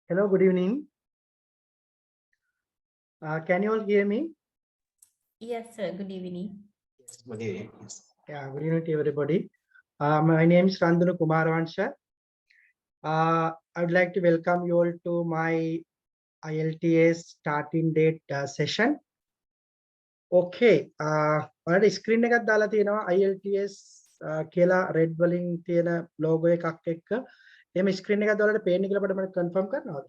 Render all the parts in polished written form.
Hello, good evening. Can you all hear me? Yes, sir. Good evening. Yes, good evening. Yes. Yeah, good evening to everybody. My name is RANDUNU. I would like to welcome you all to my IELTS starting date session. Okay. ඔයාලට screen එකක් දාලා තියෙනවා IELTS කියලා red වලින් තියෙන logo එකක් එක්ක. එහෙම screen එකක් දාලා පේන්නේ කියලා අපිට confirm කරනවද?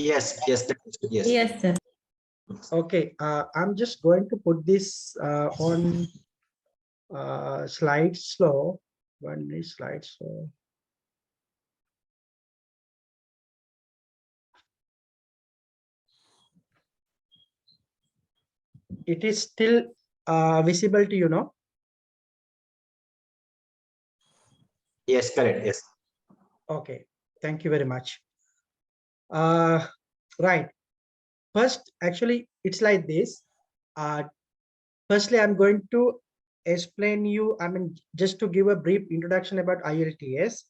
Yes, yes, yes. Yes, sir. Okay. I'm just going to put this on slide slow. One is slide slow. It is still visible to you, no? Yes, correct. Yes. Okay, thank you very much. Right. First, actually, it's like this. Firstly, I'm going to explain you, just to give a brief introduction about IELTS.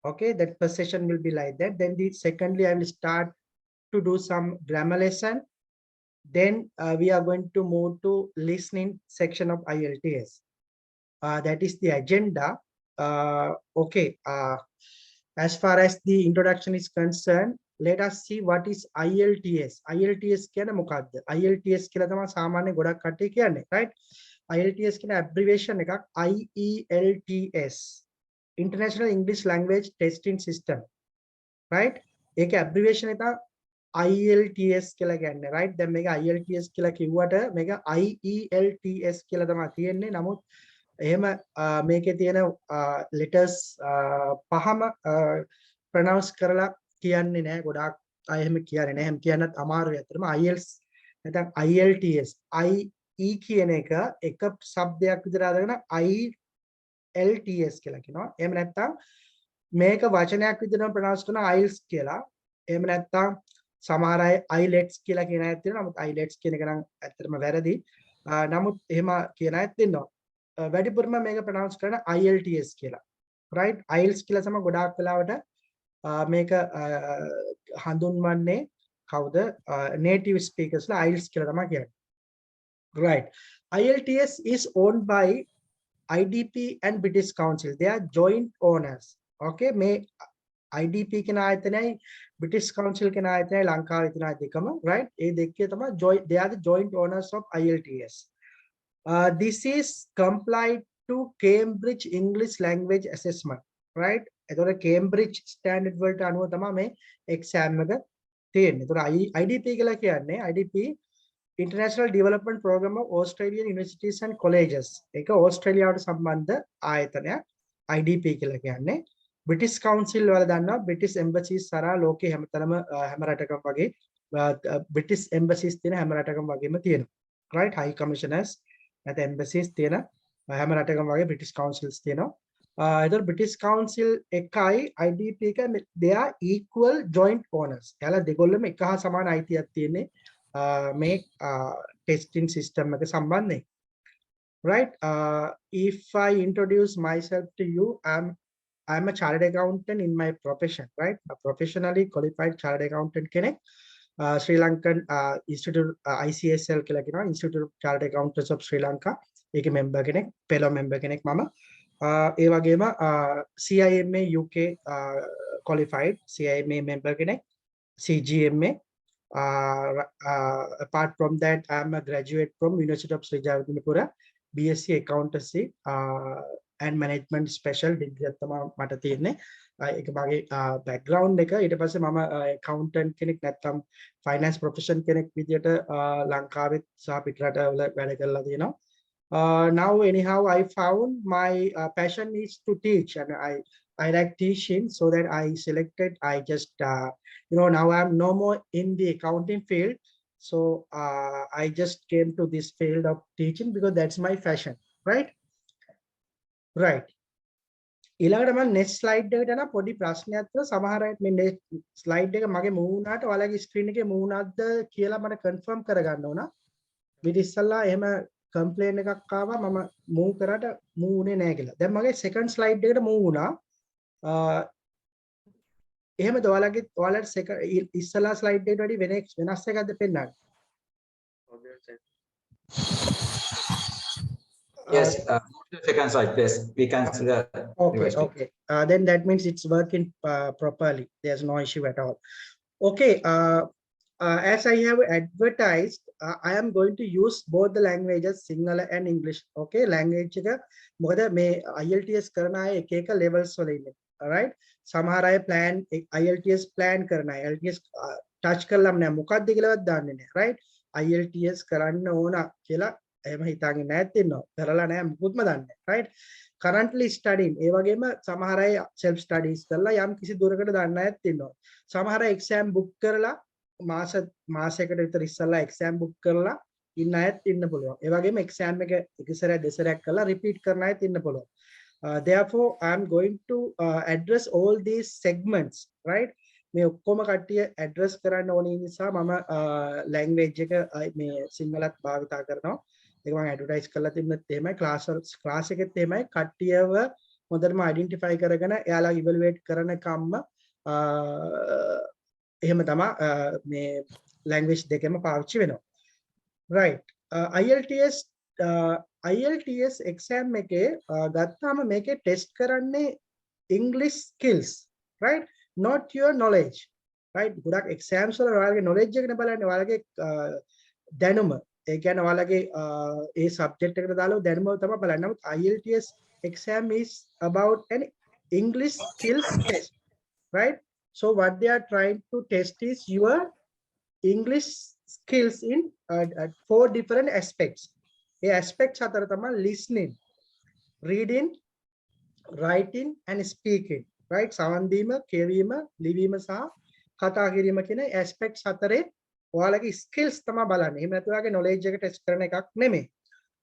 Okay, that first session will be like that. Then secondly, I will start to do some grammar lesson. Then we are going to move to listening section of IELTS. That is the agenda. Okay. As far as the introduction is concerned, let us see what is IELTS. IELTS කියන්නේ මොකක්ද? IELTS කියලා තමයි සාමාන්‍ය ගොඩක් කට්ටිය කියන්නේ, right? IELTS කියන abbreviation එකක් IELTS. International English Language Testing System. Right? ඒක abbreviation එක IELTS කියලා කියන්නේ, right? දැන් මේක IELTS කියලා කිව්වට මේක IELTS කියලා තමයි තියෙන්නේ. නමුත් එහෙම මේකේ තියෙන letters පහම pronounce කරලා කියන්නේ නැහැ. ගොඩාක් අය එහෙම කියන්නේ නැහැ. එහෙම කියන්නත් අමාරුයි අතරම. IELTS නැත්නම් IELTS IE කියන එක શબ્දයක් විතර අරගෙන IELTS කියලා කියනවා. එහෙම නැත්නම් මේක වචනයක් විදිහටම pronounce කරන IELTS කියලා. එහෙම නැත්නම් සමහර අය IELTS කියලා කියන අයත් තියෙනවා. නමුත් IELTS කියන එක නම් ඇත්තටම වැරදි. නමුත් එහෙම කියන අයත් ඉන්නවා. වැඩිපුරම මේක pronounce කරන IELTS කියලා. right? IELTS කියලා තමයි ගොඩාක් වෙලාවට මේක හඳුන්වන්නේ කවුද? native speakers ලා IELTS කියලා තමයි කියන්නේ. Right. IELTS is owned by IDP and British Council. They are joint owners. Okay, මේ IDP කියන ආයතනයයි British Council කියන ආයතනයයි ලංකාවේ තියෙන දෙකම, right? ඒ දෙකේ තමයි they are the joint owners of IELTS. This is complied to Cambridge English Language Assessment, right? එතකොට Cambridge standard වලට අනුව තමයි මේ exam එක තියෙන්නේ. එතකොට IDP කියලා කියන්නේ IDP International Development Program of Australian Universities and Colleges. ඒක ඕස්ට්‍රේලියාවට සම්බන්ධ ආයතනයක් IDP කියලා කියන්නේ. British Council වල දන්නවා British Embassies සරා ලෝකේ හැමතැනම හැම රටකම වගේ British Embassies තියෙන හැම රටකම වගේම තියෙනවා. Right? High Commissioners නැත්නම් embassies තියෙන හැම රටකම වගේ British Councils තියෙනවා. එතකොට British Council එකයි IDP එක they are equal joint owners. එයාලා දෙගොල්ලම එක හා සමාන අයිතියක් තියෙන්නේ මේ testing system එක සම්බන්ධයෙන්. Right? If I introduce myself to you, I'm a chartered accountant in my profession, right? A professionally qualified chartered accountant කෙනෙක්. Sri Lankan Institute ICSL කියලා කියනවා, Institute of Chartered Accountants of Sri Lanka. ඒකේ member කෙනෙක්, fellow member කෙනෙක් මම. ඒ වගේම CIMA UK qualified CIMA member කෙනෙක්, CGMA. Apart from that, I'm a graduate from University of Sri Jagadinpura, BSc Accountancy and Management Special degree එකක් තමයි මට තියෙන්නේ. ඒක මගේ background එක. ඊට පස්සේ මම accountant කෙනෙක් නැත්නම් finance profession කෙනෙක් විදියට ලංකාවෙත් සහ පිටරටවල වැඩ කරලා තියෙනවා. Now anyhow I found my passion is to teach, and I like teaching, so that I selected, I just now I'm no more in the accounting field, so I just came to this field of teaching because that's my passion, right? Right. ඊළඟට මම next slide එකට යනවා. පොඩි ප්‍රශ්නයක් තියෙනවා. සමහර අය මේ slide එක මගේ මූ වුණාට ඔයාලගේ screen එකේ මූ වුණාද කියලා මට confirm කරගන්න ඕන. ඊට ඉස්සෙල්ලා එහෙම complaint එකක් ආවා මම move කරාට move උනේ නැහැ කියලා. දැන් මගේ second slide එකට move වුණා. එහෙමද ඔයාලට ඉස්සලා slide එකට වඩා වෙනස් එකක්ද පෙන්නන්නේ? Yes, second slide, yes, we can see the Okay, okay. Then that means it's working properly. There's no issue at all. Okay. As I have advertised, I am going to use both the languages, Sinhala and English. Okay, language එක මොකද මේ IELTS කරන අය එක එක levels වල ඉන්නේ. Alright. සමහර අය plan IELTS plan කරන අය IELTS touch කරලම නෑ මොකක්ද කියලාවත් දන්නේ නෑ. Right. IELTS කරන්න ඕන කියලා එහෙම හිතාගෙන නැත් ඉන්නවා. කරලා නෑ මුකුත්ම දන්නේ නෑ. Right. Currently studying ඒ වගේම සමහර අය self studies කරලා යම් කිසි දුරකට දන්න අයත් ඉන්නවා. සමහර අය exam book කරලා මාසයකට විතර ඉස්සෙල්ලා exam book කරලා ඉන්න අයත් ඉන්න පුළුවන්. ඒ වගේම exam එක එක සැරයක් දෙසරයක් කරලා repeat කරන අයත් ඉන්න පුළුවන්. Therefore I am going to address all these segments, right? මේ ඔක්කොම කට්ටිය address කරන්න ඕනේ නිසා මම language එක මේ සිංහලත් භාවිතා කරනවා. ඒක මම ඇඩ්වර්ටයිස් කරලා තිබුණත් එහෙමයි ක්ලාස් එකෙත් එහෙමයි කට්ටියව හොඳටම අයිඩෙන්ටිෆයි කරගෙන එයාලා ඉවලුවේට් කරන කම්ම එහෙම තමයි මේ ලැන්ග්වේජ් දෙකම පාවිච්චි වෙනවා. right. IELTS exam එකේ ගත්තාම මේකේ ටෙස්ට් කරන්නේ English skills, right, not your knowledge, right. ගොඩක් exams වල ඔයාලගේ knowledge එකනේ බලන්නේ ඔයාලගේ දැනුම. ඒ කියන්නේ ඔයාලගේ ඒ subject එකට දාලා දැනුම තමයි බලන්නේ. නමුත් IELTS exam is about an English skills test, right. So what they are trying to test is your English skills in 4 different aspects. The aspects are listening, reading, writing and speaking, right. සවන්දීම, කියවීම, ලිවීම සහ කතා කිරීම කියන aspects හතරේ ඔයාලගේ skills තමයි බලන්නේ. එහෙම නැත්නම් ඔයාගේ knowledge එක test කරන එකක් නෙමෙයි.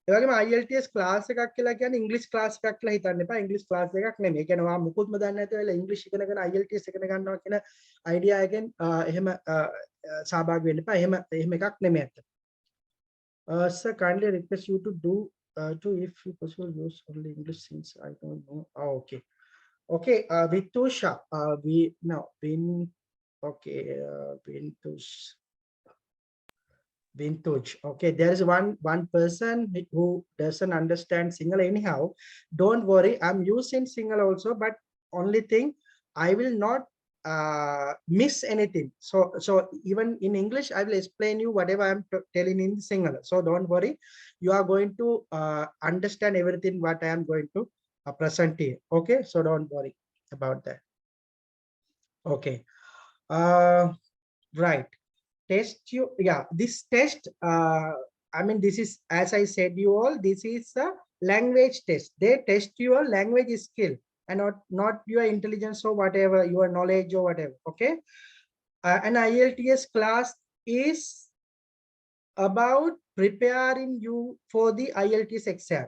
ඒ වගේම IELTS class එකක් කියලා කියන්නේ English class එකක් කියලා හිතන්න එපා. English class එකක් නෙමෙයි. ඒ කියන්නේ ඔයා මුකුත්ම දන්නේ නැතුව වෙලා English ඉගෙනගෙන IELTS ඉගෙන ගන්නවා කියන idea එකෙන් එහෙම සහභාගී වෙන්න එපා. එහෙම එකක් නෙමෙයි අත. Sir, kindly request you to do to if you possible use only English since I don't know. Oh, okay. Okay, Vitusha, Vintuj. Okay, there is one person who doesn't understand Sinhala anyhow. Don't worry, I'm using Sinhala also, but only thing I will not miss anything. So even in English I will explain you whatever I'm telling in Sinhala. So don't worry, you are going to understand everything what I am going to present here. Okay, so don't worry about that. Okay, right. Test you, yeah, this test I mean this is, as I said you all, this is a language test. They test your language skill and not your intelligence or whatever, your knowledge or whatever. Okay, an IELTS class is about preparing you for the IELTS exam.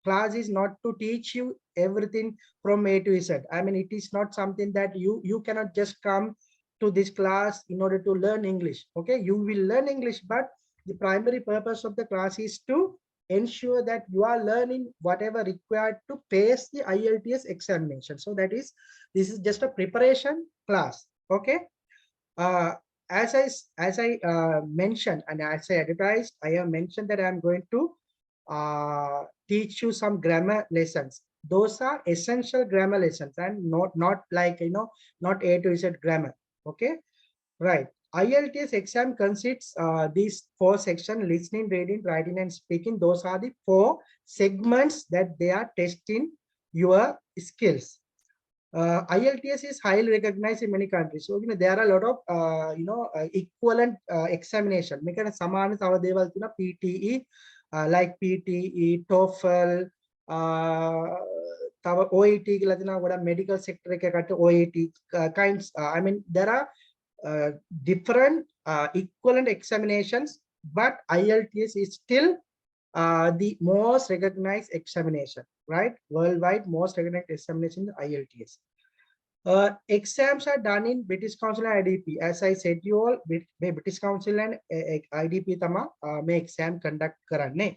Class is not to teach you everything from A to Z. I mean, it is not something that you cannot just come to this class in order to learn English. Okay, you will learn English, but the primary purpose of the class is to ensure that you are learning whatever required to pass the IELTS examination. So this is just a preparation class. Okay, as I mentioned and as I advertised, I have mentioned that I am going to teach you some grammar lessons. Those are essential grammar lessons and not like not A to Z grammar. Okay, right. IELTS exam consists these 4 sections: listening, reading, writing and speaking. Those are the 4 segments that they are testing your skills. IELTS is highly recognized in many countries. So there are a lot of equivalent examination. මේකට සමාන තව දේවල් තියෙනවා PTE, like PTE, TOEFL, තව OET කියලා තියෙනවා. ගොඩක් medical sector එකකට OET kinds. I mean there are different equivalent examinations, but IELTS is still the most recognized examination, right? Worldwide most recognized examination is IELTS. Exams are done in British Council and IDP. As I said you all, British Council and IDP tama මේ exam conduct කරන්නේ.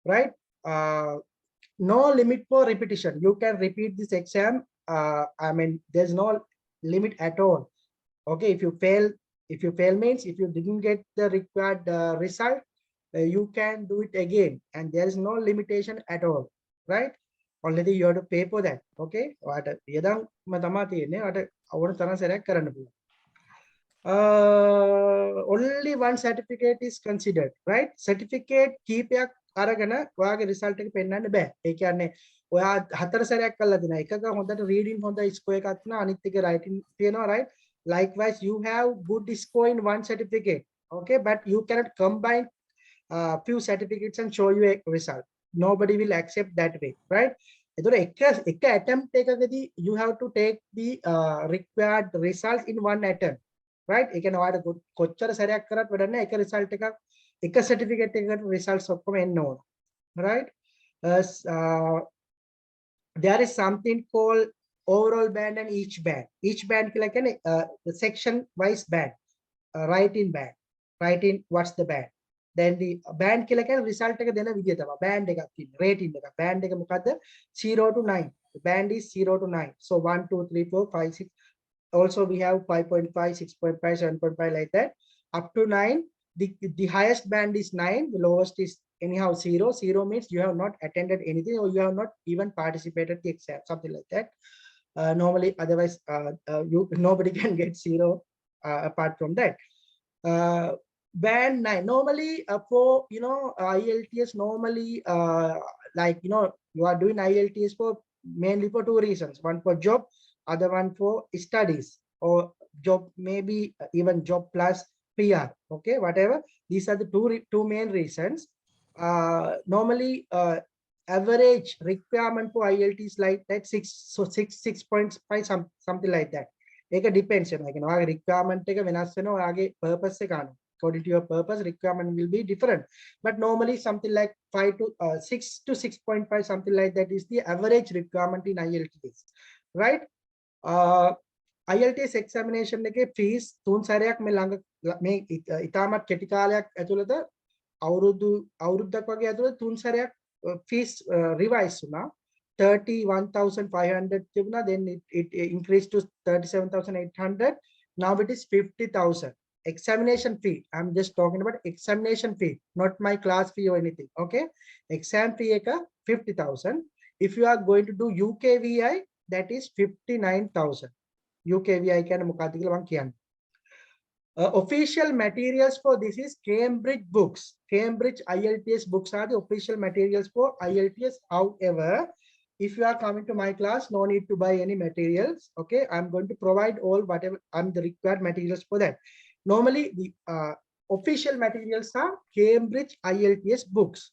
right? No limit for repetition. You can repeat this exam. I mean, there's no limit at all. Okay, if you fail means if you didn't get the required result, you can do it again, and there is no limitation at all, right? Only you have to pay for that. Okay, only one certificate is considered, right? Certificate කීපයක් අරගෙන ඔයාගේ result එක පෙන්වන්න බෑ. ඒ කියන්නේ ඔයා හතර සැරයක් කළා දෙන එකක හොඳට reading හොඳ score එකක් තියෙනවා, අනිත් එක writing තියෙනවා, right? Likewise, you have good score in one certificate, okay, but you cannot combine few certificates and show you a result. Nobody will accept that way, right? එක attempt එකකදී you have to take the required result in one attempt, right? ඒ කියන්නේ ඔයාලට කොච්චර සැරයක් කරත් වැඩක් නැහැ, එක result එකක් එක certificate එකකට results ඔක්කොම එන්න ඕන, right? There is something called overall band and each band. Each band කියලා කියන්නේ the section wise band. Writing band, writing what's the band, then the band කියලා කියන්නේ result එක දෙන විදිය තමයි. band එකක් තියෙනවා, rating එක. band එක මොකද්ද? 0 to 9. The band is 0 to 9. So 1 2 3 4 5 6. Also we have 5.5, 6.5, 7.5, like that up to 9. The highest band is 9, the lowest is anyhow 0. 0 means you have not attended anything, or you have not even participated the exam, something like that. Normally, otherwise nobody can get 0 apart from that. Band 9 normally for IELTS, normally like you are doing IELTS for mainly for two reasons: one for job, other one for studies, or job, maybe even job plus PR, okay, whatever. These are the two main reasons. Normally average requirement for IELTS is like that 6.5, something like that. It depends, like requirement එක වෙනස් වෙනවා ඔයාගේ purpose එක අනුව. According to your purpose, requirement will be different, but normally something like 5 to 6 to 6.5, something like that is the average requirement in IELTS, right? IELTS examination එකේ fees තුන් සැරයක් මේ ළඟ මේ ඉතාමත් කෙටි කාලයක් ඇතුළත අවුරුද්දක් වගේ ඇතුළත තුන් සැරයක් fees revise වුණා. 31,500 තිබුණා, then it increased to 37,800. Now it is 50,000. Examination fee, I'm just talking about examination fee, not my class fee or anything, okay? Exam fee එක 50,000. If you are going to do UKVI, that is 59,000. UKVI කියන්නේ මොකක්ද කියලා මම කියන්න. Official materials for this is Cambridge books. Cambridge IELTS books are the official materials for IELTS. However, if you are coming to my class, no need to buy any materials, okay? I'm going to provide all whatever the required materials for that. Normally the official materials are Cambridge IELTS books,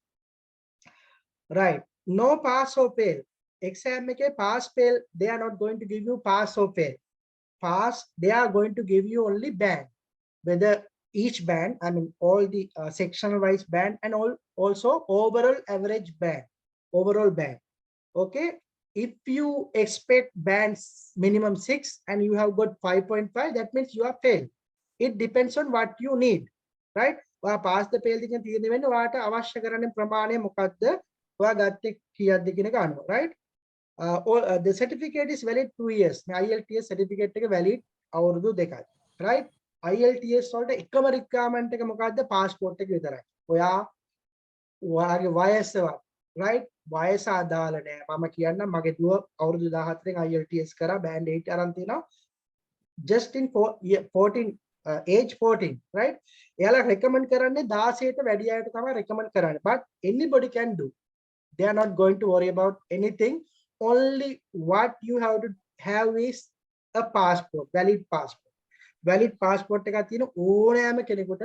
right? No pass or fail. Exam ekේ pass fail, they are not going to give you pass or fail. Pass, they are going to give you only band, whether each band, I mean all the sectional wise band, and also overall average band, overall band, okay? If you expect bands minimum 6 and you have got 5.5, that means you are failed. It depends on what you need, right? ඔයා pass the fail දෙකෙන් තීරණය වෙන්නේ ඔයාට අවශ්‍ය කරන ප්‍රමාණය මොකක්ද, ඔයා ගත්තේ කීයක්ද කියන එක අනුව, right? The certificate is valid 2 years. මේ IELTS certificate එක valid අවුරුදු 2යි, right? IELTS වලට එකම requirement එක මොකක්ද? passport එක විතරයි. ඔයාගේ වයස, right? වයස අදාළ නැහැ. මම කියන්නම් මගේ දුව අවුරුදු 14න් IELTS කරා, band 8 අරන් තිනවා. Just in 14 age 14, right? එයාලා recommend කරන්නේ 16ට වැඩි අයට තමයි recommend කරන්නේ. But anybody can do. They are not going to worry about anything. Only what you have to have is a passport, valid passport. Valid passport එකක් තියෙන ඕනෑම කෙනෙකුට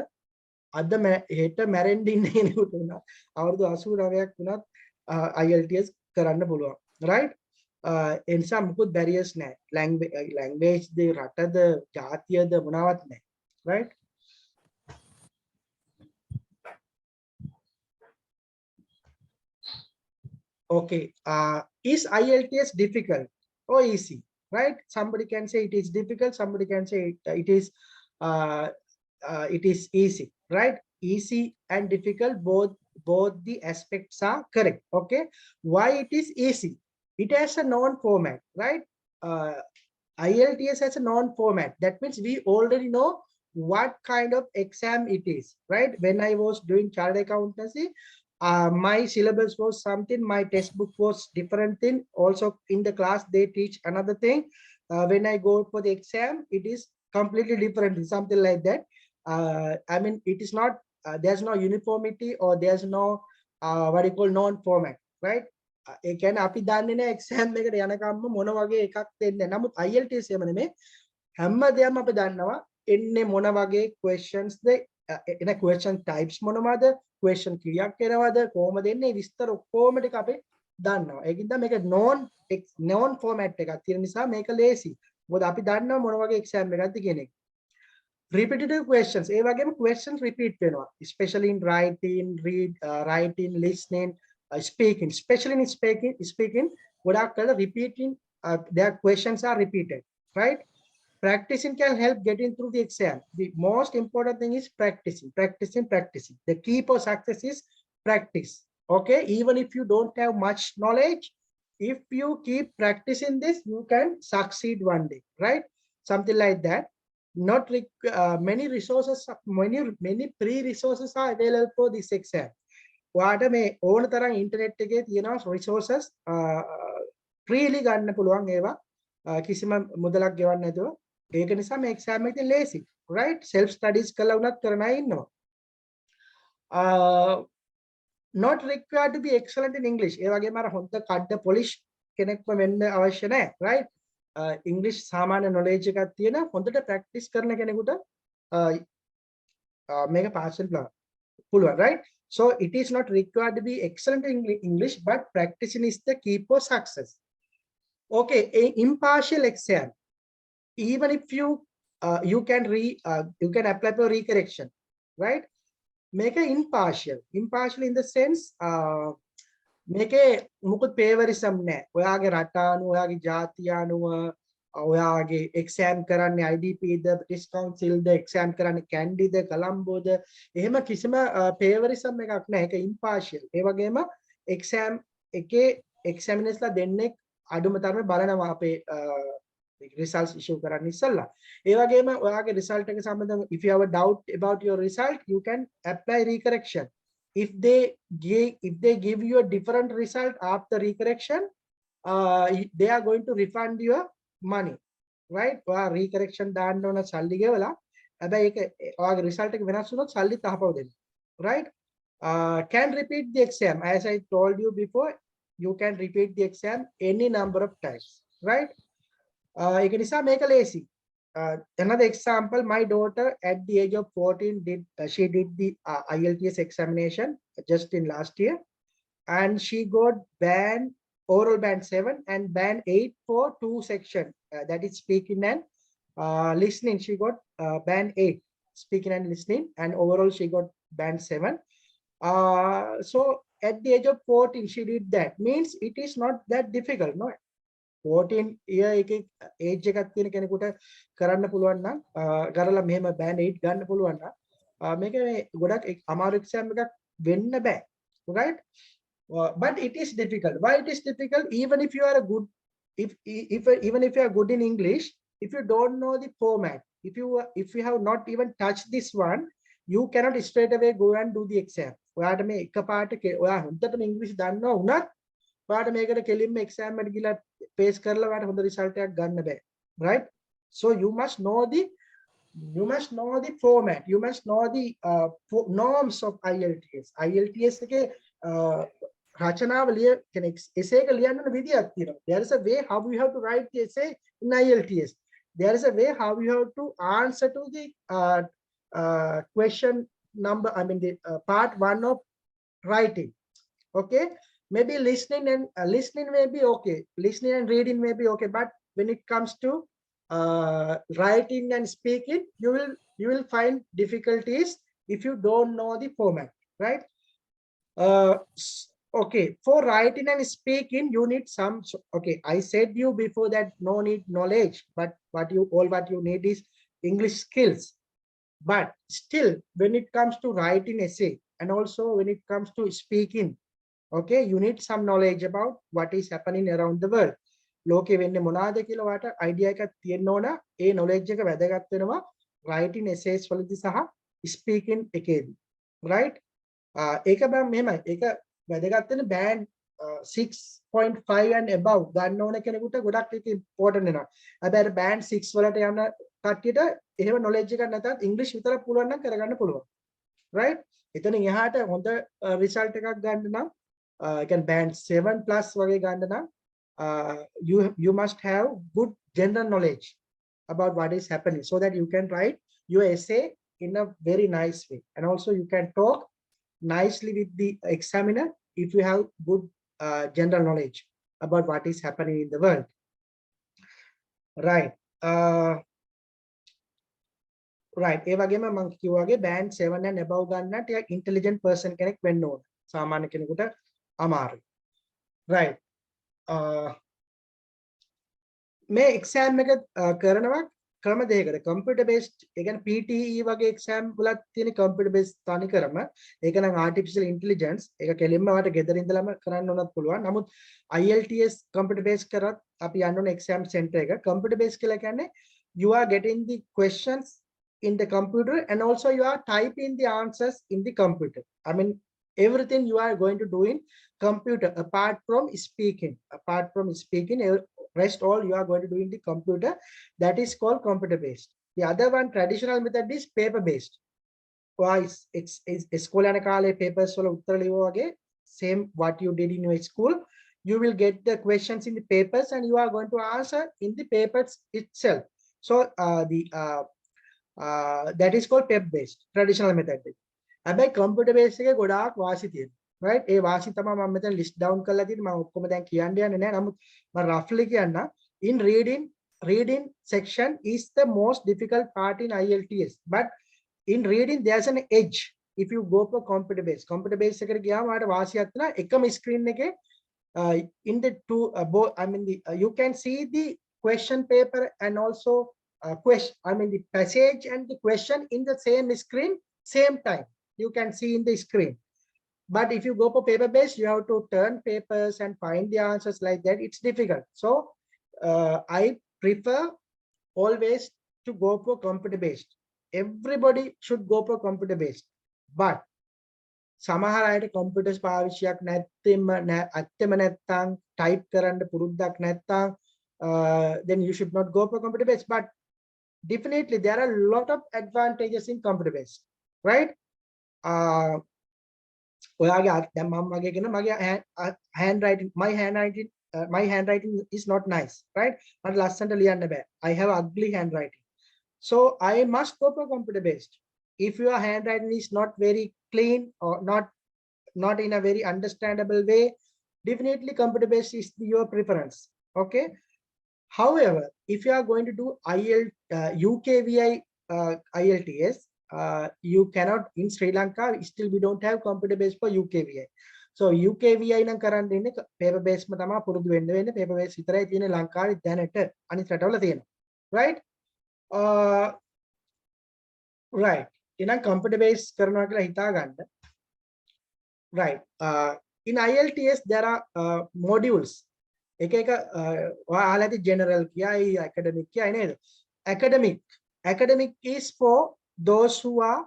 අද හෙට මැරෙන්න ඉන්න කෙනෙකුට උනා අවුරුදු 89ක් වුණත් IELTS කරන්න පුළුවන්, right? ඒ නිසා මොකුත් barriers නැහැ. language ද රටද ජාතියද මොනවත් නැහැ, right? Okay, is IELTS difficult or easy, right? Somebody can say it is difficult, somebody can say it is easy, right? Easy and difficult, both both the aspects are correct. Okay, why it is easy? It has a known format, right? IELTS has a known format. That means we already know what kind of exam it is, right? When I was doing chartered accountancy, my syllabus was something, my textbook was different thing. Also in the class, they teach another thing. When I go for the exam, it is completely different, something like that. I mean, it is not, there's no uniformity or there's no, what you call known format, right? ඒ කියන්නේ අපි දන්නේ නැහැ exam එකට යනකම්ම මොන වගේ එකක් දෙන්නේ. නමුත් IELTS එහෙම නෙමෙයි. හැම දෙයක්ම අපි දන්නවා එන්නේ මොන වගේ questions ද එන question types මොනවද, question කීයක් එනවද, කොහොමද එන්නේ, විස්තර ඔක්කොම ටික අපි දන්නවා. ඒකින්ද මේක known format එකක් තියෙන නිසා මේක ලේසි. මොකද අපි දන්නවා මොන වගේ exam එකක්ද කියන එක. Repetitive questions, ඒ වගේම questions repeat වෙනවා, especially in writing, listening, speaking, especially in speaking, ගොඩක් කල repeating, their questions are repeated, right? Practicing can help getting through the exam. The most important thing is practicing. The key for success is practice. Okay, even if you don't have much knowledge, if you keep practicing this, you can succeed one day, right? Something like that. Not many resources, many free resources are available for this exam. ඔයාට මේ ඕන තරම් internet එකේ තියෙනවා resources freely ගන්න පුළුවන් ඒවා කිසිම මුදලක් ගෙවන්න නැතුව. ඒක නිසා මේ exam එකේ lazy, right? self studies කළා වුණත් කරන අය ඉන්නවා. Not required to be excellent in English. ඒ වගේම අර හොඳ කඩ polish කෙනෙක්ම වෙන්න අවශ්‍ය නැහැ, right? English සාමාන්‍ය knowledge එකක් තියෙන හොඳට practice කරන කෙනෙකුට මේක pass වෙන්න පුළුවන්, right? So it is not required to be excellent in English, but practicing is the key for success. Okay, a impartial exam. Even if you you can apply for recorrection, right? Make it impartial. Impartial in the sense, මේකේ මොකුත් favoritism නැහැ. ඔයාගේ රට අනුව, ඔයාගේ ජාතිය අනුව, ඔයාගේ exam කරන්නේ IDP ද, British Council ද, exam කරන්නේ Candy ද, Colombo ද, එහෙම කිසිම favoritism එකක් නැහැ. ඒක impartial. ඒ වගේම exam එකේ examiners ලා දෙන්නේ අඩුම තරමේ බලනවා අපේ results issue කරන්න ඉස්සෙල්ලා. ඒ වගේම ඔයාගේ result එක සම්බන්ධව if you have a doubt about your result, you can apply recorrection. If they give you a different result after recorrection, they are going to refund your money, right? ඔයා recorrection දාන්න ඕන සල්ලි ගෙවලා හැබැයි ඒක ඔයාගේ result එක වෙනස් වුණොත් සල්ලිත් අහපව දෙන්න, right? Can repeat the exam. As I told you before, you can repeat the exam any number of times, right? ඒක නිසා මේක lazy. Another example, my daughter at the age of 14 did the IELTS examination just in last year, and she got oral band 7 and band 8 for 2 section, that is speaking and listening. She got band 8 speaking and listening, and overall she got band 7. So at the age of 14 she did that. Means it is not that difficult, no? 14 year එකේ age එකක් තියෙන කෙනෙකුට කරන්න පුළුවන් නම් කරලා මෙහෙම band 8 ගන්න පුළුවන් නම් මේක මේ ගොඩක් අමාරු exam එකක් වෙන්න බෑ, right? But it is difficult. Why it is difficult? Even if you are a good, even if you are good in English, if you don't know the format, if you have not even touched this one, you cannot straight away go and do the exam. ඔයාට මේ එකපාරට ඔයා හොඳටම ඉංග්‍රීසි දන්නවා වුණත් ඔයාට මේකට කෙලින්ම exam එකට ගිහලා paste කරලා ඔයාට හොඳ result එකක් ගන්න බෑ, right? So you must know the format, you must know the norms of IELTS. IELTS එකේ රචනාව කියන්නේ essay එක ලියන්න විදියක් තියෙනවා. There is a way how you have to write the essay in IELTS. There is a way how you have to answer to the question number, I mean the part 1 of writing. Okay, maybe listening may be okay, listening and reading may be okay, but when it comes to writing and speaking, you will find difficulties if you don't know the format, right? Okay, for writing and speaking you need some, okay, I said you before that no need knowledge, but what you need is English skills. But still, when it comes to writing essay and also when it comes to speaking, okay, you need some knowledge about what is happening around the world. ලෝකෙ වෙන්නේ මොනවාද කියලා වාට idea එකක් තියෙන්න ඕන. ඒ knowledge එක වැදගත් වෙනවා writing essays වලදී සහ speaking එකේදී. Right? ඒක බෑ මෙහෙමයි. ඒක වැදගත් වෙන band 6.5 and above ගන්න ඕන කෙනෙකුට ගොඩක් ඒක important වෙනවා. හැබැයි band 6 වලට යන කට්ටියට එහෙම knowledge එකක් නැතත් English විතරක් පුළුවන් නම් කරගන්න පුළුවන්. Right? එතනින් එහාට හොඳ result එකක් ගන්න නම් again band 7 plus වගේ ගන්න නම් you must have good general knowledge about what is happening so that you can write your essay in a very nice way, and also you can talk nicely with the examiner if you have good general knowledge about what is happening in the world. Right. Right. ඒ වගේම මම කිව්වාගේ band 7 and above ගන්න ටික intelligent person කෙනෙක් වෙන්න ඕන. සාමාන්‍ය කෙනෙකුට අමාරුයි. Right. මේ exam එක කරනවා ක්‍රම දෙකකට. computer based, ඒ කියන්නේ PTE වගේ exam වලත් තියෙන computer based තනි ක්‍රම. ඒක නම් artificial intelligence. ඒක කෙලින්ම වට ගෙදර ඉඳලාම කරන්න උනත් පුළුවන්. නමුත් IELTS computer based කරත් අපි යන්න ඕන exam center එක. computer based කියලා කියන්නේ you are getting the questions in the computer and also you are typing the answers in the computer. I mean, everything you are going to do in computer apart from speaking. Rest all you are going to do in the computer. That is called computer based. The other one, traditional method, is paper based. It's school and papers same what you did in your school. You will get the questions in the papers and you are going to answer in the papers itself. So that is called paper based, traditional method. හැබැයි computer based එකේ ගොඩාක් වාසි තියෙනවා. Right? ඒ වාසි තමයි මම මෙතන list down කරලා තියෙන්නේ. මම ඔක්කොම දැන් කියන්න යන්නේ නැහැ. නමුත් මම roughly කියන්න. In reading section is the most difficult part in IELTS. But in reading there's an edge if you go for computer based. Computer based එකට ගියාම ආට වාසියක් තියෙනවා. එකම screen එකේ in the two both, I mean you can see the question paper and also the passage and the question in the same screen same time. You can see in the screen. But if you go for paper based, you have to turn papers and find the answers like that. It's difficult. So I prefer always to go for computer based. Everybody should go for computer based. But සමහර අයට computers පාවිච්චියක් ඇත්තෙම නැත්නම් type කරන්න පුරුද්දක් නැත්නම් then you should not go for computer based. But definitely there are a lot of advantages in computer based, right? ඔයාගේ දැන් මම වගේ කෙනා මගේ my handwriting is not nice, right? මට ලස්සනට ලියන්න බෑ. I have ugly handwriting. So I must go for computer based. If your handwriting is not very clean or not in a very understandable way, definitely computer based is your preference. Okay. However, if you are going to do UKVI IELTS, you cannot in Sri Lanka. Still, we don't have computer based for UKVI. So UKVI නම් කරන්න ඉන්නේ paper based ම තමයි පුරුදු වෙන්න වෙන්නේ. paper based විතරයි තියෙන්නේ ලංකාවේ දැනට. අනිත් රටවල තියෙනවා. Right? Right. එහෙනම් computer based කරනවා කියලා හිතා ගන්න. Right. In IELTS there are modules. එක ඔයාලා ඇති general කියයි academic කියයි නේද? Academic is for those who are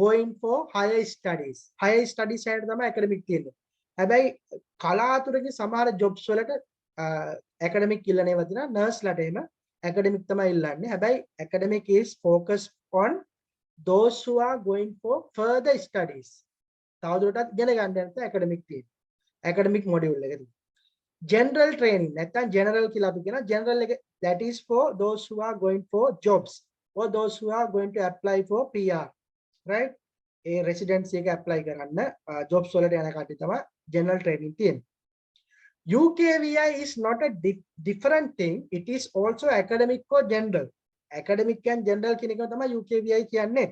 going for higher studies. Higher studies side තමයි academic තියෙන්නේ. හැබැයි කලාතුරකින් සමහර jobs වලට academic ඉල්ලන්නේ වදිනා nurse ලට එහෙම academic තමයි ඉල්ලන්නේ. හැබැයි academic is focused on those who are going for further studies. තවදුරටත් ඉගෙන ගන්න යන academic තියෙන්නේ. academic module එකදී. General training නැත්නම් general කියලා අපි කියනවා. general එක that is for those who are going for jobs or those who are going to apply for PR, right? A residency එක apply කරන්න jobs වලට යන කට්ටිය තමයි general training තියෙන්නේ. UKVI is not a different thing. It is also academic or general. Academic and general කියන එක තමයි UKVI කියන්නේ.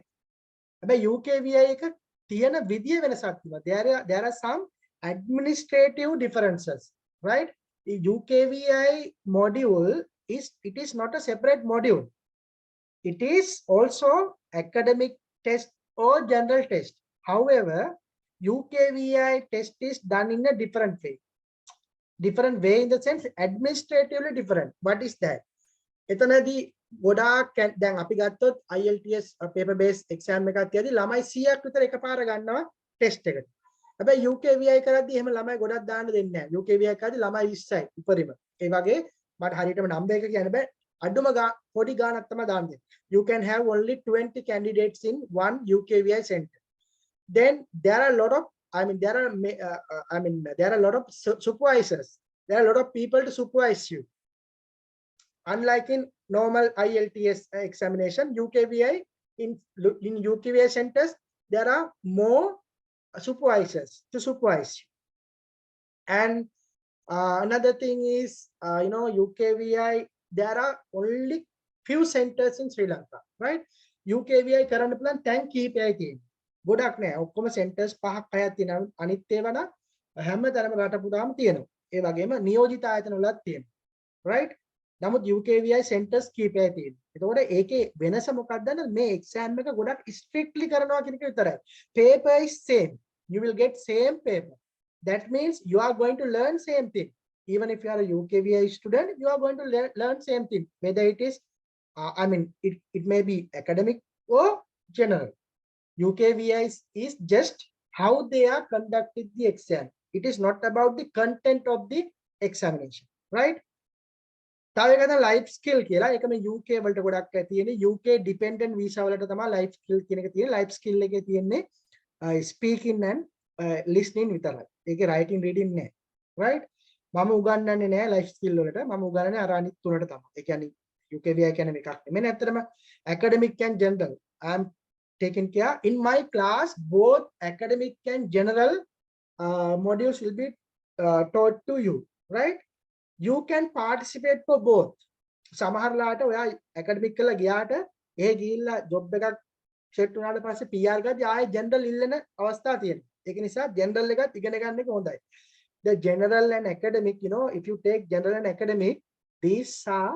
හැබැයි UKVI එක තියෙන විදිය වෙනසක් තියෙනවා. There are some administrative differences, right? The UKVI module is not a separate module. It is also academic test or general test. However, UKVI test is done in a different way. Different way in the sense administratively different. What is that? එතනදී ගොඩාක් දැන් අපි ගත්තොත් IELTS paper based exam එකක් තියදී ළමයි 100ක් විතර එකපාර ගන්නවා ටෙස්ට් එකට. හැබැයි UKVI කරද්දී එහෙම ළමයි ගොඩක් දාන්න දෙන්නේ නැහැ. UKVI කරද්දී ළමයි 20යි උපරිම. ඒ වගේ මට හරියටම නම්බර් එක කියන්න බෑ. අඩුම පොඩි ගාණක් තමයි දාන්න දෙන්නේ. You can have only 20 candidates in one UKVI center. Then there are a lot of there are a lot of supervisors. There are a lot of people to supervise you. Unlike in normal IELTS examination, UKVI in UKVI centers there are more supervisors to supervise you. And another thing is, UKVI there are only few centers in Sri Lanka, right? UKVI කරන්න plan තැන් කීපයයි තියෙනවා. ගොඩක් නෑ. ඔක්කොම centers 5ක් 6ක් තියෙනවා. අනිත් ඒවා නම් හැමතැනම රට පුරාම තියෙනවා. ඒ වගේම නියෝජිත ආයතන වලත් තියෙනවා. right? නමුත් UKVI centers කීපයයි තියෙනවා. එතකොට ඒකේ වෙනස මොකක්ද? මේ exam එක ගොඩක් strictly කරනවා කියන එක විතරයි. Paper is same. You will get same paper. That means you are going to learn same thing. Even if you are a UKVI student, you are going to learn same thing. Whether it is, it may be academic or general. UKVI is just how they are conducting the exam. It is not about the content of the examination, right? තව එකක් තමයි life skill කියලා. ඒක මේ UK වලට ගොඩක් තියෙන්නේ. UK dependent visa වලට තමයි life skill කියන එක තියෙන්නේ. life skill එකේ තියෙන්නේ speaking and listening විතරයි. ඒකේ writing reading නෑ. right? මම උගන්වන්නේ නෑ life skill වලට. මම උගන්වන්නේ අර අනිත් තුනට තමයි. ඒ කියන්නේ UKVI කියන්නේ එකක් නෙමෙයි. ඇත්තටම academic and general I am taking care. In my class, both academic and general modules will be taught to you, right? You can participate for both. සමහරලාට ඔයා academic කරලා ගියාට ඒ ගිහිල්ලා job එකක් set වුණාට පස්සේ PR ගාදී ආයේ general ඉල්ලන අවස්ථා තියෙනවා. ඒක නිසා general එකත් ඉගෙන ගන්න එක හොඳයි. The general and academic, if you take general and academic, these are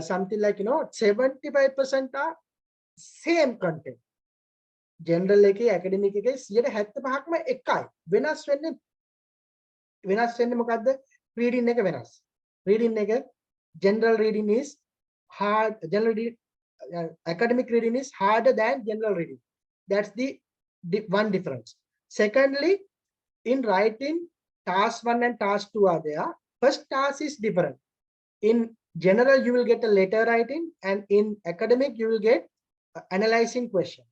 something like 75% are same content. General එකේ academic එකේ 75%ක්ම එකයි. වෙනස් වෙන්නේ මොකද්ද? Reading එක වෙනස්. Reading එක general reading is hard. Academic reading is harder than general reading. That's the one difference. Secondly, in writing, task 1 and task 2 are there. First task is different. In general, you will get a letter writing, and in academic, you will get analyzing question.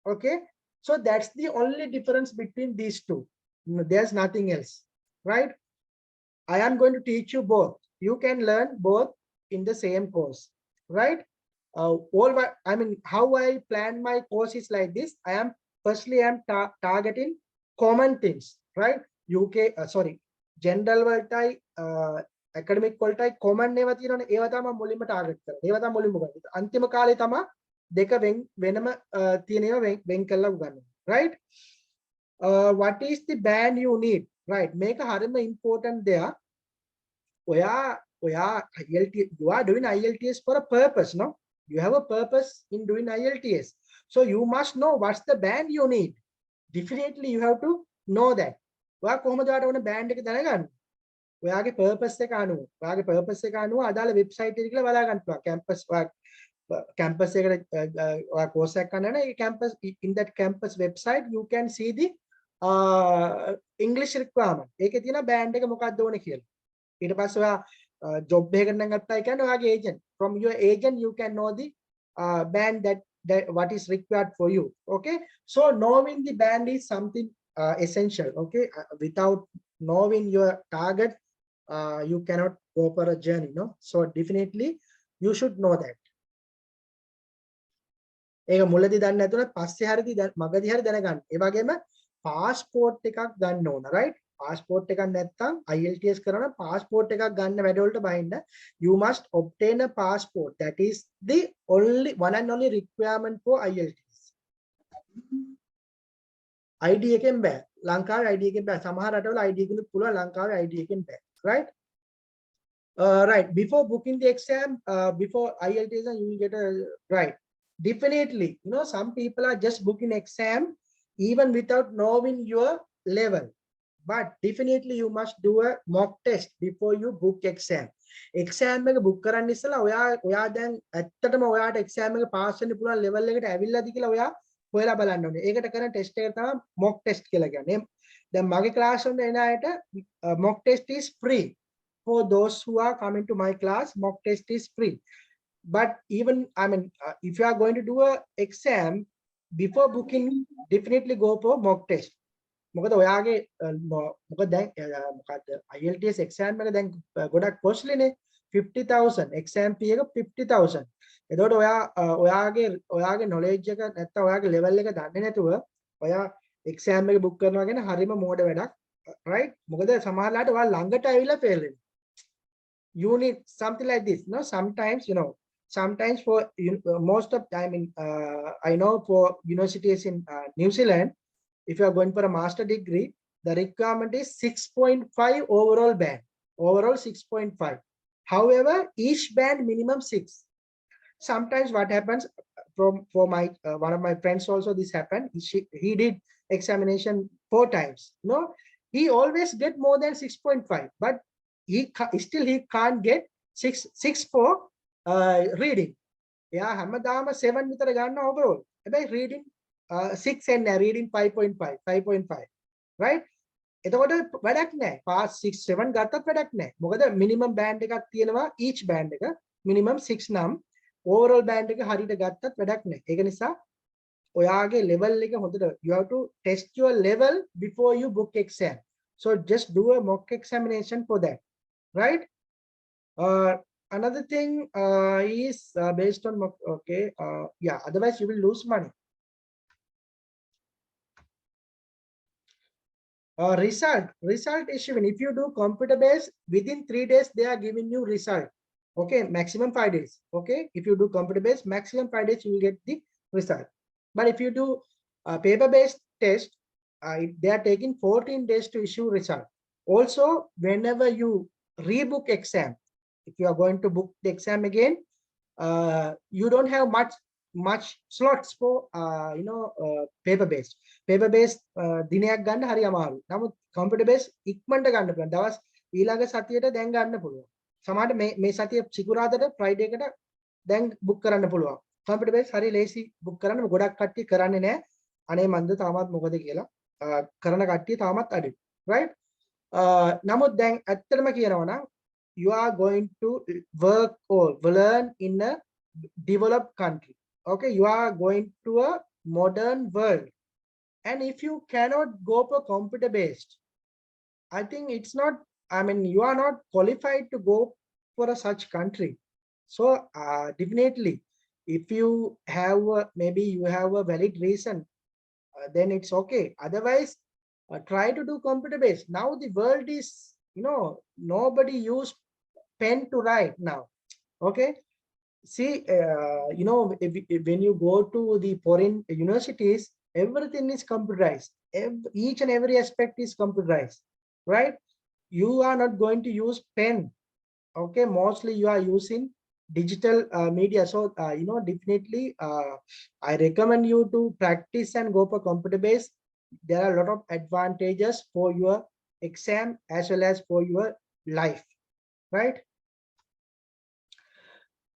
Okay, so that's the only difference between these two. There's nothing else, right? I am going to teach you both. You can learn both in the same course, right? How I plan my course is like this. Firstly, I am targeting common things, right? General වලටයි academic වලටයි common ඒවා තියෙනවනේ. ඒවා තමයි මුලින්ම target කරන්නේ. ඒවා තමයි මුලින්ම ගන්න. අන්තිම කාලේ තමයි දෙක වෙනම තියෙනවා වෙන් කරලා උගන්වන්නේ, right? What is the band you need, right? මේක හරියම important දෙයක්. ඔයා IELTS, you are doing IELTS for a purpose, no? You have a purpose in doing IELTS, so you must know what's the band you need. Definitely you have to know that. ඔයා කොහොමද ඔයාට ඕන band එක දැනගන්නේ? ඔයාගේ purpose එක අනුව අදාළ website එක කියලා බලා ගන්න පුළුවන්. campus එකට course එකක් කරන්න ඒ campus, in that campus website you can see the English requirement. ඒකේ තියෙන band එක මොකක්ද ඕනේ කියලා. ඊට පස්සේ ඔයා job එකකට නම් ගත්තා කියන්නේ ඔයාගේ agent, from your agent you can know the band that what is required for you. Okay, so knowing the band is something essential. Okay, without knowing your target you cannot go for a journey, no? So definitely you should know that. ඒක මුලදී දන්නේ නැතුණත් පස්සේ හරියදී මගදී හරිය දැනගන්න. ඒ වගේම passport එකක් ගන්න ඕන, right? passport එකක් නැත්නම් IELTS කරන passport එකක් ගන්න වැඩවලට බහින්න. You must obtain a passport. That is the only one and only requirement for IELTS. ID එකෙන් බෑ. ලංකාවේ ID එකෙන් බෑ. සමහර රටවල ID එකෙන් පුළුවන්, ලංකාවේ ID එකෙන් බෑ, right? Right, before booking the exam, before IELTS, you will get a right. definitely, you know, some people are just booking exam even without knowing your level. But definitely you must do a mock test before you book exam. Exam එක book කරන්න ඉස්සලා ඔයා දැන් ඇත්තටම ඔයාට exam එක pass වෙන්න පුළුවන් level එකට ඇවිල්ලාද කියලා ඔයා හොයලා බලන්න ඕනේ. ඒකට කරන test එක තමයි mock test කියලා කියන්නේ. දැන් මගේ class වල එන අයට mock test is free. For those who are coming to my class, mock test is free. But even, I mean, if you are going to do a exam, before booking, definitely go for mock test. මොකද ඔයාගේ මොකද දැන් මොකද්ද IELTS exam එක දැන් ගොඩක් costly නේ 50,000 exam fee එක 50,000. එතකොට ඔයාගේ knowledge එක නැත්නම් ඔයාගේ level එක දන්නේ නැතුව ඔයා exam එක book කරනවා කියන හරිම මෝඩ වැඩක්, right? මොකද සමහරලාට ඔයා ළඟට ඇවිල්ලා fail වෙනවා. You need something like this, no? Sometimes, you know, sometimes for most of time in I know for universities in New Zealand, if you are going for a master degree, the requirement is 6.5 overall band, overall 6.5. However, each band minimum 6. Sometimes what happens for my one of my friends also this happened. He did examination 4 times. No, he always get more than 6.5, but he can't get 6 for reading. Yeah, හැමදාම 7 විතර ගන්න overall. හැබැයි reading 6 and reading 5.5, right? එතකොට වැඩක් නැහැ. pass 6 7 ගත්තත් වැඩක් නැහැ. මොකද minimum band එකක් තියෙනවා each band එක minimum 6 නම් overall band එක හරියට ගත්තත් වැඩක් නැහැ. ඒක නිසා ඔයාගේ level එක හොඳට you have to test your level before you book exam. So just do a mock examination for that, right? Another thing is based on mock, okay, yeah, otherwise you will lose money. Result issuing. If you do computer based, within 3 days they are giving you result. Okay, maximum 5 days. Okay, if you do computer based, maximum 5 days you will get the result. But if you do paper based test, they are taking 14 days to issue result. Also, whenever you rebook exam, if you are going to book the exam again, you don't have much slots for paper based දිනයක් ගන්න හරි අමාරුයි. නමුත් computer based ඉක්මනට ගන්න පුළුවන්. දවස් ඊළඟ සතියේට දැන් ගන්න පුළුවන්. සමහරට මේ සතිය සිකුරාදාට Friday එකට දැන් book කරන්න පුළුවන්. computer based හරි ලේසි book කරන්න. ගොඩක් කට්ටිය කරන්නේ නැහැ. අනේ මන්ද තාමත් මොකද කියලා. කරන කට්ටිය තාමත් අඩුයි. right? නමුත් දැන් ඇත්තටම කියනවා නම් you are going to work or learn in a developed country. Okay, you are going to a modern world. And if you cannot go for computer based, I think it's not, I mean, you are not qualified to go for such country. So definitely, if you have maybe you have a valid reason, then it's okay. Otherwise, try to do computer based. Now the world is, you know, nobody use pen to write now. Okay, see, you know, when you go to the foreign universities, everything is computerized. Each and every aspect is computerized, right? You are not going to use pen. Okay, mostly you are using digital media. So you know, definitely I recommend you to practice and go for computer based. There are a lot of advantages for your exam as well as for your life, right?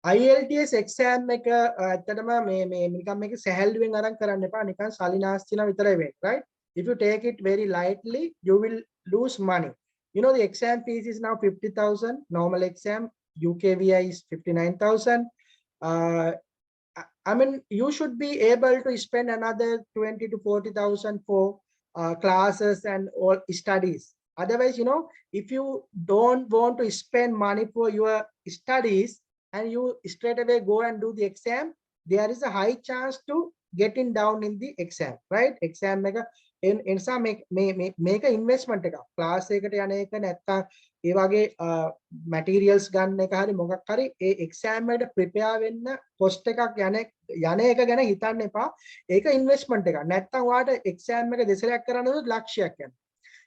IELTS exam එක ඇත්තටම මේ නිකන් මේක සැහැල්ලුවෙන් අරන් කරන්න එපා. නිකන් සලිනාස්තින විතරයි වෙන්නේ, right? If you take it very lightly, you will lose money. You know, the exam fees is now 50,000. Normal exam UKVI is 59,000. I mean, you should be able to spend another 20 to 40,000 for classes and all studies. Otherwise, you know, if you don't want to spend money for your studies and you straight away go and do the exam, there is a high chance to getting down in the exam, right? Exam එක එනිසා මේක investment එකක්. class එකකට යන එක නැත්තම් ඒ වගේ materials ගන්න එක හරි මොකක් හරි ඒ exam එකට prepare වෙන්න cost එකක් යන එක ගැන හිතන්න එපා. ඒක investment එකක්. නැත්තම් ඔයාට exam එක දෙසරයක් කරනකොට ලක්ෂයක් යනවා.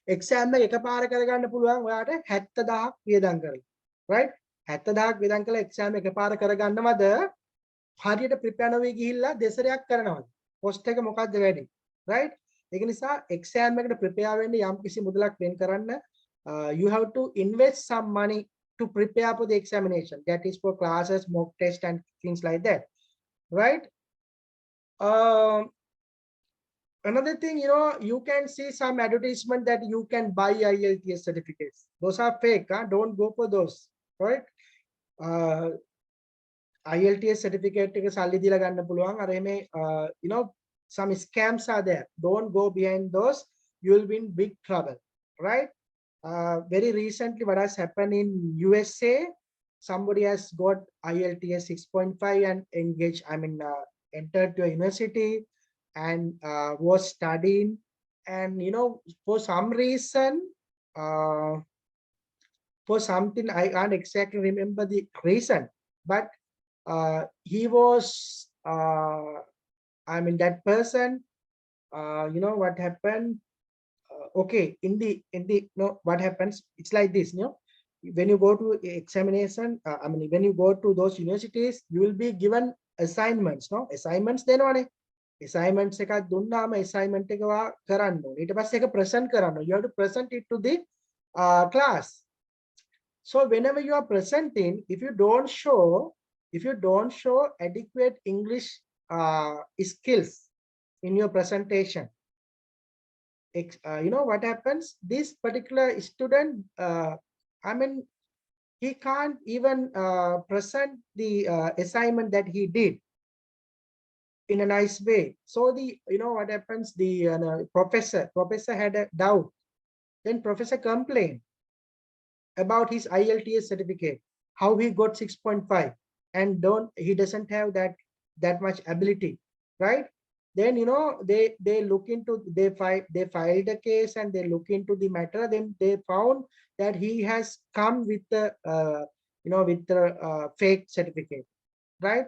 exam එක එකපාර කරගන්න පුළුවන් ඔයාට 70,000ක් වියදම් කරලා, right? 70,000ක් වියදම් කළා exam එකපාර කරගන්නවද? හරියට prepare නොවී ගිහිල්ලා දෙසරයක් කරනවා. post එක මොකද්ද වැඩි? right? ඒක නිසා exam එකට prepare වෙන්න යම් කිසි මුදලක් වෙන් කරන්න you have to invest some money to prepare for the examination. That is for classes, mock test and things like that. Right? Another thing, you know, you can see some advertisement that you can buy IELTS certificates. Those are fake. Huh? Don't go for those. Right? IELTS certificate එක සල්ලි දීලා ගන්න පුළුවන්. අර එමේ you know some scams are there. Don't go behind those. You will be in big trouble. Right? Very recently, what has happened in USA, somebody has got IELTS 6.5 and engaged. Entered to a university and was studying, and you know, for some reason, for something I can't exactly remember the reason, but he was that person, you know what happened. Okay, in the no, what happens, it's like this, you know, when you go to examination, when you go to those universities, you will be given assignments. No assignments දෙනවනේ. assignments එකක් දුන්නාම assignment එක කරන්න ඕනේ. ඊට පස්සේ ඒක present කරන්න. You have to present it to the class. So whenever you are presenting, if you don't show adequate English skills in your presentation, you know what happens, this particular student, he can't even present the assignment that he did in a nice way. So you know what happens, the professor had a doubt. Then professor complained about his IELTS certificate, how he got 6.5 and he doesn't have that much ability, right? Then you know they look into, they filed a case and they look into the matter. Then they found that he has come with the fake certificate, right?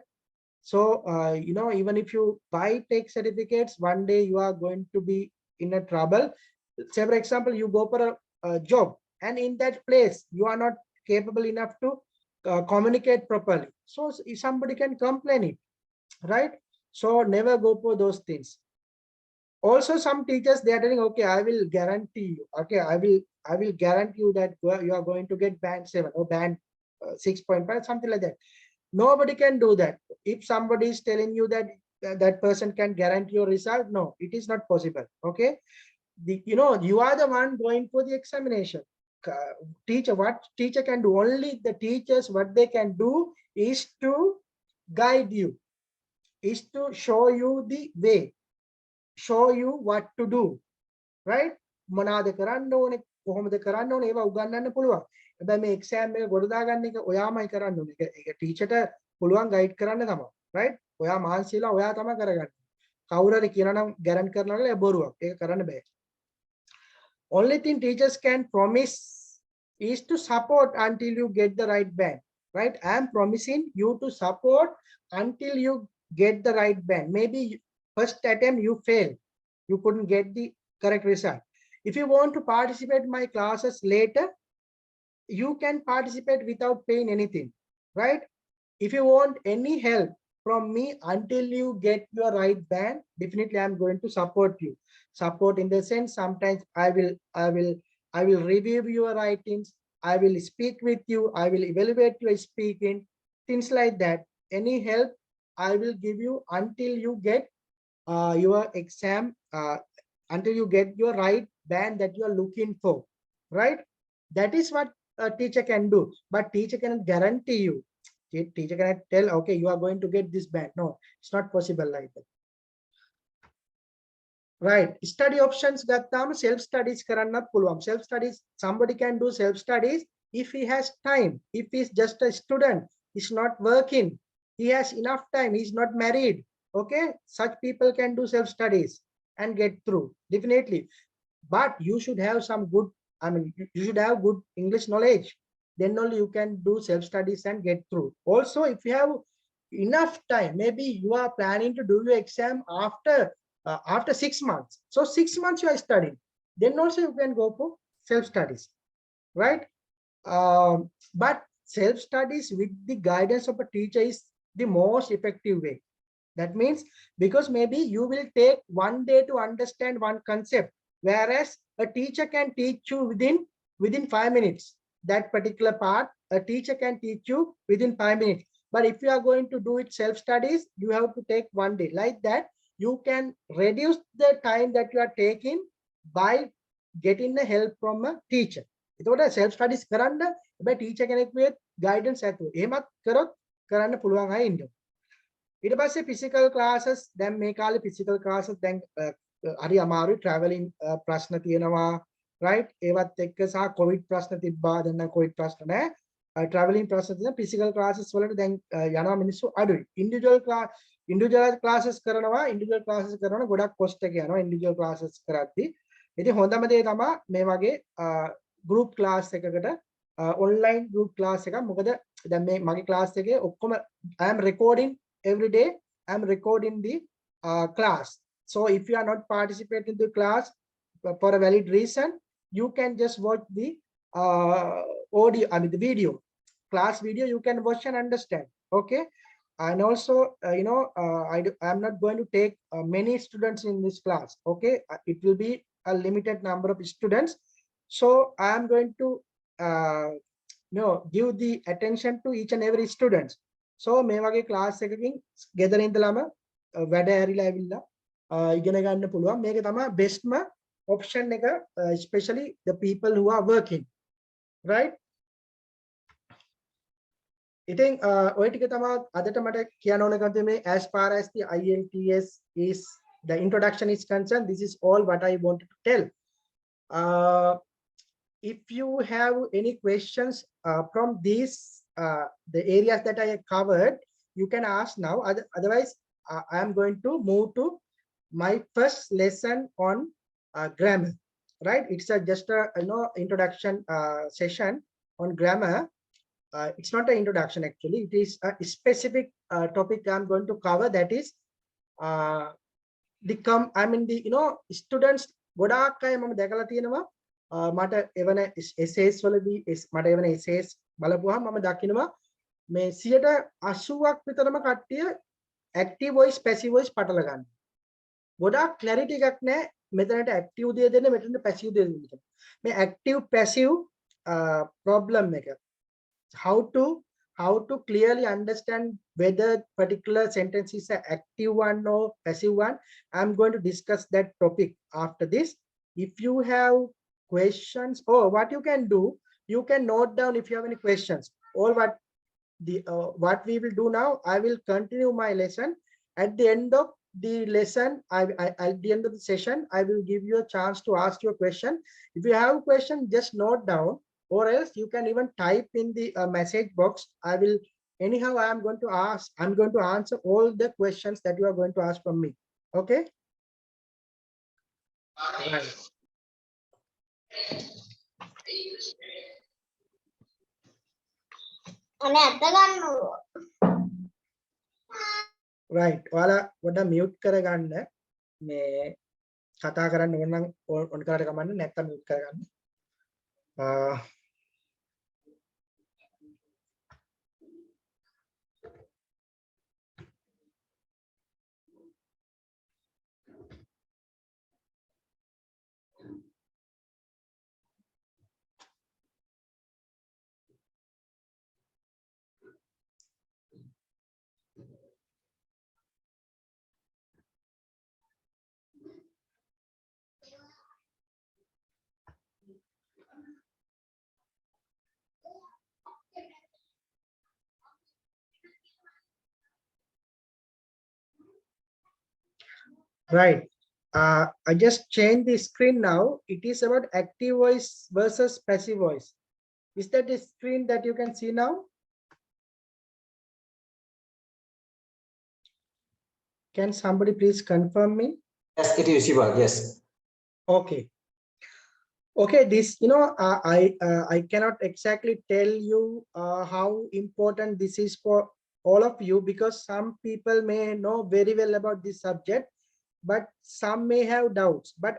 So you know, even if you buy fake certificates, one day you are going to be in a trouble. Say for example, you go for a job, and in that place you are not capable enough to communicate properly, so somebody can complain it, right? So never go for those things. Also, some teachers, they are telling, okay, I will guarantee you, okay, I will guarantee you that you are going to get band 7 or band 6.5, something like that. Nobody can do that. If somebody is telling you that that person can guarantee your result, no, it is not possible. Okay, you know, you are the one going for the examination. What teacher can do, only the teachers, what they can do is to guide you, is to show you the way, show you what to do, right? මොනවාද කරන්න ඕනේ, කොහොමද කරන්න ඕනේ, ඒවා උගන්වන්න පුළුවන්. හැබැයි මේ එක්සෑම් එක ගොඩ දාගන්න එක ඔයාමයි කරන්න ඕනේ. ඒක ටීචර්ට පුළුවන් ගයිඩ් කරන්න තමයි, right? ඔයා මහන්සියලා ඔයා තමයි කරගන්නේ. කවුරු හරි කියනවා නම් ගැරන්ට් කරනවා කියලා බොරුවක්. ඒක කරන්න බෑ. Only thing teachers can promise is to support until you get the right band, right? I am promising you to support until you get the right band. Maybe first attempt you fail, you couldn't get the correct result. If you want to participate in my classes later, you can participate without paying anything, right? If you want any help from me until you get your right band, definitely I'm going to support you. Support in the sense, sometimes I will review your writings, I will speak with you, I will evaluate your speaking, things like that. Any help I will give you until you get your exam, until you get your right band that you are looking for, right? That is what a teacher can do. But teacher cannot guarantee you. Teacher cannot tell, okay, you are going to get this band. No, it's not possible like that. Right? Study options ගත්තාම self studies කරන්නත් පුළුවන්. Self studies, somebody can do self studies if he has time. If he's just a student, he's not working, he has enough time, he's not married. Okay, such people can do self studies and get through, definitely. But you should have some good, you should have good English knowledge, then only you can do self studies and get through. Also, if you have enough time, maybe you are planning to do your exam after 6 months, so 6 months you are studying, then also you can go for self studies, right? But self studies with the guidance of a teacher is the most effective way. That means because maybe you will take 1 day to understand one concept, whereas a teacher can teach you within 5 minutes. That particular part, a teacher can teach you within 5 minutes. But if you are going to do it self-studies, you have to take 1 day. Like that, you can reduce the time that you are taking by getting the help from a teacher. එතකොට self studies කරන්න හැබැයි teacher කෙනෙක්ගේ guidance ඇතුව එහෙමත් කරොත් කරන්න පුළුවන් අය ඉන්නවා. ඊට පස්සේ physical classes දැන් මේ කාලේ physical classes දැන් හරි අමාරුයි traveling ප්‍රශ්න තියෙනවා right ඒවත් එක්ක සහ covid ප්‍රශ්න තිබ්බා දැන් නම් covid ප්‍රශ්න නැහැ traveling ප්‍රශ්න තියෙන physical classes වලට දැන් යනවා මිනිස්සු අඩුයි individual classes කරනවා ගොඩක් cost එක යනවා individual classes කරද්දී ඉතින් හොඳම දේ තමයි මේ වගේ group class එකකට online group class එකක් මොකද දැන් මේ මගේ class එකේ ඔක්කොම I am recording every day. I'm recording the class. So if you are not participating in the class for a valid reason, you can just watch the audio, I mean the video, class video. You can watch and understand. Okay. And also, I'm not going to take many students in this class. Okay. It will be a limited number of students. So I am going to give the attention to each and every student. So මේ වගේ class එකකින් ගෙදර ඉඳලාම වැඩ ඇරිලා ඇවිල්ලා ඉගෙන ගන්න පුළුවන්. මේක තමයි බෙස්ට්ම ඔප්ෂන් එක especially the people who are working, right? ඉතින් ඔය ටික තමයි අදට මට කියන්න ඕන කන්තේ මේ as far as the IELTS is the introduction is concerned, this is all what I wanted to tell. If you have any questions from these the areas that I have covered, you can ask now. Otherwise, I am going to move to my first lesson on grammar. Right? It's just a introduction session on grammar. It's not an introduction actually. It is a specific topic I'm going to cover. That is students. ගොඩාක් අය මම දැකලා තියෙනවා මට එවන essays වලදී මට එවන essays බලපුවාම මම දකිනවා මේ 80ක් විතරම කට්ටිය active voice passive voice පටල ගන්න. ගොඩාක් clarity එකක් නැහැ. මෙතනට active දේ දෙන්න මෙතනට passive දේ දෙන්න. මේ active passive problem එක. How to clearly understand whether particular sentence is an active one or passive one. I'm going to discuss that topic after this. If you have questions, or what you can do, you can note down if you have any questions. Or what we will do now, I will continue my lesson. At the end of the lesson, at the end of the session, I will give you a chance to ask your question. If you have a question, just note down, or else you can even type in the message box. I'm going to answer all the questions that you are going to ask from me. Okay. Right. Right. ඔයාලා පොඩ්ඩක් mute කරගන්න. මේ කතා කරන්න ඕන නම් on කරලා කමන්න නැත්නම් mute කරගන්න. Right. I just changed the screen now. It is about active voice versus passive voice. Is that the screen that you can see now? Can somebody please confirm me? Yes, it is visible. Yes. Okay. Okay, this, I cannot exactly tell you how important this is for all of you, because some people may know very well about this subject, but some may have doubts. But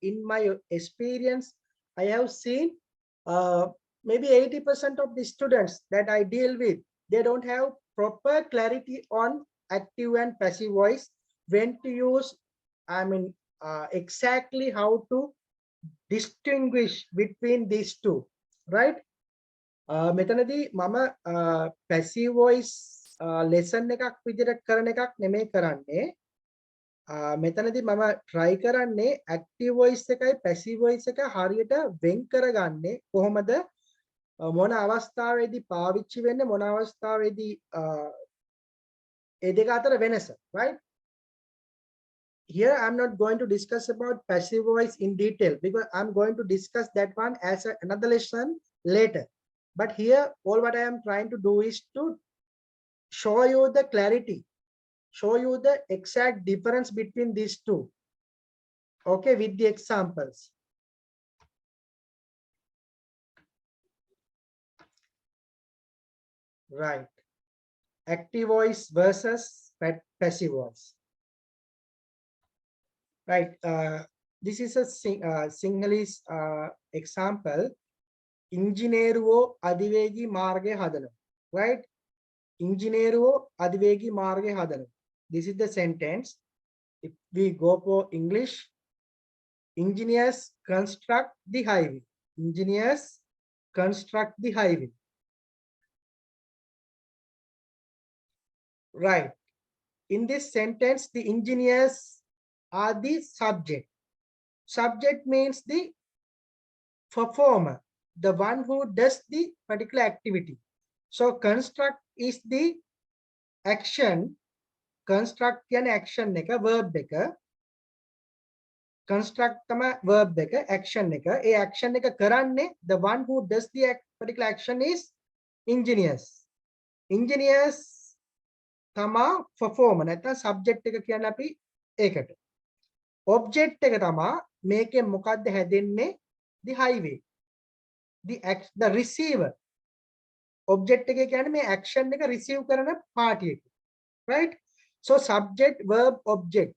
in my experience, I have seen maybe 80% of the students that I deal with, they don't have proper clarity on active and passive voice, when to use, I mean, exactly how to distinguish between these two, right? මෙතනදී මම passive voice lesson එකක් විදිහට කරන එකක් නෙමෙයි කරන්නේ. මෙතනදී මම try කරන්නේ active voice එකයි passive voice එක හරියට වෙන් කරගන්නේ කොහොමද, මොන අවස්ථාවේදී පාවිච්චි වෙන්නේ, මොන අවස්ථාවේදී ඒ දෙක අතර වෙනස, right? Here I'm not going to discuss about passive voice in detail because I'm going to discuss that one as another lesson later. But here all what I am trying to do is to show you the clarity, show you the exact difference between these two, okay, with the examples. Right, active voice versus passive voice. Right, this is a Sinhalese example. ඉංජිනේරුවෝ අධිවේගී මාර්ගය හදනවා, right? ඉංජිනේරුවෝ අධිවේගී මාර්ගය හදනවා. This is the sentence. If we go for English, engineers construct the highway. Engineers construct the highway. Right. In this sentence, the engineers are the subject. Subject means the performer, the one who does the particular activity. So construct is the action. Construct කියන action එක, verb එක. Construct තමයි verb එක, action එක. ඒ action එක කරන්නේ the one who does the particular action is engineers. Engineers තමා performer නැත්නම් subject එක කියන්නේ අපි ඒකට. Object එක තමා මේකෙන් මොකද්ද හැදෙන්නේ? The highway. The receiver. Object එක කියන්නේ මේ action එක receive කරන party එක, right? So subject verb object.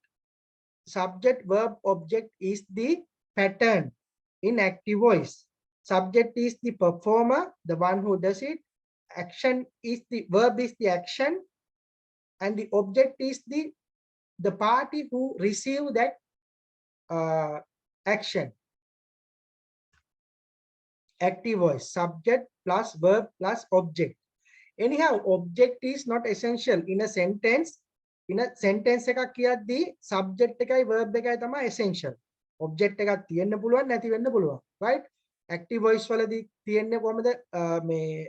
Subject verb object is the pattern in active voice. Subject is the performer, the one who does it. Action is the verb is the action, and the object is the party who receive that action. Active voice, subject plus verb plus object. Anyhow, object is not essential in a sentence. In a sentence එකක් කියද්දී subject එකයි verb එකයි තමයි essential. Object එකක් තියෙන්න පුළුවන් නැති වෙන්න පුළුවන්, right? Active voice වලදී තියෙන්නේ කොහමද මේ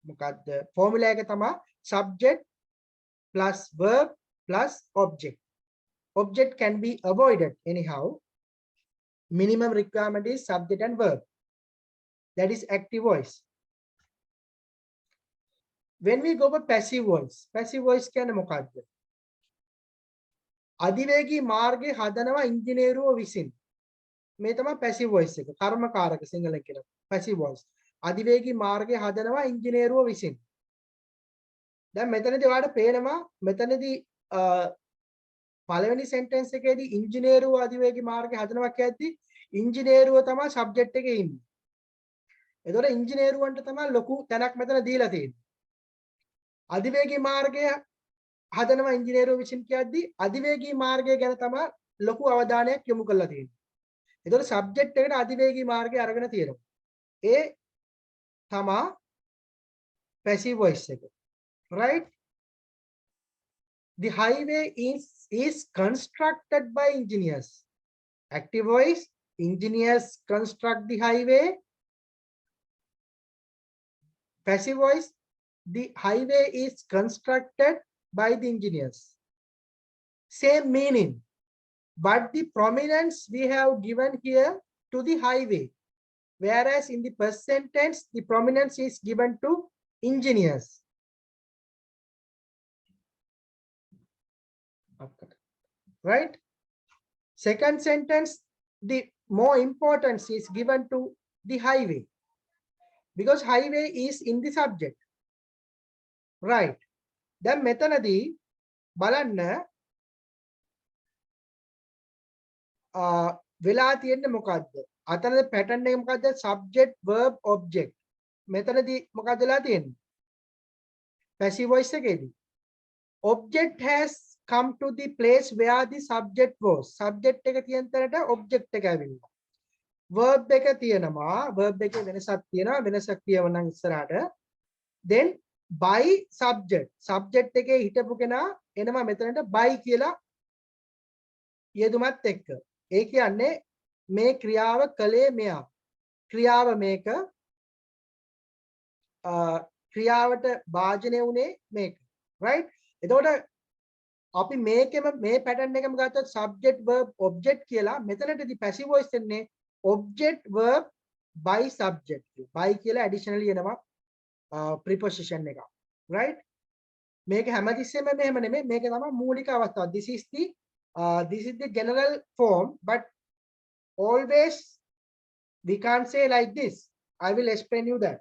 මොකක්ද formula එක තමයි subject plus verb plus object. Object can be avoided anyhow. Minimum requirement is subject and verb. That is active voice. When we go for passive voice කියන්නේ මොකක්ද? අධිවේගී මාර්ගය හදනවා ඉංජිනේරුවෝ විසින්. මේ තමයි passive voice එක. කර්මකාරක සිංහලෙන් කියන passive voice. අධිවේගී මාර්ගය හදනවා ඉංජිනේරුවෝ විසින්. දැන් මෙතනදී ඔයාලට පේනවා මෙතනදී පළවෙනි sentence එකේදී ඉංජිනේරුවෝ අධිවේගී මාර්ගය හදනවා කියද්දී ඉංජිනේරුවෝ තමයි subject එකේ ඉන්නේ. එතකොට ඉංජිනේරුවන්ට තමයි ලොකු තැනක් මෙතන දීලා තියෙන්නේ. අධිවේගී මාර්ගය හදනවා ඉංජිනේරුවෝ විසින් කියද්දී අධිවේගී මාර්ගය ගැන තමයි ලොකු අවධානයක් යොමු කරලා තියෙන්නේ. එතකොට subject එකට අධිවේගී මාර්ගය අරගෙන තියෙනවා. ඒ තමයි passive voice එක. Right? The highway is constructed by engineers. Active voice, engineers construct the highway. Passive voice, the highway is constructed by the engineers. Same meaning, but the prominence we have given here to the highway, whereas in the first sentence the prominence is given to engineers. Right? Second sentence, the more importance is given to the highway because highway is in the subject. Right? Then මෙතනදී බලන්න වෙලා තියෙන්නේ මොකද්ද? අතන pattern එක මොකද්ද? Subject verb object. මෙතනදී මොකද්ද වෙලා තියෙන්නේ? passive voice එකේදී object has come to the place where the subject was. Subject එක තියෙන තැනට object එක ඇවිල්ලා. verb එක තියෙනවා, verb එකේ වෙනසක් තියෙනවා, වෙනසක් කියවනම් ඉස්සරහට. then by subject, subject එකේ හිටපු කෙනා එනවා මෙතනට by කියලා යෙදුමත් එක්ක. ඒ කියන්නේ මේ ක්‍රියාව කළේ මෙයා. ක්‍රියාව මේක ක්‍රියාවට භාජනය වුණේ මේක. right? එතකොට අපි මේකෙම මේ pattern එකම ගත්තොත් subject verb object කියලා මෙතනටදී passive voice එන්නේ object verb by subject. by කියලා additionally එනවා preposition එක. right? මේක හැමතිස්සෙම මෙහෙම නෙමෙයි, මේක තමයි මූලික අවස්ථාව. this is the general form, but always we can't say like this. I will explain you that.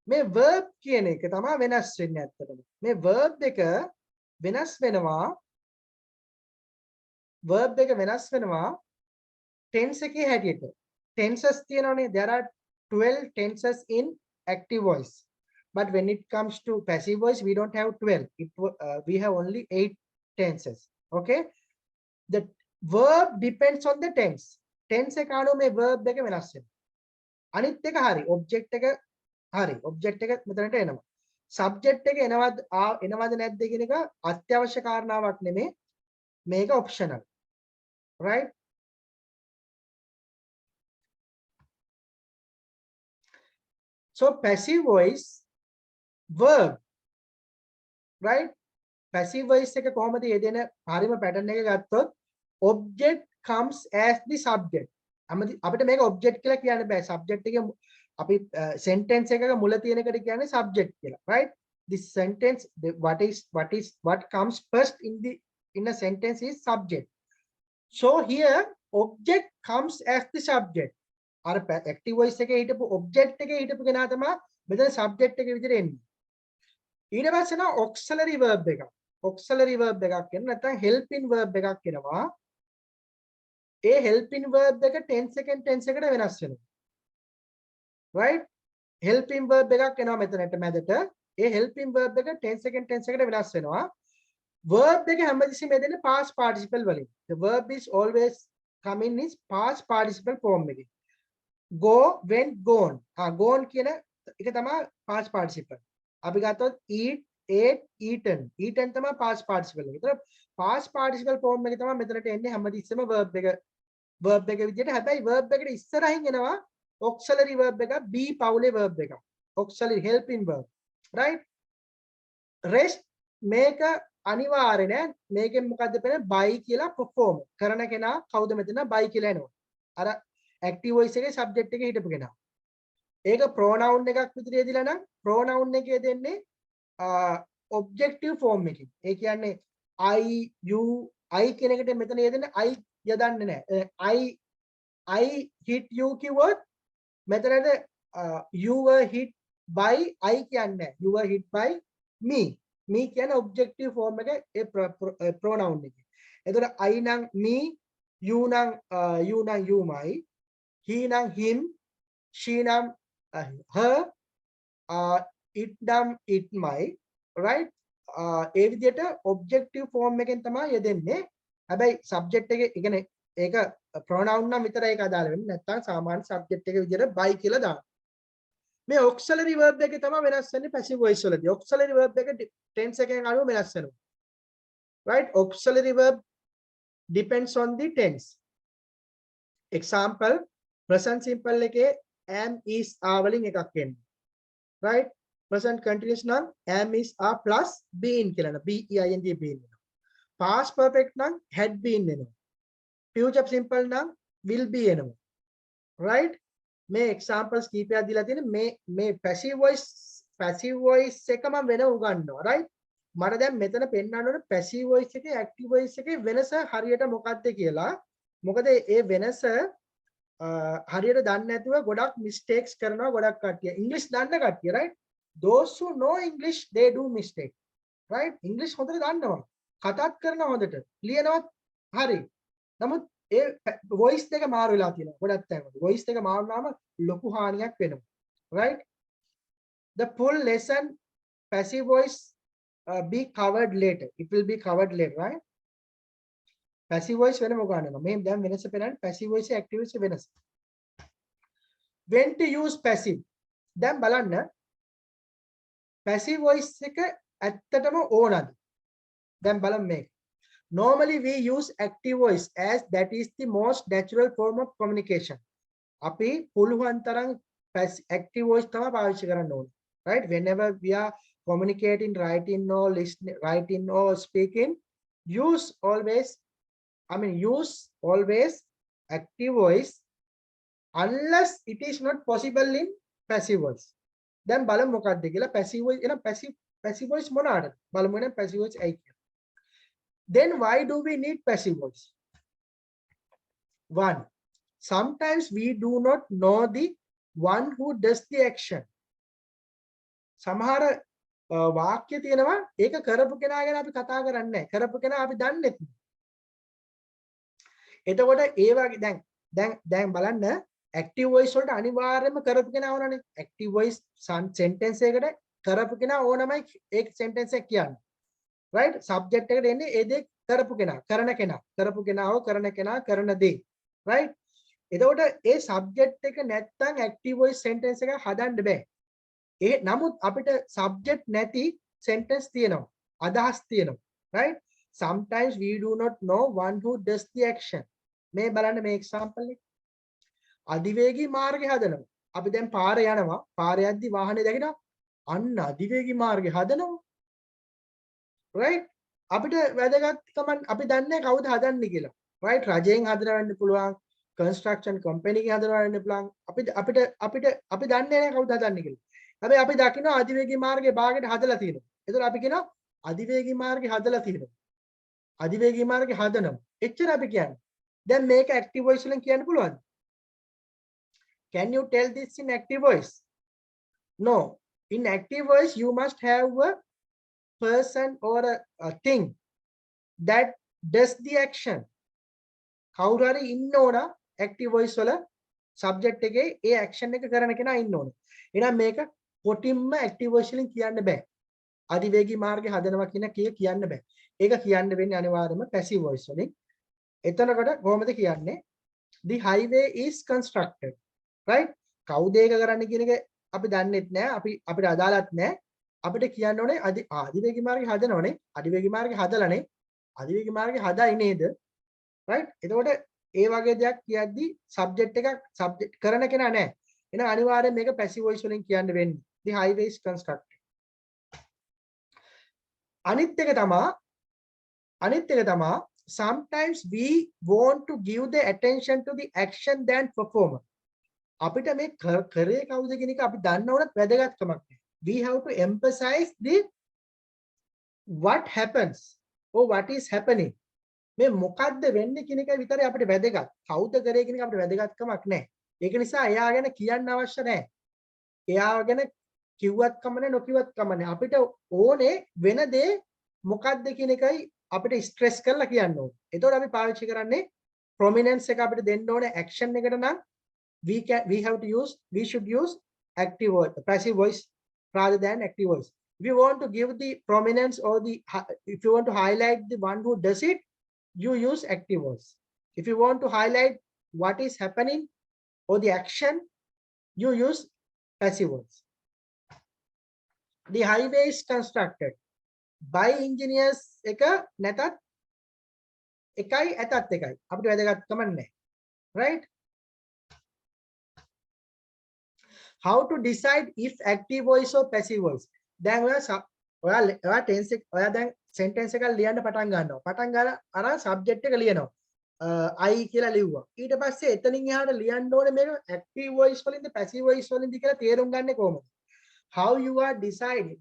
මේ verb කියන එක තමයි වෙනස් වෙන්නේ ඇත්තටම. මේ verb එක වෙනස් වෙනවා, verb එක වෙනස් වෙනවා tense එකේ හැටියට. tenses තියෙනවනේ, there are 12 tenses in active voice, but when it comes to passive voice we don't have 12. We have only 8 tenses. okay, the verb depends on the tense. tense එක අනුව මේ verb එක වෙනස් වෙනවා. අනිත් එක හරි, object එක හරි, object එක මෙතනට එනවා. subject එක එනවද නැද්ද කියන එක අත්‍යවශ්‍ය කාරණාවක් නෙමෙයි, මේක optional. right? so passive voice verb, right? passive voice එක කොහොමද යෙදෙන හරිම pattern එක ගත්තොත් object comes as the subject. අපිට මේක object කියලා කියන්න බෑ. subject එකේ අපි sentence එකක මුල තියෙන එකට කියන්නේ subject කියලා. right? this sentence, what comes first in a sentence is subject. so here object comes as the subject. අර active voice එකේ හිටපු object එකේ හිටපු කෙනා තමයි මෙතන subject එක විදිහට එන්නේ. ඊට පස්සේ නා auxiliary verb එකක්. auxiliary verb එකක් කියන නැත්නම් helping verb එකක් එනවා. ඒ helping verb එක tense එකෙන් tense එකට වෙනස් වෙනවා. right? helping verb එකක් එනවා මෙතනට මැදට. ඒ helping verb එක tense එකෙන් tense එකට වෙනස් වෙනවා. verb එක හැමතිස්සෙම එදෙන්නේ past participle වලින්. the verb is always coming in past participle form එකේ. go, went, gone. gone කියන එක තමයි past participle. අපි ගත්තොත් eat, ate, eaten. eaten තමයි past participle එක. ඒතර past participle form එක තමයි මෙතනට එන්නේ හැමතිස්සෙම verb එක විදිහට. හැබැයි verb එකට ඉස්සරහින් එනවා auxiliary verb එක, be පවුලේ verb එක. auxiliary helping verb. right? rest මේක අනිවාර්ය නෑ. මේකෙන් මොකද්ද පෙන්නේ? by කියලා perform කරන කෙනා කවුද මෙතන? by කියලා එනවා. අර active voice එකේ subject එකේ හිටපු කෙනා. ඒක pronoun එකක් විදිහට යෙදিলা නම් pronoun එකේ දෙන්නේ objective form එකකින්. ඒ කියන්නේ I, you, I කියන එකට මෙතන යෙදෙන්නේ I යදන්නේ නැහැ. I hit you කිව්වොත් මෙතනද you were hit by I කියන්නේ නැහැ. You were hit by me. me කියන්නේ objective form එක ඒ pronoun එකේ. එතකොට I නම් me, you නම් youමයි, he නම් him, she නම් her, it නම් itමයි. right? ඒ විදිහට objective form එකෙන් තමයි යෙදෙන්නේ. හැබැයි subject එකේ කියන්නේ ඒක pronoun නම් විතරයි ඒක අදාළ වෙන්නේ. නැත්නම් සාමාන්‍ය subject එකේ විදිහට by කියලා දාන්න. මේ auxiliary verb එකේ තමයි වෙනස් වෙන්නේ passive voice වලදී. auxiliary verb එක tense එකෙන් අනුව වෙනස් වෙනවා. right? auxiliary verb depends on the tense. example, present simple එකේ am, is, are වලින් එකක් එන්නේ. right? present continuous නම් am, is, are plus been කියලා න be ing been වෙනවා. past perfect නම් had been වෙනවා. future simple නම් will be එනවා. right? මේ examples කීපයක් දීලා තියෙන මේ passive voice එකම වෙන උගන්වනවා. right? මට දැන් මෙතන පෙන්නන්න ඕනේ passive voice එකේ active voice එකේ වෙනස හරියට මොකක්ද කියලා. මොකද ඒ වෙනස හරියට දන්නේ නැතුව ගොඩක් mistakes කරනවා ගොඩක් කට්ටිය. English දන්න කට්ටිය, right? those who know English they do mistake. right? English හොඳට දන්නවා. කතාත් කරනවා හොඳට. ලියනවත් හරි. නමුත් ඒ voice දෙක මාරු වෙලා තියෙනවා. ගොඩක් තැන්වල. voice දෙක මාරු වුණාම ලොකු හානියක් වෙනවා. right? the full lesson passive voice be covered later. It will be covered later, right? Passive voice වෙනම ගන්නවා. මේ දැන් වෙනස පෙන්නන්නේ passive voice active voice වෙනස. When to use passive? දැන් බලන්න passive voice එක ඇත්තටම ඕනද? දැන් බලමු මේක. Normally we use active voice as that is the most natural form of communication. අපි පුළුවන් තරම් active voice තමයි පාවිච්චි කරන්න ඕනේ. Right? Whenever we are communicating, writing or listening, writing or speaking, use always active voice unless it is not possible in passive voice. Then බලමු මොකක්ද කියලා passive voice එන passive voice මොනවාද? බලමු එහෙනම් passive voice ඇයි කියලා. Then why do we need passive voice? One, sometimes we do not know the one who does the action. සමහර වාක්‍ය තියෙනවා ඒක කරපු කෙනා ගැන අපි කතා කරන්නේ නැහැ. කරපු කෙනා අපි දන්නේ නැහැ. එතකොට ඒ වගේ දැන් බලන්න active voice වලට අනිවාර්යයෙන්ම කරපු කෙනා ඕනනේ. active voice sentence එකකට කරපු කෙනා ඕනමයි ඒක sentence එක කියන්නේ. right? subject එකට එන්නේ ඒ දේ කරපු කෙනා, කරන කෙනා, කරපු කෙනා හෝ කරන කෙනා කරන දේ. right? එතකොට ඒ subject එක නැත්තම් active voice sentence එක හදන්න බෑ. ඒ නමුත් අපිට subject නැති sentence තියෙනවා. අදහස් තියෙනවා. right? Sometimes we do not know one who does the action. මේ බලන්න මේ example එක. අධිවේගී මාර්ගය හදනවා. අපි දැන් පාරේ යනවා. පාරේ යද්දි වාහනේ දැකිනවා. අන්න අධිවේගී මාර්ගය හදනවා. right? අපිට වැදගත්කම අපි දන්නේ කවුද හදන්නේ කියලා. right? රජයෙන් හදනවා වෙන්න පුළුවන්. construction company එකේ හදනවා වෙන්න පුළුවන්. අපි දන්නේ නැහැ කවුද හදන්නේ කියලා. හැබැයි අපි දකිනවා අධිවේගී මාර්ගයේ භාගයට හදලා තියෙනවා. ඒතර අපි කියනවා අධිවේගී මාර්ගය හදලා තියෙනවා. අධිවේගී මාර්ගය හදනවා. එච්චර අපි කියන්නේ. දැන් මේක active voice වලින් කියන්න පුළුවන්ද? Can you tell this in active voice? No. In active voice you must have a person or a thing that does the action. කවුරු හරි ඉන්න ඕන active voice වල subject එකේ ඒ action එක කරන කෙනා ඉන්න ඕන. එහෙනම් මේක කොටින්ම active voice වලින් කියන්න බෑ. අධිවේගී මාර්ගය හදනවා කියන කියන්න බෑ. ඒක කියන්න වෙන්නේ අනිවාර්යයෙන්ම passive voice වලින්. එතනකොට කොහොමද කියන්නේ? The highway is constructed. right? කවුද ඒක කරන්නේ කියන එක අපි දන්නෙත් නෑ. අපිට අදාළත් නෑ. අපිට කියන්න ඕනේ අධිවේගී මාර්ගය හදනවනේ. අධිවේගී මාර්ගය හදලානේ. අධිවේගී මාර්ගය හදයි නේද? right? එතකොට ඒ වගේ දෙයක් කියද්දි subject කරන කෙනා නෑ. එහෙනම් අනිවාර්යයෙන් මේක passive voice වලින් කියන්න වෙන්නේ. The highway is constructed. අනිත් එක තමා sometimes we want to give the attention to the action than performer. අපිට මේ කරේ කවුද කියන එක අපි දන්න උනත් වැදගත්කමක් නැහැ. We have to emphasize the what happens or what is happening. මේ මොකද්ද වෙන්නේ කියන එක විතරයි අපිට වැදගත්. කවුද කරේ කියන එක අපිට වැදගත්කමක් නැහැ. ඒක නිසා එයා ගැන කියන්න අවශ්‍ය නැහැ. එයා ගැන කිව්වත් කම නැහැ නොකිව්වත් කම නැහැ. අපිට ඕනේ වෙන දේ මොකද්ද කියන එකයි අපිට ස්ට්‍රෙස් කරලා කියන්න ඕනේ. එතකොට අපි පාවිච්චි කරන්නේ prominence එක අපිට දෙන්න ඕනේ action එකට නම් we should use active voice, passive voice rather than active voice. If you want to give the prominence or if you want to highlight the one who does it, you use active voice. If you want to highlight what is happening or the action, you use passive voice. The highway is constructed by engineers එක නැතත් එකයි ඇතත් එකයි. අපිට වැදගත්කම නැහැ. right? How to decide if active voice or passive voice? දැන් ඔයා tense එක ඔයා දැන් sentence එකක් ලියන්න පටන් ගන්නවා. පටන් ගන්න අර subject එක ලියනවා. I කියලා ලිව්වා. ඊට පස්සේ එතනින් එහාට ලියන්න ඕනේ මේක active voice වලින්ද passive voice වලින්ද කියලා තේරුම් ගන්න කොහොමද? How you are deciding?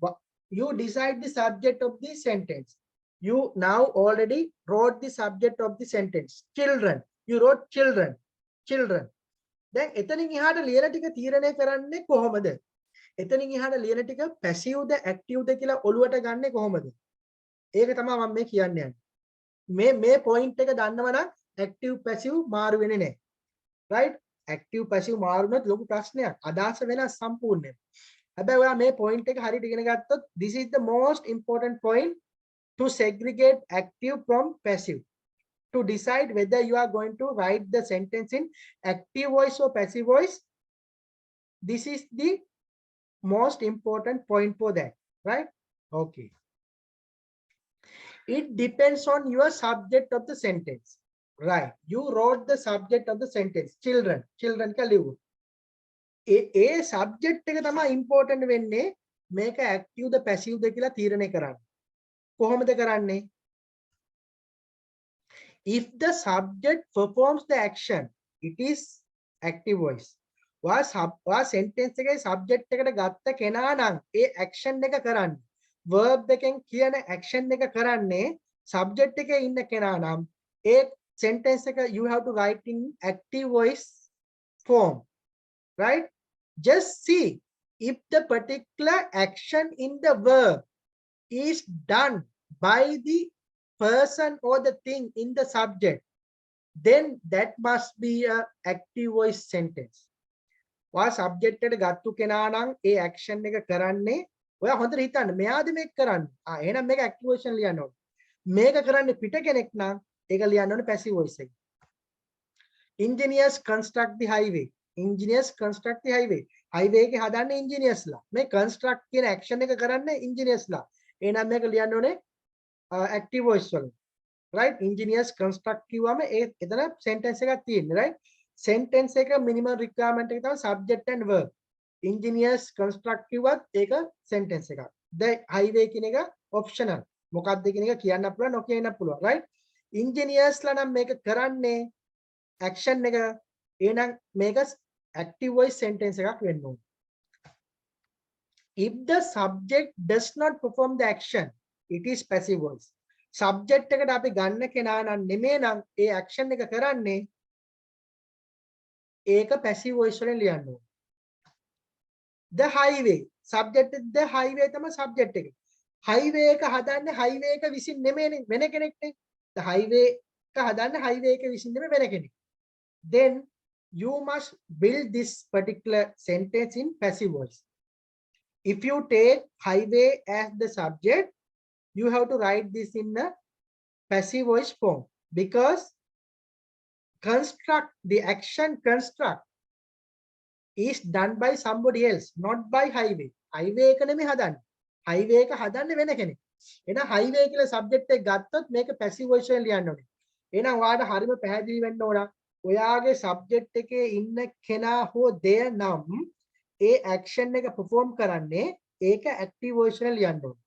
You decide the subject of the sentence. You now already wrote the subject of the sentence. Children. You wrote children. Children. දැන් එතනින් එහාට ලියන ටික තීරණය කරන්නේ කොහොමද? එතනින් එහාට ලියන ටික passive ද active ද කියලා ඔලුවට ගන්නෙ කොහොමද? ඒක තමයි මම මේ කියන්න යන්නේ. මේ point එක දන්නවනම් active passive මාරු වෙන්නේ නැහැ. right? active passive මාරු වුණොත් ලොකු ප්‍රශ්නයක්. අදහස වෙනස් සම්පූර්ණයෙන්. හැබැයි ඔයා මේ point එක හරියට ඉගෙන ගත්තොත් this is the most important point to segregate active from passive, to decide whether you are going to write the sentence in active voice or passive voice. This is the most important point for that, right? Okay. It depends on your subject of the sentence, right? You wrote the subject of the sentence, children. Children ka live. A subject එක තමයි important වෙන්නේ මේක active ද passive ද කියලා තීරණය කරන්න. කොහොමද කරන්නේ? If the subject performs the action, it is active voice. වා sentence එකේ subject එකට ගත්ත කෙනා නම් ඒ action එක කරන්නේ. verb එකෙන් කියන action එක කරන්නේ subject එකේ ඉන්න කෙනා නම් ඒ sentence එක you have to write in active voice form, right? Just see if the particular action in the verb is done by the person or the thing in the subject, then that must be a active voice sentence. වා subject එකට ගත්තු කෙනා නම් ඒ action එක කරන්නේ ඔයා හොඳට හිතන්න මෙයාද මේක කරන්නේ. එහෙනම් මේක active voice එක ලියන්න ඕනේ. මේක කරන්නේ පිට කෙනෙක් නම් ඒක ලියන්න ඕනේ passive voice එක. Engineers construct the highway. Engineers construct the highway. Highway එක හදන්නේ engineers ලා. මේ construct කියන action එක කරන්නේ engineers ලා. එහෙනම් මේක ලියන්න ඕනේ active voice වලින්. Right? Engineers construct කිව්වම ඒ එතන sentence එකක් තියෙන්නේ, right? Sentence එක minimum requirement එක තමයි subject and verb. Engineers construct කිව්වත් ඒක sentence එකක්. The highway කියන එක optional. මොකක්ද කියන එක කියන්න පුළුවන්, නොකියන්න පුළුවන්, right? Engineers ලා නම් මේක කරන්නේ action එක. එහෙනම් මේක active voice sentence එකක් වෙන්න ඕනේ. If the subject does not perform the action, it is passive voice. Subject එකට අපි ගන්න කෙනා නම් නෙමෙයි නම් ඒ action එක කරන්නේ ඒක passive voice වලින් ලියන්න ඕනේ. The highway, subject the highway තමයි subject එක. highway එක හදන්නේ highway එක විසින් නෙමෙයිනේ වෙන කෙනෙක්නේ. The highway එක හදන්නේ highway එක විසින් නෙමෙයි වෙන කෙනෙක්. Then you must build this particular sentence in passive voice. If you take highway as the subject, you have to write this in the passive voice form, because construct, the action construct is done by somebody else, not by highway. Highway එක නෙමෙයි හදන්නේ. highway එක හදන්නේ වෙන කෙනෙක්. එහෙනම් highway කියලා subject එක ගත්තොත් මේක passive voice එකෙන් ලියන්න ඕනේ. එහෙනම් ඔයාලට හරියම පැහැදිලි වෙන්න ඕන. ඔයාගේ subject එකේ ඉන්න කෙනා හෝ දෙය නම් ඒ action එක perform කරන්නේ ඒක active voice එකෙන් ලියන්න ඕනේ.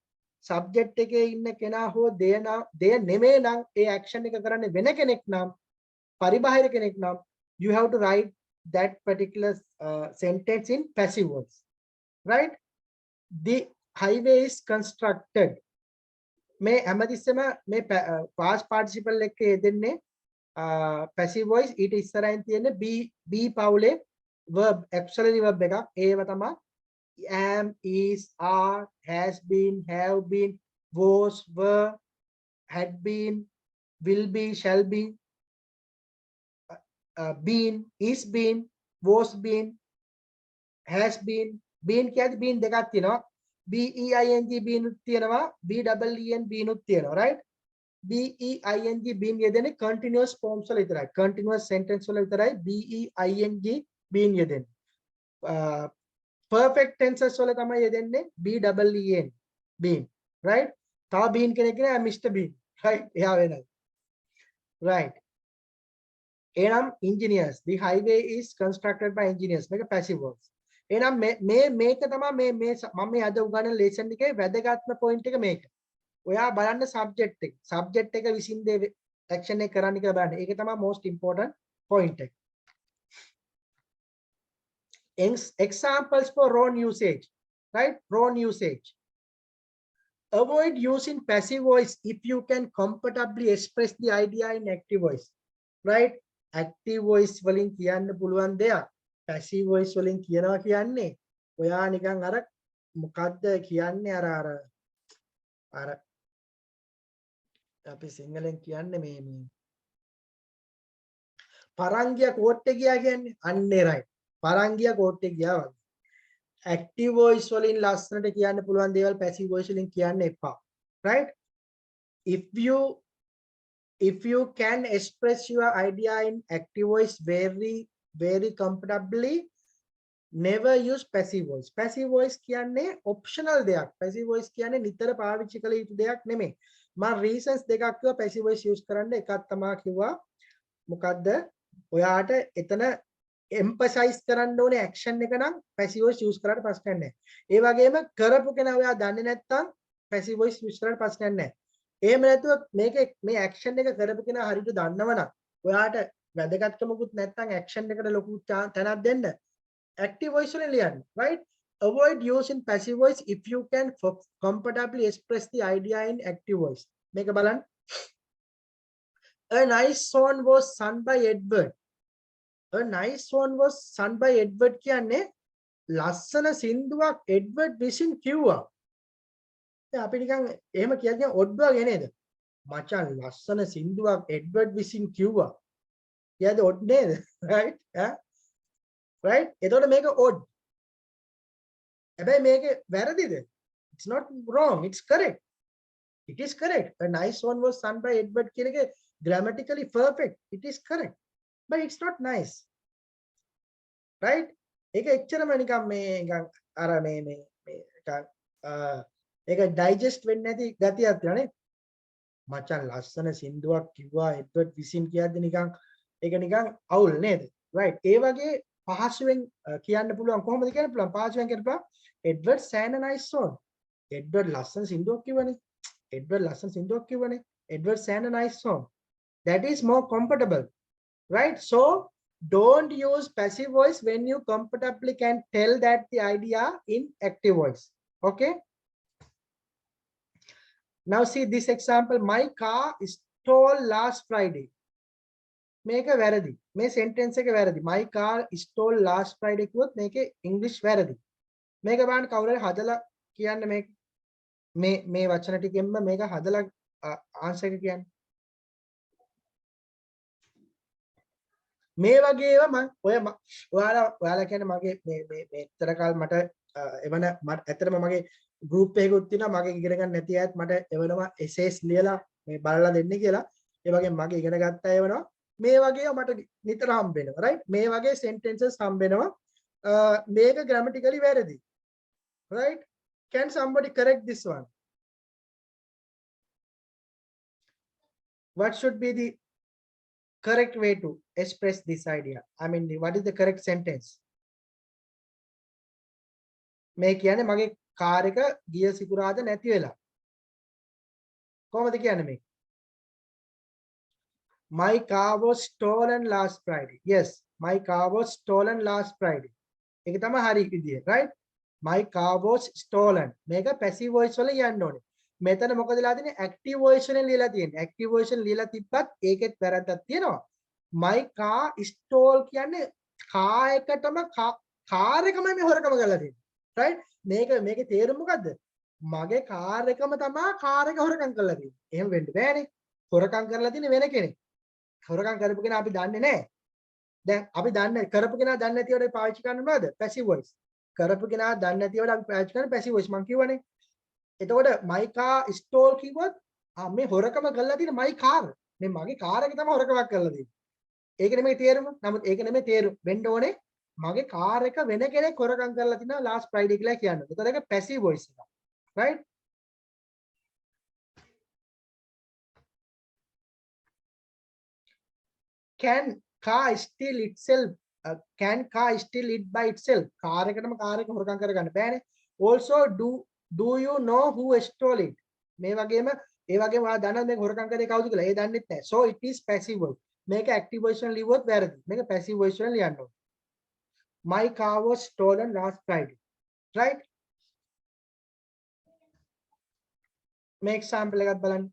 subject එකේ ඉන්න කෙනා හෝ දෙය නෙමෙයි නම් ඒ action එක කරන්නේ වෙන කෙනෙක් නම් පරිබාහිර කෙනෙක් නම් you have to write that particular sentence in passive voice, right? The highway is constructed. මේ හැමතිස්සෙම මේ past participle එකේ යෙදෙන්නේ passive voice. ඊට ඉස්සරහින් තියෙන්නේ be පවුලේ verb, auxiliary verb එකක්. ඒව තමයි am, is, are, has been, have been, was, were, had been, will be, shall be, been, is been, was been, has been. been කියන්නේ been දෙකක් තියෙනවා. BEING been උත් තියෙනවා, BEEN been උත් තියෙනවා, right? BEING been යෙදෙන්නේ continuous forms වල විතරයි. continuous sentence වල විතරයි BEING been යෙදෙන්නේ. perfect tenses වල තමයි යෙදෙන්නේ BEEN been, right? තව been කෙනෙක් නෑ Mr. Bean, right? එයා වෙනයි, right? එහෙනම් engineers, the highway is constructed by engineers. මේක passive voice. එහෙනම් මේක තමයි මේ මම මේ අද උගන්වන lesson එකේ වැදගත්ම point එක මේක. ඔයා බලන්න subject එක. subject එක විසින් දේ action එක කරන්න කියලා බලන්න. ඒක තමයි most important point එක. Examples for wrong usage, right? Wrong usage. Avoid using passive voice if you can comfortably express the idea in active voice, right? Active voice වලින් කියන්න පුළුවන් දෙයක් passive voice වලින් කියනවා කියන්නේ ඔයා නිකන් අර මොකද්ද කියන්නේ අර අපි සිංහලෙන් කියන්නේ මේ පරංගිය කෝට්ටේ ගියා කියන්නේ අන්නේ right. පරංගිය කෝට්ටේ ගියා වගේ. active voice වලින් ලස්සනට කියන්න පුළුවන් දේවල් passive voice වලින් කියන්න එපා. Right? If you can express your idea in active voice very comfortably, never use passive voice. Passive voice කියන්නේ optional දෙයක්. Passive voice කියන්නේ නිතර පාවිච්චි කළ යුතු දෙයක් නෙමෙයි. මම reasons දෙකක් කිව්වා passive voice use කරන්න. එකක් තමයි කිව්වා මොකද්ද? ඔයාට එතන emphasize කරන්න ඕනේ action එක නම් passive voice use කරාට ප්‍රශ්නයක් නැහැ. ඒ වගේම කරපු කෙනා ඔයා දන්නේ නැත්නම් passive voice use කරාට ප්‍රශ්නයක් නැහැ. එහෙම නැතුව මේ action එක කරපු කෙනා හරියට දන්නවනම් ඔයාට වැදගත්කමකුත් නැත්නම් action එකට ලොකු තැනක් දෙන්න active voice වලින් ලියන්න. Right? Avoid using passive voice if you can comfortably express the idea in active voice. මේක බලන්න. A nice song was sung by Edward. A nice song was sung by Edward කියන්නේ ලස්සන සින්දුවක් Edward විසින් කිව්වා. දැන් අපි නිකන් එහෙම කියන්නේ ඔඩ් වගේ නේද? මචං ලස්සන සින්දුවක් එඩ්වර්ඩ් විසින් කිව්වා. කියද ඔඩ් නේද? right? right? එතකොට මේක ඔඩ්. හැබැයි මේක වැරදිද? It's not wrong, it's correct. It is correct. A nice one was sung by Edward කියන එක grammatically perfect. It is correct. But it's not nice. Right? ඒක එච්චරම නිකන් මේ නිකන් අර මේ ඒක ඩයිජෙස්ට් වෙන්නේ නැති ගතියක් තියෙනවා නේ. මචං ලස්සන සින්දුවක් කිව්වා එඩ්වර්ඩ් විසින් කියද්දි නිකන් ඒක නිකන් අවුල් නේද? right? ඒ වගේ පහසුවෙන් කියන්න පුළුවන් කොහොමද කියන්න පුළුවන්? පහසුවෙන් කියන්න Edward sang a nice song. Edward ලස්සන සින්දුවක් කිව්වනේ. එඩ්වර්ඩ් ලස්සන සින්දුවක් කිව්වනේ. Edward sang a nice song. That is more comfortable. Right? So don't use passive voice when you comfortably can tell that the idea in active voice. Okay? Now see this example. My car stole last Friday. Make a වැරදි. මේ sentence එක වැරදි. My car stole last Friday කිව්වොත් මේකේ English වැරදි. මේක බලන්න කවුරු හරි හදලා කියන්න මේ වචන ටිකෙන්ම මේක හදලා answer එක කියන්න. මේ වගේ ඒවා මම ඔයාලා කියන්නේ මගේ මේ එතර කාල මට එවන ඇත්තටම මගේ group එකකුත් තියෙනවා මගේ ඉගෙන ගන්න නැති අයත් මට එවනවා essays ලියලා මේ බලලා දෙන්න කියලා. ඒ වගේ මගේ ඉගෙන ගත්ත අය වෙනවා. මේ වගේ මට නිතර හම්බ වෙනවා. right? මේ වගේ sentences හම්බ වෙනවා. මේක grammatically වැරදි. right? Can somebody correct this one? What should be the correct way to express this idea? I mean, what is the correct sentence? මේ කියන්නේ මගේ කාර් එක ගිය සිකුරාදා නැති වෙලා. කොහොමද කියන්නේ මේක? My car was stolen last Friday. Yes, my car was stolen last Friday. ඒක තමයි හරි විදිය, right? My car was stolen. මේක passive voice වල යන්න ඕනේ. මෙතන මොකද ලා තියෙන්නේ? active voice වලින් ලියලා තියෙන්නේ. active voice වලින් ලියලා තිබ්බත් ඒකෙත් වැරද්දක් තියෙනවා. My car stole කියන්නේ car එකටම car එකම මේ හොරකම කරලා තියෙන්නේ. right? මේකේ තේරුම මොකද්ද? මගේ car එකම තමයි car එක හොරකම් කරලා තියෙන්නේ. එහෙම වෙන්න බෑනේ. හොරකම් කරලා තියෙන්නේ වෙන කෙනෙක්. හොරකම් කරපු කෙනා අපි දන්නේ නැහැ. දැන් අපි දන්නේ කරපු කෙනා දන්නේ නැතිවට පාවිච්චි කරන්න මොනවද? passive voice. කරපු කෙනා දන්නේ නැතිවට අපි පාවිච්චි කරන passive voice මම කියවනේ. එතකොට my car stole කිව්වොත් මේ හොරකම කරලා තියෙන my car. මේ මගේ car එක තමයි හොරකමක් කරලා තියෙන්නේ. ඒක නෙමෙයි තේරුම. නමුත් ඒක නෙමෙයි තේරුම. වෙන්න ඕනේ මගේ car එක වෙන කෙනෙක් හොරකම් කරලා තිනවා last Friday කියලා කියන්න. එතකොට ඒක passive voice එක. right? Can car steal itself? Can car steal it by itself? car එකටම car එක හොරකම් කරගන්න බෑනේ. Also do you know who stole it? මේ වගේම ඒ වගේම ඔයා දන්නවද මේක හොරකම් කරේ කවුද කියලා? ඒ දන්නෙත් නැහැ. So it is passive voice. මේක active voice වලින් ලියුවොත් වැරදි. මේක passive voice වලින් ලියන්න ඕනේ. My car was stolen last Friday. Right? මේ example එකක් බලන්න.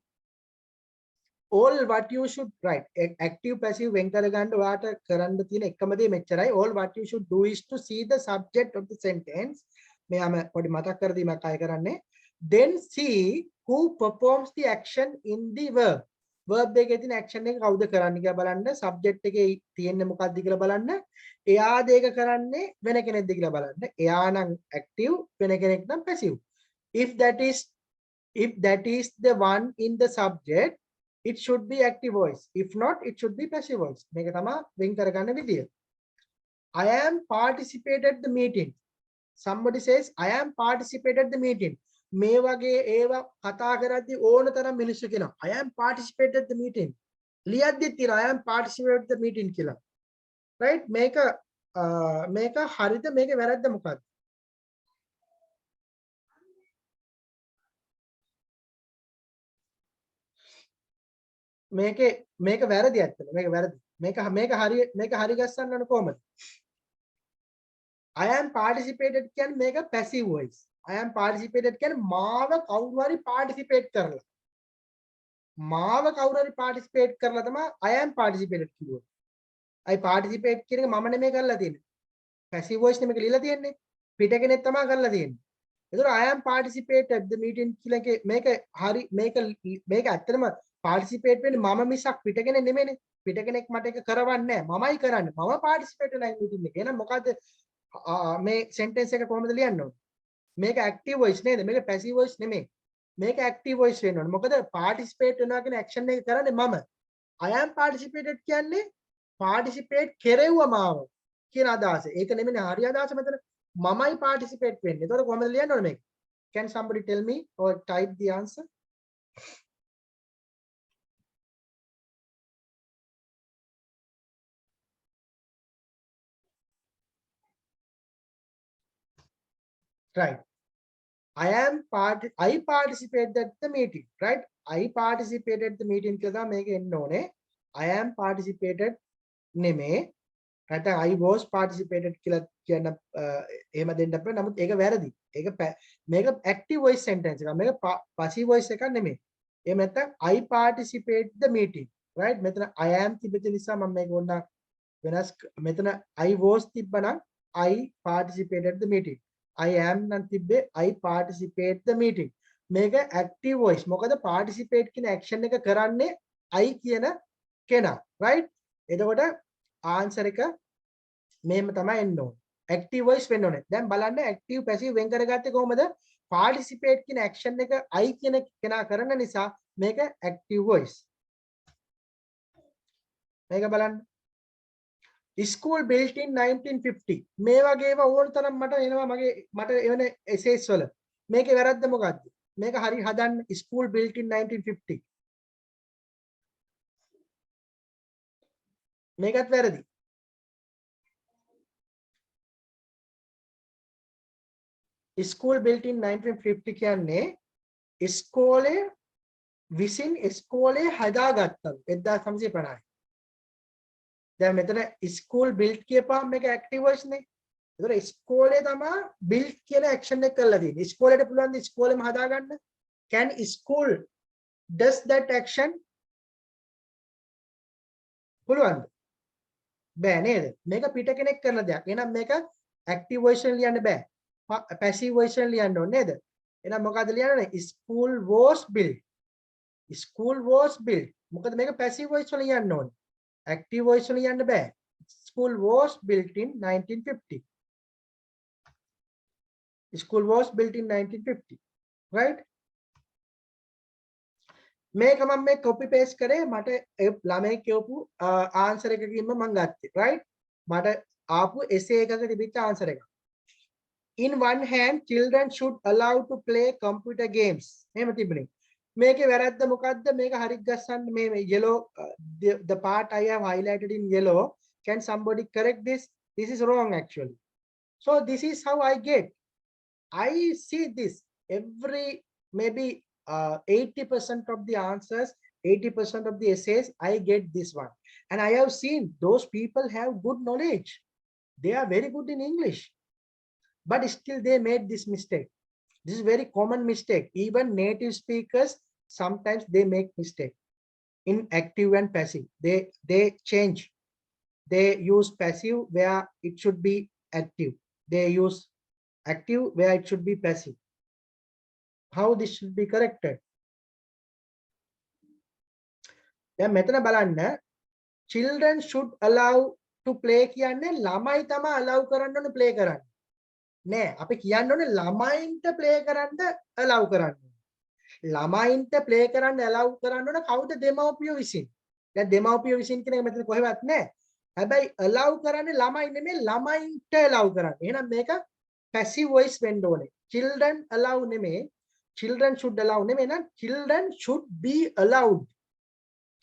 All what you should write. Active passive වෙන් කරගන්න ඔයාට කරන්න තියෙන එකම දේ මෙච්චරයි. All what you should do is to see the subject of the sentence. මෙයාම පොඩි මතක් කර දීමක් අය කරන්නේ. Then see who performs the action in the verb. verb එකේ තියෙන action එක කවුද කරන්නේ කියලා බලන්න, subject එකේ තියෙන්නේ මොකක්ද කියලා බලන්න, එයාද ඒක කරන්නේ වෙන කෙනෙක්ද කියලා බලන්න. එයා නම් active, වෙන කෙනෙක් නම් passive. if that is the one in the subject, it should be active voice. If not, it should be passive voice. මේක තමයි වෙන් කරගන්න විදිය. I am participated the meeting. Somebody says I am participated the meeting. මේ වගේ ඒවා කතා කරද්දී ඕන තරම් මිනිස්සු කියනවා I am participated the meeting. ලියද්දි තියෙනවා I am participated the meeting කියලා. right? මේක හරිද මේක වැරද්ද මොකක්ද? මේක වැරදි ඇත්තද? මේක වැරදි. මේක හරි ගස්සන්න ඕන කොහමද? I am participated කියන්නේ මේක passive voice. I am participated කියන්නේ මාව කවුරු හරි participate කරලා. මාව කවුරු හරි participate කරලා තමයි I am participated කිව්වොත්. I participate කියන එක මම නෙමෙයි කරලා තියෙන්නේ. passive voice නෙමෙයි ලියලා තියෙන්නේ. පිට කෙනෙක් තමයි කරලා තියෙන්නේ. ඒතර I am participated the meeting කියලා මේක හරි මේක ඇත්තටම participate වෙන්නේ මම මිසක් පිට කෙනෙක් නෙමෙයිනේ. පිට කෙනෙක් මට ඒක කරවන්නේ නැහැ. මමයි කරන්නේ. මම participate වෙලා meeting එකේ. එහෙනම් මොකද්ද මේ sentence එක කොහොමද ලියන්න ඕනේ? මේක active voice නේද? මේක passive voice නෙමෙයි. මේක active voice වෙන්න ඕනේ. මොකද participate වෙනවා කියන action එක කරන්නේ මම. I am participated කියන්නේ participate කෙරෙව්වා මාව කියන අදහස. ඒක නෙමෙයි හරි අදහස මෙතන. මමයි participate වෙන්නේ. එතකොට කොහොමද ලියන්න ඕනේ මේක? Can somebody tell me or type the answer? Right. I participated at the meeting, right? I participated at the meeting කියලා මේක එන්න ඕනේ. I am participated නෙමෙයි. නැත්නම් I was participated කියලා කියන එහෙම දෙන්න අපේ. නමුත් ඒක වැරදි. මේක active voice sentence එකක්. මේක passive voice එකක් නෙමෙයි. එහෙම නැත්නම් I participate the meeting, right? මෙතන I am තිබෙච්ච නිසා මම මේක ඕන වෙනස් මෙතන I was තිබ්බනම් I participated the meeting. I am නම් තිබ්බේ I participate the meeting. මේක active voice. මොකද participate කියන action එක කරන්නේ I කියන කෙනා, right? එතකොට answer එක මෙහෙම තමයි එන්න ඕනේ. active voice වෙන්න ඕනේ. දැන් බලන්න active passive වෙන් කරගත්තේ කොහොමද? participate කියන action එක I කියන කෙනා කරන නිසා මේක active voice. මේක බලන්න. School built in 1950. මේ වගේ ඒවා ඕන තරම් මට එනවා මට එවන essays වල. මේකේ වැරද්ද මොකද්ද? මේක හරි හදන්න school built in 1950. මේකත් වැරදි. School built in 1950 කියන්නේ ඉස්කෝලේ හදාගත්තා 1950. දැන් මෙතන school built කියපුවාම මේක active voice නේ. ඒතර ඉස්කෝලේ තමයි built කියන action එක කරලා තියෙන්නේ. ඉස්කෝලේට පුළුවන් ද ඉස්කෝලේම හදාගන්න? Can school does that action? පුළුවන්ද? බෑ නේද? මේක පිට කෙනෙක් කරන දෙයක්. එහෙනම් මේක active voice එකෙන් ලියන්න බෑ. passive voice එකෙන් ලියන්න ඕනේ නේද? එහෙනම් මොකද්ද ලියන්න ඕනේ? School was built. School was built. මොකද මේක passive voice වල ලියන්න ඕනේ. active voice වල ලියන්න බෑ. School was built in 1950. School was built in 1950. Right? මේක මම මේ copy paste කරේ මට ළමයි කියපු answer එකකින්ම මම ගත්තේ. right? මට ආපු essay එකක තිබිච්ච answer එක. In one hand, children should allow to play computer games. එහෙම තිබුණේ. මේකේ වැරද්ද මොකද්ද? මේක හරි ගස්සන්න මේ yellow the part I have highlighted in yellow. Can somebody correct this? This is wrong actually. So this is how I get. I see this every maybe 80% of the answers, 80% of the essays, I get this one. And I have seen those people have good knowledge. They are very good in English. But still they made this mistake. This is very common mistake. Even native speakers, sometimes they make mistake in active and passive. They change. They use passive where it should be active. They use active where it should be passive. How this should be corrected? දැන් මෙතන බලන්න children should allow to play කියන්නේ ළමයි තමයි allow කරන්න ඕනේ play කරන්න. නෑ අපි කියන්න ඕනේ ළමයින්ට play කරන්න allow කරන්න. ළමයින්ට play කරන්න allow කරන්න ඕනේ කවුද දෙමව්පියෝ විසින්. දැන් දෙමව්පියෝ විසින් කියන එක මෙතන කොහෙවත් නෑ. හැබැයි allow කරන්නේ ළමයි නෙමෙයි ළමයින්ට allow කරන්නේ. එහෙනම් මේක passive voice වෙන්න ඕනේ. children allow නෙමෙයි children should allow නෙමෙයි නේද children should be allowed.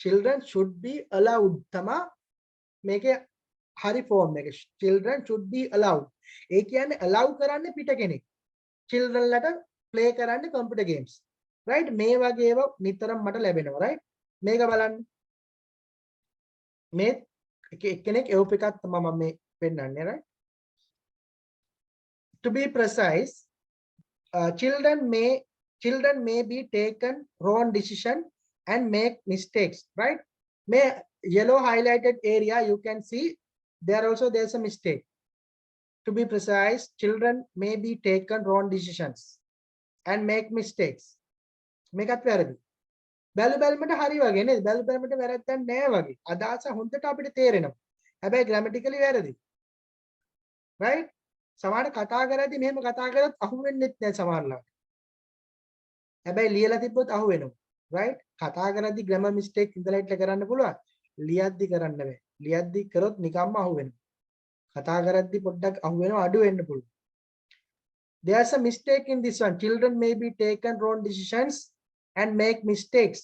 children should be allowed තමයි මේකේ හරි ෆෝම් එක. children should be allowed. ඒ කියන්නේ allow කරන්නේ පිට කෙනෙක්. children ලට play කරන්න computer games. right මේ වගේ ඒවා නිතරම මට ලැබෙනවා right මේක බලන්න. මේ එක්කෙනෙක් එවප එකක් තමයි මම මේ පෙන්නන්නේ right. To be precise, children may be taken wrong decision and make mistakes right. May yellow highlighted area you can see there also there's a mistake. To be precise, children may be taken wrong decisions and make mistakes. මේකත් වැරදි. බැලු බැලමට හරි වගේ නේද? බැලු බැලමට වැරද්දක් නෑ වගේ. අදහස හොඳට අපිට තේරෙනවා. හැබැයි grammatically වැරදි. right? සමහර කතා කරද්දී මෙහෙම කතා කරත් අහු වෙන්නෙත් නෑ සමහරවිට. හැබැයි ලියලා තිබ්බොත් අහු වෙනවා. right? කතා කරද්දී grammar mistake ඉඳලා ඉట్లా කරන්න පුළුවන්. ලියද්දි කරන්න බෑ. ලියද්දි කරොත් නිකම්ම අහු වෙනවා. කතා කරද්දී පොඩ්ඩක් අහු වෙනවා අඩු වෙන්න පුළුවන්. There's a mistake in this one. Children may be taken wrong decisions and make mistakes.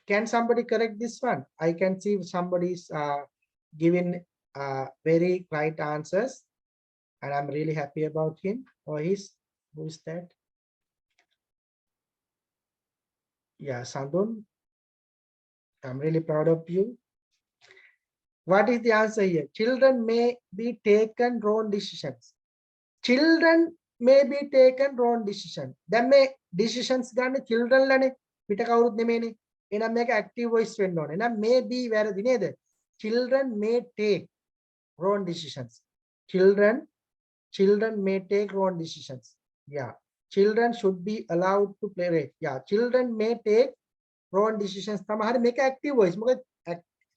Can somebody correct this one? I can see somebody's giving very right answers and I'm really happy about him or his. Who is that? Yeah, Sandun. I'm really proud of you. What is the answer here? Children may be taken wrong decisions. Children may be taken wrong decision. Then may decisions ගන්න children ලනේ පිට කවුරුත් නෙමෙයිනේ. එහෙනම් මේක active voice වෙන්න ඕනේ. එහෙනම් may be වැරදි නේද? Children may take wrong decisions. Children may take wrong decisions. Yeah. Children should be allowed to play. Right. Yeah. Children may take wrong decisions. තමයි හරි මේක active voice. මොකද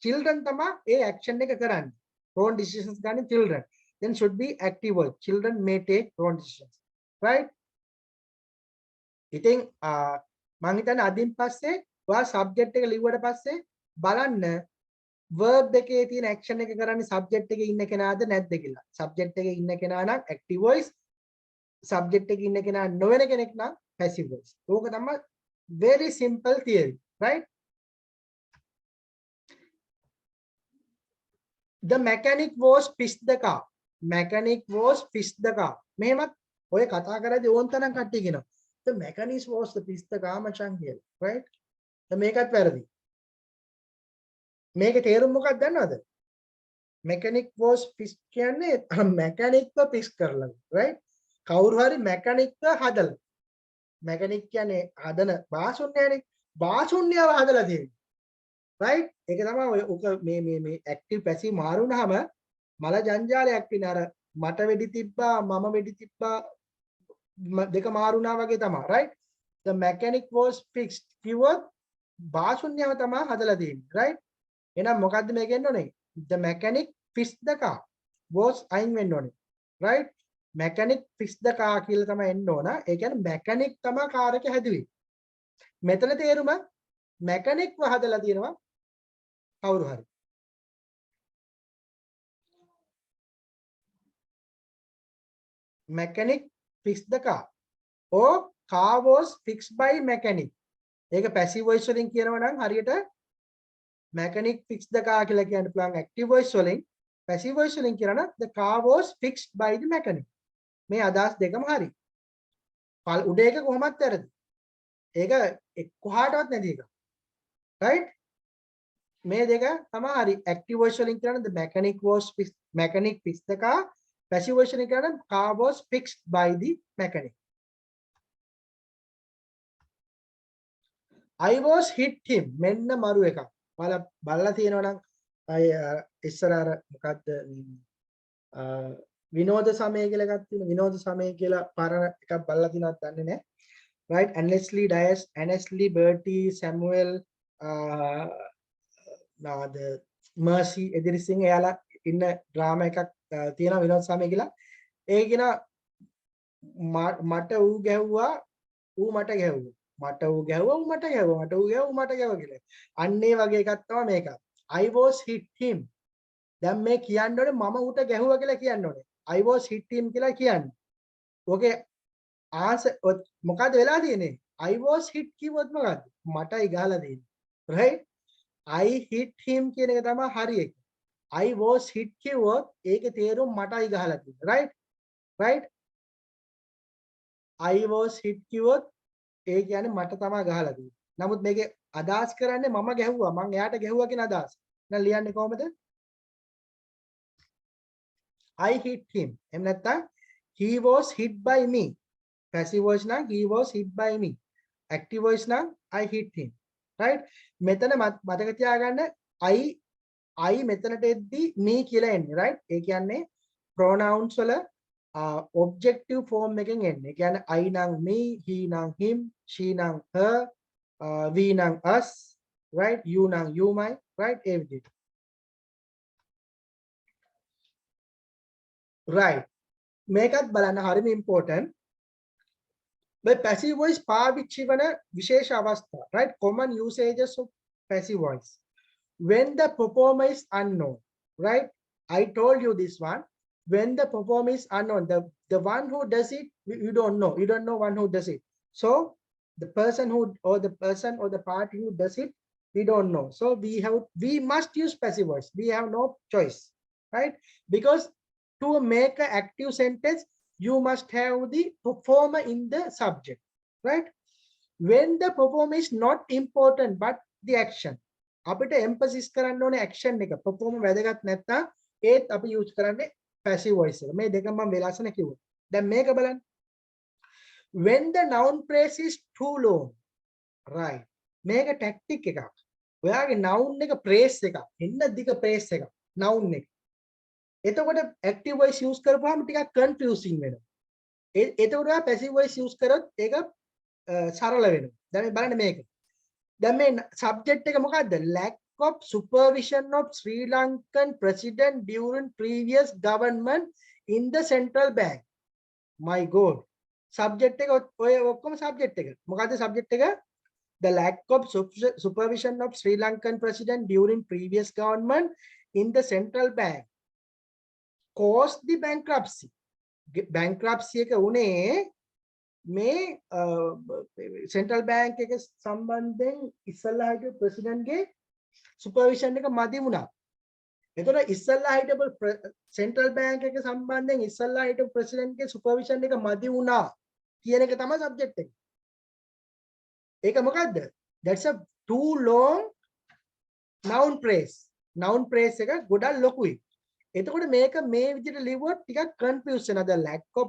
children තමයි ඒ action එක කරන්නේ. Wrong decisions ගන්න children. Then should be active voice. Children may take wrong decisions. Right? ඉතින් මම හිතන්නේ අදින් පස්සේ ඔයා subject එක ලිව්වට පස්සේ බලන්න verb එකේ තියෙන action එක කරන්නේ subject එකේ ඉන්න කෙනාද නැද්ද කියලා. subject එකේ ඉන්න කෙනා නම් active voice, subject එකේ ඉන්න කෙනා නොවන කෙනෙක් නම් passive voice. ඕක තමයි very simple theory, right? The mechanic was fixed the car. Mechanic was fixed the car. මෙහෙමත් ඔය කතා කරද්දී ඕන් තරම් කට්ටිය කියනවා. The mechanic was the fixed the car මචං කියලා. right? දැන් මේකත් වැරදි. මේකේ තේරුම මොකක්ද දන්නවද? mechanic was fixed කියන්නේ mechanic ව fix කරලා. right? කවුරු හරි mechanic ව හදලා. mechanic කියන්නේ හදන බාසුන්නයනේ. බාසුන්නයව හදලා තියෙන්නේ. right? ඒක තමයි ඔක මේ active passive මාරු වුනහම මල ජංජාලයක් වෙන අර මට වෙඩි තිබ්බා මම වෙඩි තිබ්බා දෙක මාරුණා වගේ තමයි right. The mechanic was fixed කිව්වොත් බාසුන්‍යව තමයි හදලා තියෙන්නේ right. එහෙනම් මොකද්ද මේක එන්න ඕනේ? The mechanic fixed the car was අයින් වෙන්න ඕනේ right. mechanic fixed the car කියලා තමයි එන්න ඕන. ඒ කියන්නේ mechanic තමයි කාර් එක හැදුවේ. මෙතන තේරුම mechanic ව හදලා තියෙනවා කවුරු හරි. mechanic fixed the car or car was fixed by mechanic. ඒක passive voice වලින් කියනවා නම් හරියට mechanic fixed the car කියලා කියන්න පුළුවන් active voice වලින්. passive voice වලින් කියනවා නම් the car was fixed by the mechanic. මේ අදහස් දෙකම හරි. උඩ එක කොහොමත් වැරදි. ඒක කොහාටවත් නැති එක. right? මේ දෙක තමයි හරි. active voice වලින් කියනවා the mechanic fixed the car. passive voice වලින් කියනවා car was fixed by the mechanic. I was hit him. මෙන්න මරු එකක්. බලලා තියෙනවා නම් ඉස්සර අර මොකද්ද විනෝද සමය කියලා එකක් තියෙනවා. විනෝද සමය කියලා පරණ එකක් බලලා තියෙනවද දන්නේ නැහැ. right? Annesley, Bertie, Samuel, the Mercy, Edirising, Ayala in a drama Tina Vinod Samegila. Egina Mata U Gahua, U Mata Gahu, Mata U Gahu, Mata Gahu, Mata U Gahu, Mata Gahu. Anne Vagata makeup. I was hit him. Then make Kiandore, Mama Uta Gahu like Kiandore. I was hit him Kila Kian. Okay, answer මොකද වෙලා තියෙන්නේ I was hit කිව්වොත් මොකද්ද මටයි ගහලා තියෙන්නේ right I hit him කියන එක තමයි හරි එක I was hit කිව්වොත් ඒකේ තේරුම මටයි ගහලා තියෙන්නේ right I was hit කිව්වොත් ඒ කියන්නේ මට තමයි ගහලා තියෙන්නේ නමුත් මේකේ අදහස් කරන්නේ මම ගැහුවා මං එයාට ගැහුවා කියන අදහස දැන් ලියන්නේ කොහමද I hit him එහෙම නැත්නම් he was hit by me passive voice now he was hit by me active voice now I hit him right මෙතන මතක තියාගන්න I මෙතනට එද්දි me කියලා එන්නේ right ඒ කියන්නේ pronouns වල objective form එකෙන් එන්නේ ඒ කියන්නේ I නම් me he නම් him she නම් her we නම් us right you නම් you my right ඒ විදිහට right මේකත් බලන්න හරිම important But passive voice පාවිච්චි වන විශේෂ අවස්ථා right common usages of passive voice when the performer is unknown right I told you this one when the performer is unknown the one who does it you don't know one who does it so the person who or the party who does it we don't know so we must use passive voice we have no choice right because to make an active sentence you must have the performer in the subject right when the performer is not important but the action අපිට emphasis කරන්න ඕනේ action එක performer වැදගත් නැත්නම් ඒත් අපි use කරන්නේ passive voice එක මේ දෙකම මම වෙලාසන කිව්වා දැන් මේක බලන්න when the noun phrase is too long right මේක tactic එකක් ඔයාගේ noun එක phrase එකක් එන්න දිග phrase එකක් noun එක එතකොට active voice use කරපුවාම ටිකක් confusing වෙනවා. එතකොට passive voice use කරොත් ඒක සරල වෙනවා. දැන් මේ බලන්න මේක. දැන් මේ subject එක මොකද්ද? Lack of supervision of Sri Lankan president during previous government in the central bank. My God. Subject එක ඔය ඔක්කොම subject එක. මොකද්ද subject එක? The lack of supervision of Sri Lankan president during previous government in the central bank. Caused the bankruptcy එක උනේ මේ central bank එක සම්බන්ධයෙන් ඉස්සල්ලා හිටපු president ගේ supervision එක මදි වුණා. එතකොට ඉස්සල්ලා හිටපු central bank එක සම්බන්ධයෙන් ඉස්සල්ලා හිටපු president ගේ supervision එක මදි වුණා කියන එක තමයි subject එක. ඒක මොකද්ද? That's a too long noun phrase. Noun phrase එක ගොඩක් ලොකුයි. එතකොට මේක මේ විදිහට ලිව්වොත් ටිකක් confuse වෙනවා the lack of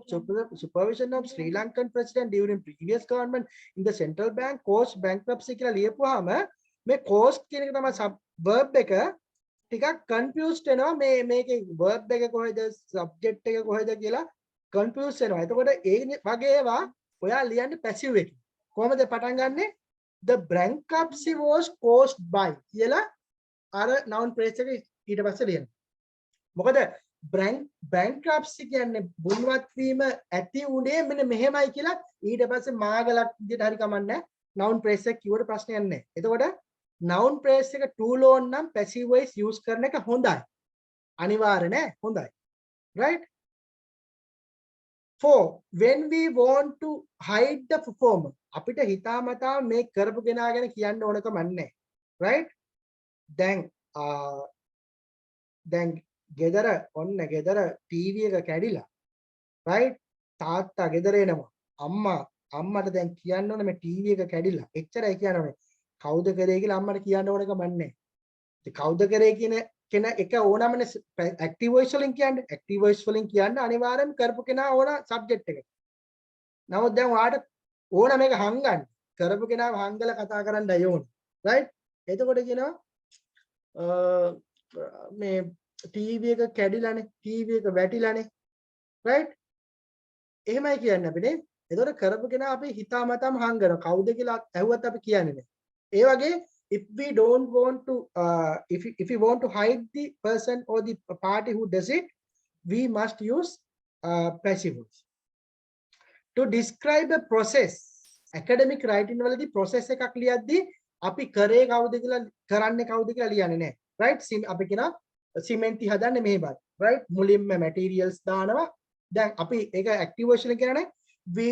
supervision of Sri Lankan president during previous government in the central bank caused bankruptcy කියලා ලියපුවාම මේ caused කියන එක තමයි verb එක ටිකක් confused වෙනවා මේකේ verb එක කොහෙද subject එක කොහෙද කියලා confuse වෙනවා. එතකොට ඒ වගේ ඒවා ඔයා ලියන්නේ passive එකකින්. කොහොමද පටන් ගන්නෙ? The bankruptcy was caused by කියලා අර noun phrase එක ඊට පස්සේ ලියනවා. මොකද bankruptcy කියන්නේ බුල්වත් වීම ඇති උනේ මෙන්න මෙහෙමයි කියලා ඊට පස්සේ මාගලක් විදිහට හරි කමන්නේ noun phrase එක කිව්වට ප්‍රශ්නයක් නැහැ. එතකොට noun phrase එක too long නම් passive voice use කරන එක හොඳයි. අනිවාර්ය නෑ හොඳයි. right? 4 when we want to hide the performer අපිට හිතාමතා මේ කරපු කෙනා ගැන කියන්න ඕනකම නැහැ. right? දැන් ගෙදර ඔන්න ගෙදර ටීවී එක කැඩිලා right තාත්තා ගෙදර එනවා අම්මට දැන් කියන්න ඕනේ මේ ටීවී එක කැඩිලා එච්චරයි කියන්න ඕනේ කවුද කරේ කියලා අම්මට කියන්න ඕනකම නැහැ ඉතින් කවුද කරේ කියන කෙන එක ඕනමනේ active voice වලින් කියන්නේ අනිවාර්යෙන් කරපු කෙනා ඕන subject එක නමුත් දැන් ඔයාලට ඕන මේක හංගන්න කරපු කෙනාව හංගලා කතා කරන්නයි ඕන right එතකොට කියනවා මේ ටීවී එක කැඩිලානේ ටීවී එක වැටිලානේ right එහෙමයි කියන්නේ අපිනේ එතකොට කරපු කෙනා අපි හිතාමතාම හංගනවා. කවුද කියලා ඇහුවත් අපි කියන්නේ නැහැ. ඒ වගේ if we don't want to if we want to hide the person or the party who does it, we must use passive voice. To describe a process, academic writing වලදී process එකක් ලියද්දී අපි කරේ කවුද කියලා කරන්නේ කවුද කියලා ලියන්නේ නැහැ. right? අපි කියන සිමෙන්ති හදන්නේ මෙහෙමයි. right? මුලින්ම materials දානවා. දැන් අපි ඒක active version එක කියන්නේ we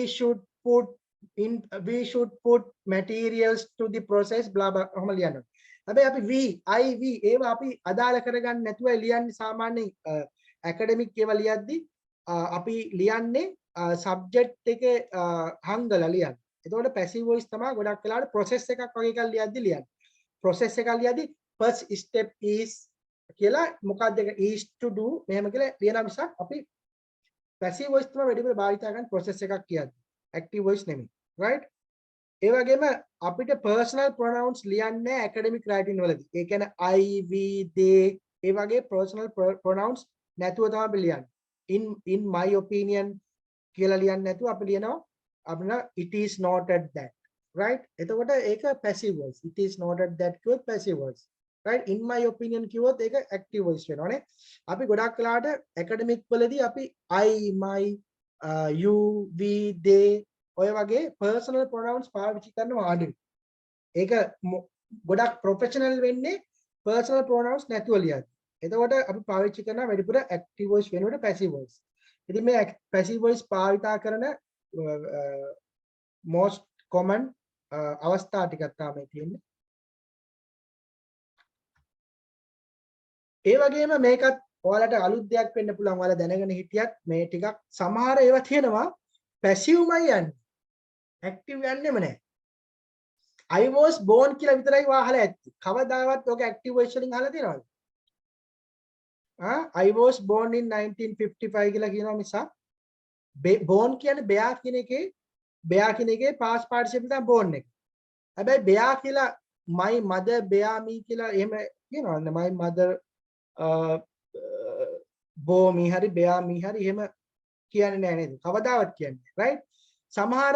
should put materials to the process blah blah ඔහම ලියනවා. හැබැයි අපි we ඒවා අපි අදාළ කරගන්න නැතුව ලියන්නේ සාමාන්‍යයෙන් academic ඒවා ලියද්දී අපි ලියන්නේ subject එකේ හංගලා ලියන්නේ. එතකොට passive voice තමයි ගොඩක් වෙලාවට process එකක් වගේ එකක් ලියද්දී ලියන්නේ. process එකක් ලියද්දී first step is කියලා මොකක්ද ඒක is to do මෙහෙම කියලා ලියන මිසක් අපි passive voice තමයි වැඩිපුර භාවිත කරන process එකක් කියද්දී. active voice නෙමෙයි. right? ඒ වගේම අපිට personal pronouns ලියන්නේ academic writing වලදී. ඒ කියන්නේ I, we, they ඒ වගේ personal pronouns නැතුව තමයි අපි ලියන්නේ. in my opinion කියලා ලියන්නේ නැතුව අපි ලියනවා අපිට it is noted that. right? එතකොට ඒක passive voice. it is noted that කියොත් passive voice. right? in my opinion කියොත් ඒක active voice වෙනවානේ. අපි ගොඩක් වෙලාවට academic වලදී අපි I, my, you, we, they ඔය වගේ personal pronouns පාවිච්චි කරනවා අඩුයි. ඒක ගොඩක් professional වෙන්නේ personal pronouns නැතුව ලියද්දී. එතකොට අපි පාවිච්චි කරන වැඩිපුර active voice වෙනුවට passive voice. ඉතින් මේ passive voice භාවිතා කරන most common අවස්ථා ටිකක් තමයි තියෙන්නේ. ඒ වගේම මේකත් ඔයාලට අලුත් දෙයක් වෙන්න පුළුවන්. ඔයාලා දැනගෙන හිටියත් මේ ටිකක් සමහර ඒවා තියෙනවා passiveමයි යන්නේ. active යන්නේම නැහැ. I was born කියලා විතරයි අහලා ඇත්තේ. කවදාවත් ඔක active voice වලින් අහලා තියෙනවද? I was born in 1955 කියලා කියනවා මිසක් born කියන්නේ bear කියන එකේ past participle තමයි born එක. හැබැයි bear කියලා my mother bear me කියලා එහෙම කියනවද? my mother bore me හරි bear me හරි එහෙම කියන්නේ නැහැ නේද? කවදාවත් කියන්නේ. right? සමහර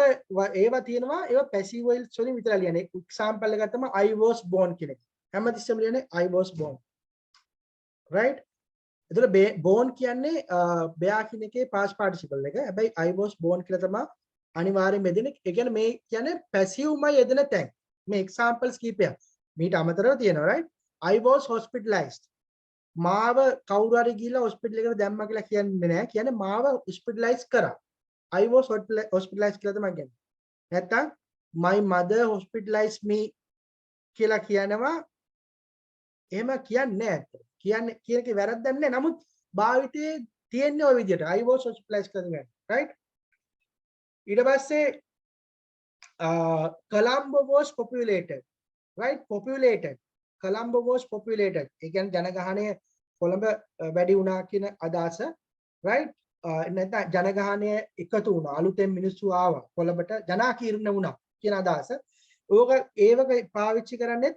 ඒවා තියෙනවා ඒවා passive voice වලින් විතර ලියන්නේ. example එකක් තමයි I was born කියන එක. හැමතිස්සෙම ලියන්නේ I was born. right? එතකොට born කියන්නේ bear කියන එකේ past participle එක. හැබැයි I was born කියලා තමයි අනිවාර්යයෙන් මෙදෙන්නේ. ඒ කියන්නේ මේ කියන්නේ passivemයි යෙදෙන තැන්. මේ examples කීපයක්. මීට අමතරව තියෙනවා right? I was hospitalized. මාව කවුරු හරි ගිහිල්ලා hospital එකට දැම්මා කියලා කියන්නේ නැහැ. කියන්නේ මාව hospitalize කරා. I was hospitalized කියලා තමයි කියන්නේ. නැත්තම් my mother hospitalized me කියලා කියනවා. එහෙම කියන්නේ නැහැ. කියන්නේ කියන එකේ වැරද්දක් නැහැ. නමුත් භාවිතයේ තියෙන්නේ ওই විදිහට. I was hospitalized කරනවා. right? ඊට පස්සේ Colombo was populated. right? populated. Colombo was populated. ඒ කියන්නේ ජනගහනය කොළඹ වැඩි වුණා කියන අදහස. right? නැත්නම් ජනගහනය එකතු වුණා. අලුතෙන් මිනිස්සු ආවා. කොළඹට ජනාකීර්ණ වුණා කියන අදහස. ඕක ඒවක පාවිච්චි කරන්නේ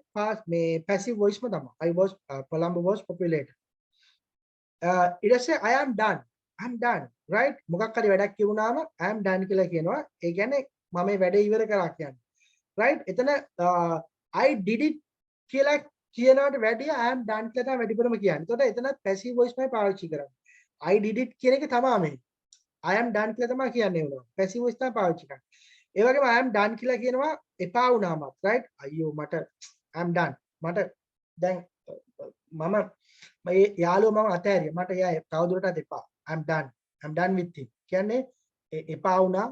මේ passive voice ම තමයි. I was Colombo was populated. ඊට පස්සේ I am done. I am done. right? මොකක් හරි වැඩක් කියුණාම I am done කියලා කියනවා. ඒ කියන්නේ මම මේ වැඩේ ඉවර කරා කියන්නේ. right? එතන I did it කියලා කියනවට වැඩිය I am done කියලා තමයි වැඩිපුරම කියන්නේ. එතකොට එතනත් passive voice මයි පාවිච්චි කරන්නේ. I did it කියන එක තමයි මේ. I am done කියලා තමයි කියන්නේ උනවා. passive voice තමයි පාවිච්චි කරන්නේ. ඒ වගේම I am done කියලා කියනවා එපා වුණාමත් right? අයියෝ මට I am done. මට දැන් මම යාළුවා මම අතෑරියා. මට එයා තවදුරටත් එපා. I am done. I am done with him. කියන්නේ එපා වුණා.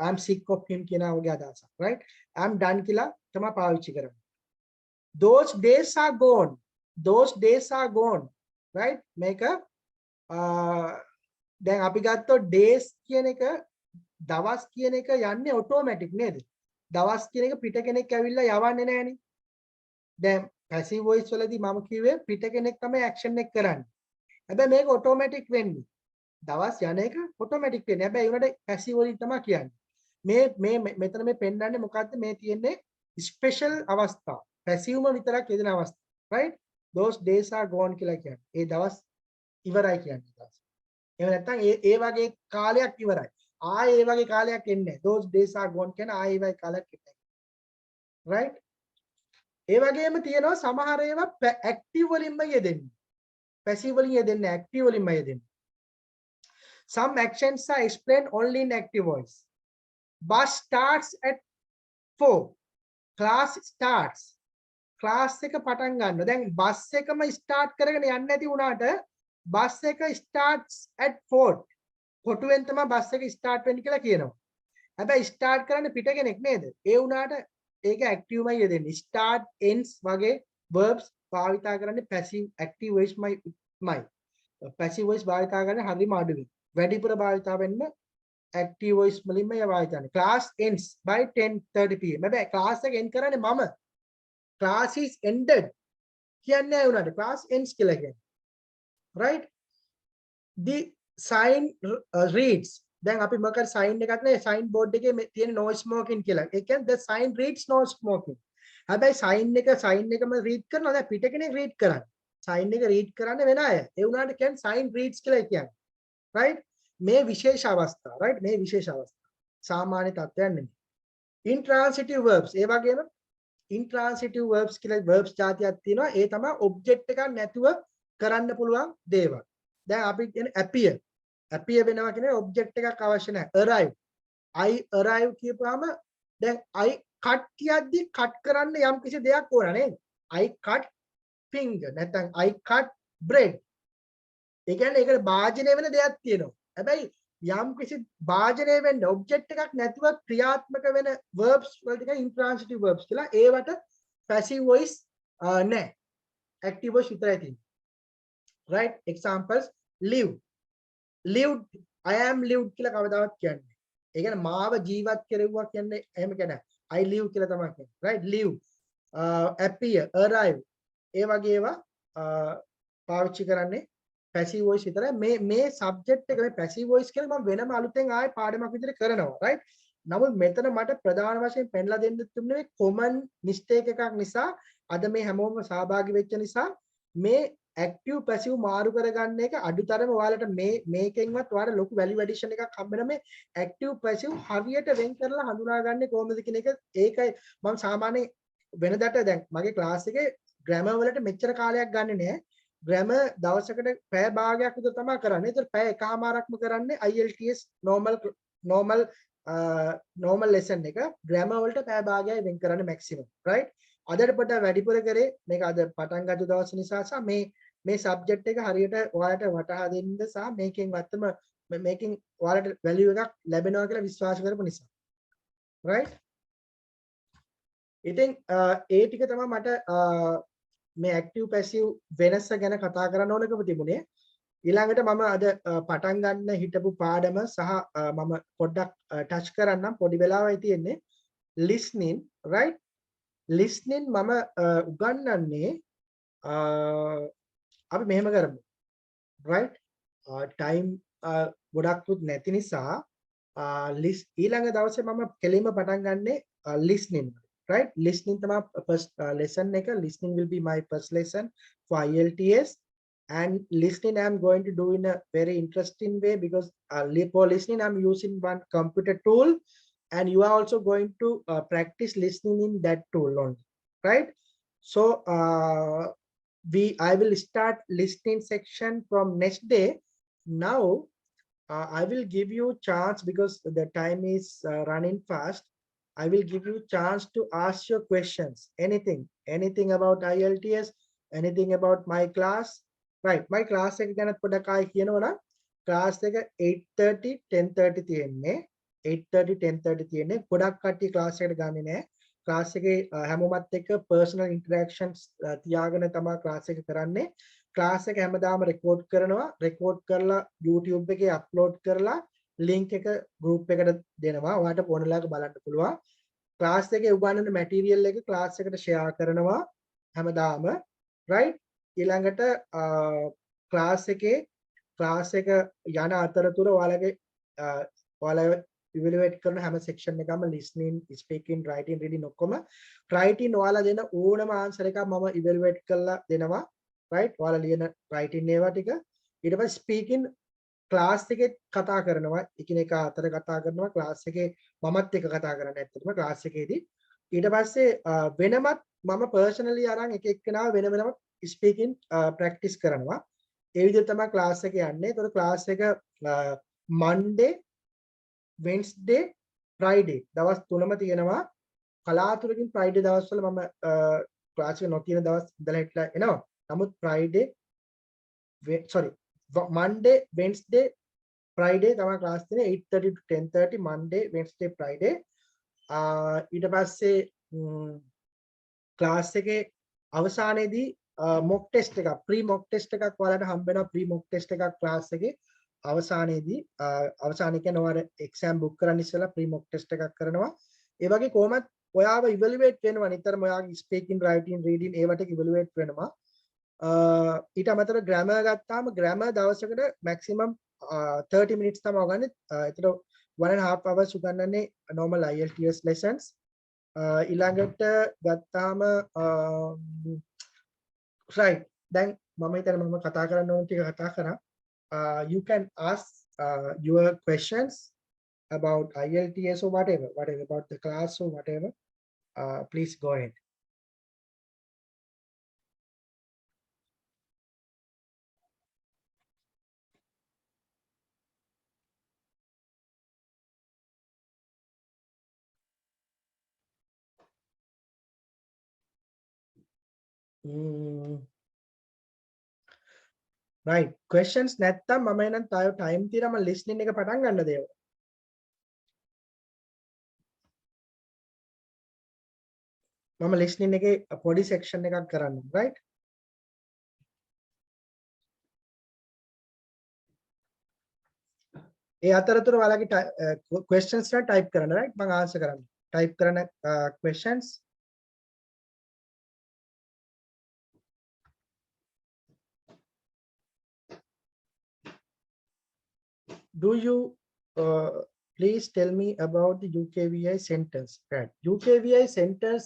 I am sick of him කියන වගේ අදහසක් right? I am done කියලා තමයි පාවිච්චි කරන්නේ. Those days are gone. Those days are gone. right? මේක දැන් අපි ගත්තොත් days කියන එක දවස් කියන එක යන්නේ ඔටෝමැටික් නේද? දවස් කියන එක පිට කෙනෙක් ඇවිල්ලා යවන්නේ නැහනේ. දැන් passive voice වලදී මම කිව්වේ පිට කෙනෙක් තමයි action එක කරන්නේ. හැබැයි මේක ඔටෝමැටික් වෙන්නේ. දවස් යන එක ඔටෝමැටික් වෙන්නේ. හැබැයි ඒකට passive වලින් තමයි කියන්නේ. මේ මෙතන මේ පෙන්නන්නේ මොකද්ද? මේ තියෙන්නේ ස්පෙෂල් අවස්ථා. passiveම විතරක් යෙදෙන අවස්ථා. right? those days are gone කියලා කියන්නේ. ඒ දවස් ඉවරයි කියන්නේ. එහෙම නැත්නම් ඒ වගේ කාලයක් ඉවරයි. ආයේ ඒ වගේ කාලයක් එන්නේ those days are gone කියන ආයේ ඒ වගේ කාලයක් එන්නේ right ඒ වගේම තියෙනවා සමහර ඒවා active වලින්ම යෙදෙන්නේ passive වලින් යෙදෙන්නේ active වලින්ම යෙදෙන්නේ some actions are explained only in active voice bus starts at 4 class starts class එක පටන් ගන්න දැන් බස් එකම start කරගෙන යන්නේ නැති වුණාට බස් එක starts at 4 කොටුවෙන් තමයි බස් එක start වෙන්නේ කියලා කියනවා හැබැයි start කරන්නේ පිට කෙනෙක් නේද ඒ වුණාට ඒක active මයි යෙදෙන්නේ start ends වගේ verbs භාවිතා කරන්නේ passive active voice මයි passive voice භාවිතා කරන්නේ හරිම අඩුයි වැඩිපුර භාවිතා වෙන්නේ active voice වලින්ම භාවිතා කරන්නේ class ends by 10:30 pm හැබැයි class එක end කරන්නේ මම class is ended කියන්නේ ඒ වුණාට class ends කියලා කියන්නේ right the sign reads දැන් අපි මොකක්ද sign එකක් නේ sign board එකේ තියෙන no smoking කියලා. ඒ කියන්නේ the sign reads no smoking. හැබැයි sign එකම read කරනවා දැන් පිට කෙනෙක් read කරන්නේ. sign එක read කරන්නේ වෙන අය. ඒ වුණාට කියන්නේ sign reads කියලා කියන්නේ. right? මේ විශේෂ අවස්ථා right? මේ විශේෂ අවස්ථා. සාමාන්‍ය තත්ත්වයක් නෙමෙයි. intransitive verbs ඒ වගේම intransitive verbs කියලා verbs જાතියක් තියෙනවා. ඒ තමයි object එකක් නැතුව කරන්න පුළුවන් දේවල්. දැන් අපි කියන appear වෙනවා කියන්නේ object එකක් අවශ්‍ය නැහැ arrive I arrive කියපුවාම දැන් I cut කියද්දි cut කරන්න යම් කිසි දෙයක් ඕන නේද I cut finger නැත්නම් I cut bread ඒ කියන්නේ ඒකට භාජනය වෙන දෙයක් තියෙනවා හැබැයි යම් කිසි භාජනය වෙන්න object එකක් නැතුව ක්‍රියාත්මක වෙන verbs වලට කියන intransitive verbs කියලා ඒවට passive voice නැහැ active voice විතරයි තියෙන්නේ right examples live lived I am lived කියලා කවදාවත් කියන්නේ. ඒ කියන්නේ මාව ජීවත් කෙරෙව්වා කියන්නේ එහෙම කියන්නේ I live කියලා තමයි කියන්නේ. right live appear arrive ඒ වගේ ඒවා පාවිච්චි කරන්නේ passive voice විතරයි. මේ subject එක මේ passive voice කියලා මම වෙනම අලුතෙන් ආයෙ පාඩමක් විදිහට කරනවා. right නමුත් මෙතන මට ප්‍රධාන වශයෙන් පෙන්ලා දෙන්න තිබුණේ common mistake එකක් නිසා අද මේ හැමෝම සහභාගී වෙච්ච නිසා මේ active passive මාරු කරගන්න එක අඩුතරම ඔයාලට මේකෙන්වත් ඔයාලට ලොකු value addition එකක් හම්බ වෙන මේ active passive හරියට වෙන් කරලා හඳුනාගන්නේ කොහොමද කියන එක ඒකයි මම සාමාන්‍ය වෙනදට දැන් මගේ ක්ලාස් එකේ grammar වලට මෙච්චර කාලයක් ගන්නෙ නෑ grammar දවසකට පැය භාගයක් විතර තමයි කරන්නේ. ඒතර පැය එකමාරක්ම කරන්නේ IELTS normal lesson එක grammar වලට පැය භාගයයි වෙන් කරන්නේ maximum right අදට පොඩ්ඩක් වැඩිපුර කරේ මේක අද පටන් ගත්ත දවස් නිසා සහ මේ සබ්ජෙක්ට් එක හරියට ඔයාලට වටහා දෙන්න සහ මේකෙන් වත්තම මේකෙන් ඔයාලට වැලියු එකක් ලැබෙනවා කියලා විශ්වාස කරපු නිසා right ඉතින් ඒ ටික තමයි මට මේ active passive වෙනස ගැන කතා කරන්න ඕනකම තිබුණේ ඊළඟට මම අද පටන් ගන්න හිටපු පාඩම සහ මම පොඩ්ඩක් ටච් කරන්නම් පොඩි වෙලාවයි තියෙන්නේ listening right listening මම උගන්වන්නේ අපි මෙහෙම කරමු right time ගොඩක්වත් නැති නිසා ඊළඟ දවසේ මම කෙලින්ම පටන් ගන්නෙ listening right listening තමයි first lesson එක listening will be my first lesson for IELTS and listening I'm going to do in a very interesting way because for listening I'm using one computer tool and you are also going to practice listening in that tool only right so I will start listening section from next day now I will give you chance because the time is running fast I will give you chance to ask your questions anything about IELTS anything about my class right my class එක ගැන පොඩක් ආයි කියනවනම් class එක 8:30 10:30 තියෙන්නේ 8:30 10:30 තියෙන්නේ ගොඩක් කට්ටිය class එකට ගන්නේ නැහැ class එකේ හැමෝමත් එක්ක personal interactions තියාගෙන තමයි class එක කරන්නේ class එක හැමදාම record කරනවා record කරලා YouTube එකේ upload කරලා link එක group එකට දෙනවා ඔයාලට ඕන වෙලාවක බලන්න පුළුවන් class එකේ උගන්වන material එක class එකට share කරනවා හැමදාම right ඊළඟට class එක යන අතරතුර ඔයාලගේ ඔයාලා evaluate කරන හැම section එකම listening speaking writing reading ඔක්කොම writing ඔයාලා දෙන ඕනම answer එකක් මම evaluate කරලා දෙනවා right ඔයාලා ලියන writing ඒවා ටික ඊට පස්සේ speaking ක්ලාස් එකේ කතා කරනවා එකිනෙක අතර කතා කරනවා ක්ලාස් එකේ මමත් එක්ක කතා කරන්න ඇත්තටම ක්ලාස් එකේදී ඊට පස්සේ වෙනමත් මම පර්සනලි අරන් එක එක්කෙනාව වෙන වෙනම ස්පීකින් ප්‍රැක්ටිස් කරනවා ඒ විදිහට තමයි ක්ලාස් එක යන්නේ ඒතකොට ක්ලාස් එක Monday Wednesday Friday දවස් තුනම තියෙනවා කලාතුරකින් Friday දවස්වල මම ක්ලාස් එක නොතියන දවස් ඉඳලා හිටලා එනවා නමුත් Friday Monday Wednesday Friday තමයි ක්ලාස් තියෙන්නේ 8:30 to 10:30 Monday Wednesday Friday ඊට පස්සේ ක්ලාස් එකේ අවසානයේදී මොක් ටෙස්ට් එකක් ප්‍රී මොක් ටෙස්ට් එකක් ඔයාලට හම්බ වෙනවා ප්‍රී මොක් ටෙස්ට් එකක් ක්ලාස් එකේ අවසානයේදී අවසානයේ කියන්නේ ඔයාලා එක්සෑම් බුක් කරන්න ඉස්සෙල්ලා ප්‍රී මොක් ටෙස්ට් එකක් කරනවා ඒ වගේ කොහොමද ඔයාව ඉවැලුවේට් වෙනවා නිතරම ඔයාගේ ස්පීකින් රයිටින් රීඩින් ඒවට ඉවැලුවේට් වෙනවා ඊට අමතරව ග්‍රැමර් ගත්තාම ග්‍රැමර් දවසකට මැක්සිමම් 30 minutes තමයි ගන්න. ඒතර 1.5 hours උගන්වන්නේ normal IELTS lessons. ඊළඟට ගත්තාම right දැන් මම හිතන්නේ මම කතා කරන්න ඕන ටික කතා කරා. You can ask your questions about IELTS or whatever about the class or whatever. Please go ahead. Right questions නැත්තම් මම එනම් තාම time තියෙනවා මම listening එක පටන් ගන්නද ඒව මම listening එකේ පොඩි section එකක් කරන්න right ඒ අතරතුර ඔයාලගේ questions එක type කරන්න right මම answer කරන්න type කරන questions do you please tell me about the UKVI centers right UKVI centers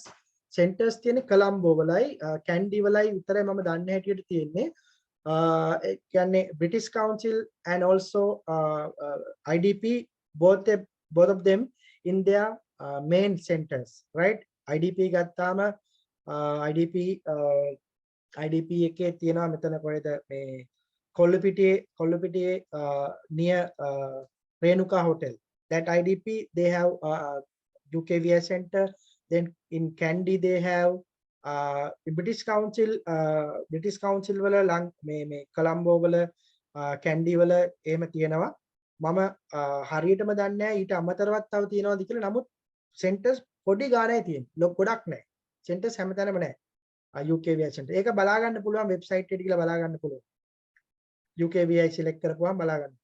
තියෙන්නේ කොළඹ වලයි කැන්ඩි වලයි විතරයි මම දන්නේ හැටියට තියෙන්නේ ඒ කියන්නේ British Council and also IDP both of them in their main centers right IDP ගත්තාම IDP එකේ තියෙනවා මෙතන කොහෙද මේ කොල්ලපිටියේ near Renuka Hotel. That IDP they have UKVI center. Then in Kandy they have British Council වල මේ කොළඹ වල Kandy වල එහෙම තියෙනවා. මම හරියටම දන්නේ නැහැ ඊට අමතරවත් තව තියෙනවද කියලා. නමුත් centers පොඩි ගාණයි තියෙන්නේ. ගොඩක් නැහැ. centers හැමතැනම නැහැ. UKVI center. ඒක බලා ගන්න පුළුවන් website එකට ගිහලා බලා ගන්න පුළුවන්. UKVI select කරපුවාම බලා ගන්න.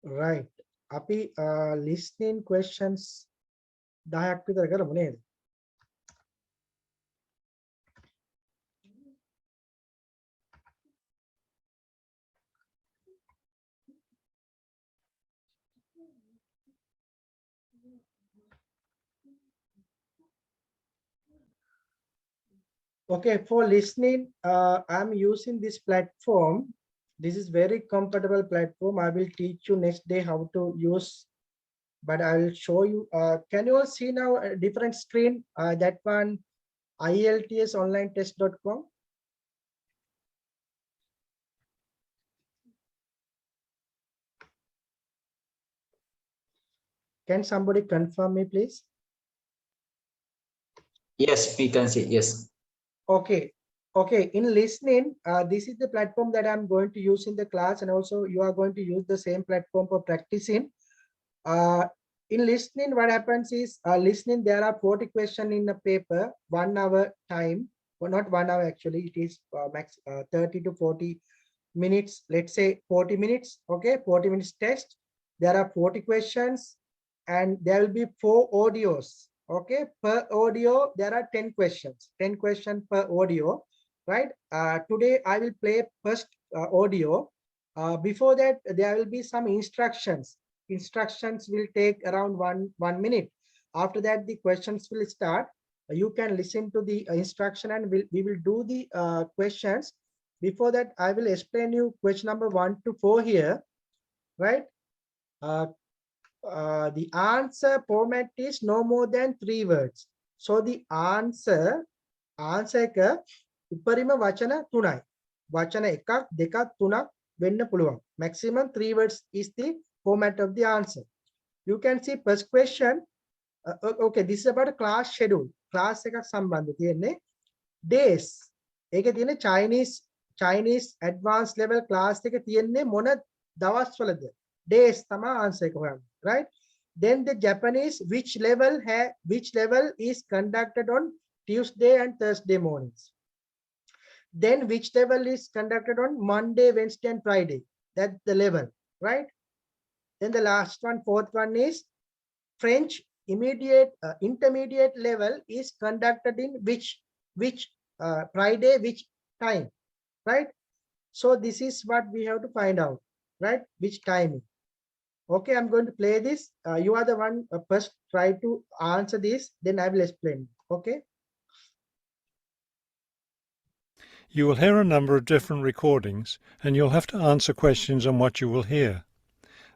Right. අපි listening questions 10ක් විතර කරමු නේද? Okay, for listening, I'm using this platform. This is very comfortable platform. I will teach you next day how to use, but I will show you. Can you all see now a different screen? That one, IELTSonlinetest.com. Can somebody confirm me, please? Yes, we can see. Yes. Okay. Okay, in listening, this is the platform that I'm going to use in the class, and also you are going to use the same platform for practicing. In listening, what happens is listening, there are 40 questions in the paper, 1 hour time, well, not 1 hour actually, it is max 30 to 40 minutes, let's say 40 minutes, okay, 40 minutes test. There are 40 questions and there will be 4 audios, Okay, per audio, there are 10 questions. 10 questions per audio, right? Today, I will play first audio. Before that, there will be some instructions. Instructions will take around one minute. After that, the questions will start. You can listen to the instruction and we will do the questions. Before that, I will explain you question number 1 to 4 here, right? The answer format is no more than 3 words. So the answer එක උපරිම වචන 3යි. වචන 1ක් 2ක් 3ක් වෙන්න පුළුවන්. Maximum 3 words is the format of the answer. You can see first question. Okay, this is about a class schedule. Class එකක් සම්බන්ධ තියෙන්නේ days. ඒකේ තියෙන Chinese advanced level class එක තියෙන්නේ මොන දවස්වලද? Days තමයි answer එක හොයන්නේ, right? Then the Japanese which level is conducted on Tuesday and Thursday mornings. Then which level is conducted on Monday, Wednesday and Friday. That's the level, right? Then the last one, fourth one is French intermediate level is conducted in which Friday, which time, right? So this is what we have to find out, right? Which timing. Okay, I'm going to play this. You are the one first try to answer this, then I will explain. Okay. You will hear a number of different recordings and you'll have to answer questions on what you will hear.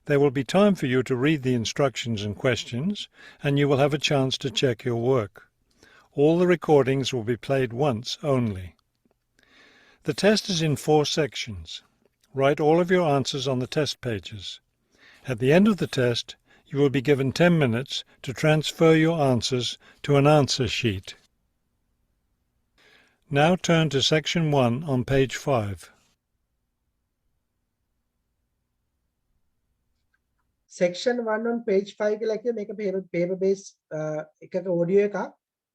There will be time for you to read the instructions and questions, and you will have a chance to check your work. All the recordings will be played once only. The test is in 4 sections. Write all of your answers on the test pages. At the end of the test, you will be given 10 minutes to transfer your answers to an answer sheet. Now turn to section 1 on page 5. Section 1 on page 5 කියලා කිය මේක paper base එකක audio එකක්.